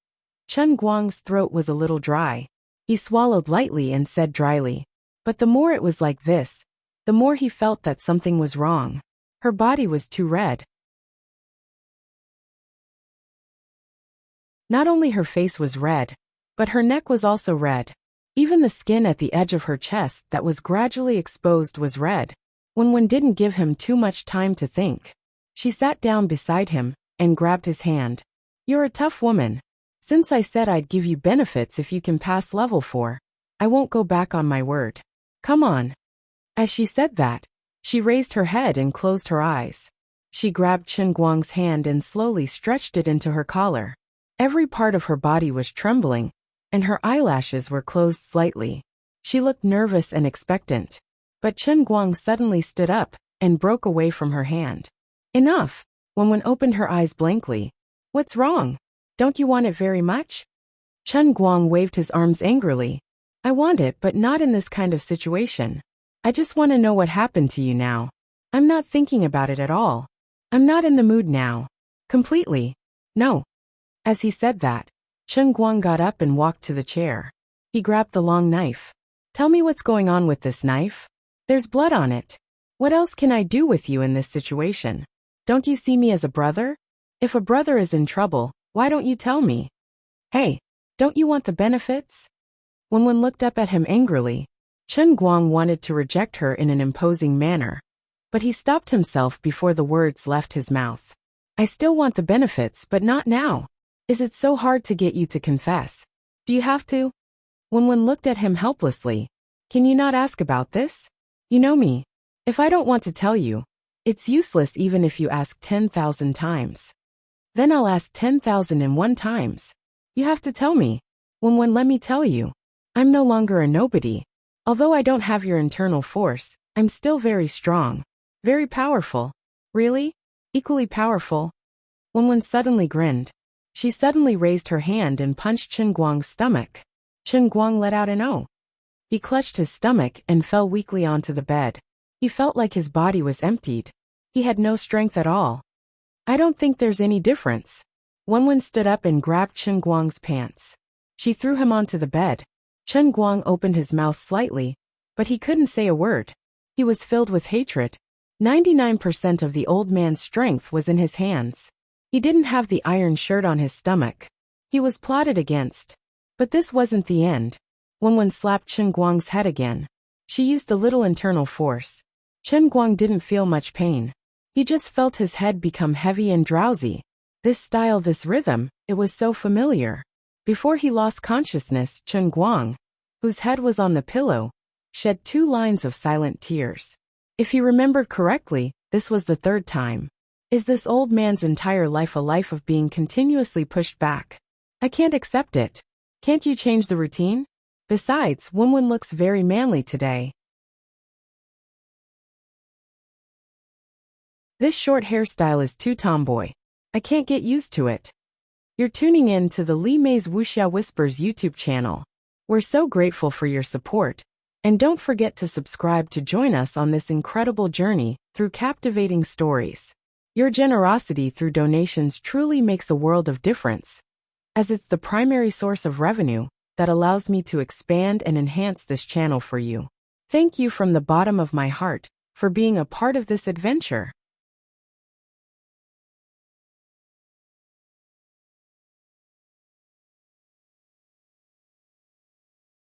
Chen Guang's throat was a little dry. He swallowed lightly and said dryly, "But the more it was like this, the more he felt that something was wrong. Her body was too red." Not only her face was red, but her neck was also red. Even the skin at the edge of her chest that was gradually exposed was red. Wenwen didn't give him too much time to think. She sat down beside him and grabbed his hand. "You're a tough woman. Since I said I'd give you benefits if you can pass level 4, I won't go back on my word. Come on." As she said that, she raised her head and closed her eyes. She grabbed Chen Guang's hand and slowly stretched it into her collar. Every part of her body was trembling, and her eyelashes were closed slightly. She looked nervous and expectant. But Chen Guang suddenly stood up and broke away from her hand. "Enough!" Wenwen opened her eyes blankly. "What's wrong? Don't you want it very much?" Chen Guang waved his arms angrily. "I want it, but not in this kind of situation. I just want to know what happened to you now. I'm not thinking about it at all. I'm not in the mood now. Completely. No." As he said that, Chen Guang got up and walked to the chair. He grabbed the long knife. "Tell me what's going on with this knife. There's blood on it. What else can I do with you in this situation? Don't you see me as a brother? If a brother is in trouble, why don't you tell me? Hey, don't you want the benefits?" Wenwen looked up at him angrily. Chen Guang wanted to reject her in an imposing manner, but he stopped himself before the words left his mouth. "I still want the benefits, but not now. Is it so hard to get you to confess? Do you have to?" Wenwen looked at him helplessly. "Can you not ask about this? You know me. If I don't want to tell you, it's useless even if you ask 10,000 times. Then I'll ask 10,001 times. You have to tell me. Wenwen, let me tell you. I'm no longer a nobody. Although I don't have your internal force, I'm still very strong. Very powerful." "Really? Equally powerful?" Wenwen suddenly grinned. She suddenly raised her hand and punched Chen Guang's stomach. Chen Guang let out an "oh." He clutched his stomach and fell weakly onto the bed. He felt like his body was emptied. He had no strength at all. "I don't think there's any difference." Wenwen stood up and grabbed Chen Guang's pants. She threw him onto the bed. Chen Guang opened his mouth slightly, but he couldn't say a word. He was filled with hatred. 99% of the old man's strength was in his hands. He didn't have the iron shirt on his stomach. He was plotted against. But this wasn't the end. Wenwen slapped Chen Guang's head again. She used a little internal force. Chen Guang didn't feel much pain. He just felt his head become heavy and drowsy. This style, this rhythm, it was so familiar. Before he lost consciousness, Chen Guang, whose head was on the pillow, shed 2 lines of silent tears. If he remembered correctly, this was the 3rd time. Is this old man's entire life a life of being continuously pushed back? I can't accept it. Can't you change the routine? Besides, Wenwen looks very manly today. This short hairstyle is too tomboy. I can't get used to it. You're tuning in to the Li Mei's Wuxia Whispers YouTube channel. We're so grateful for your support. And don't forget to subscribe to join us on this incredible journey through captivating stories. Your generosity through donations truly makes a world of difference, as it's the primary source of revenue that allows me to expand and enhance this channel for you. Thank you from the bottom of my heart for being a part of this adventure.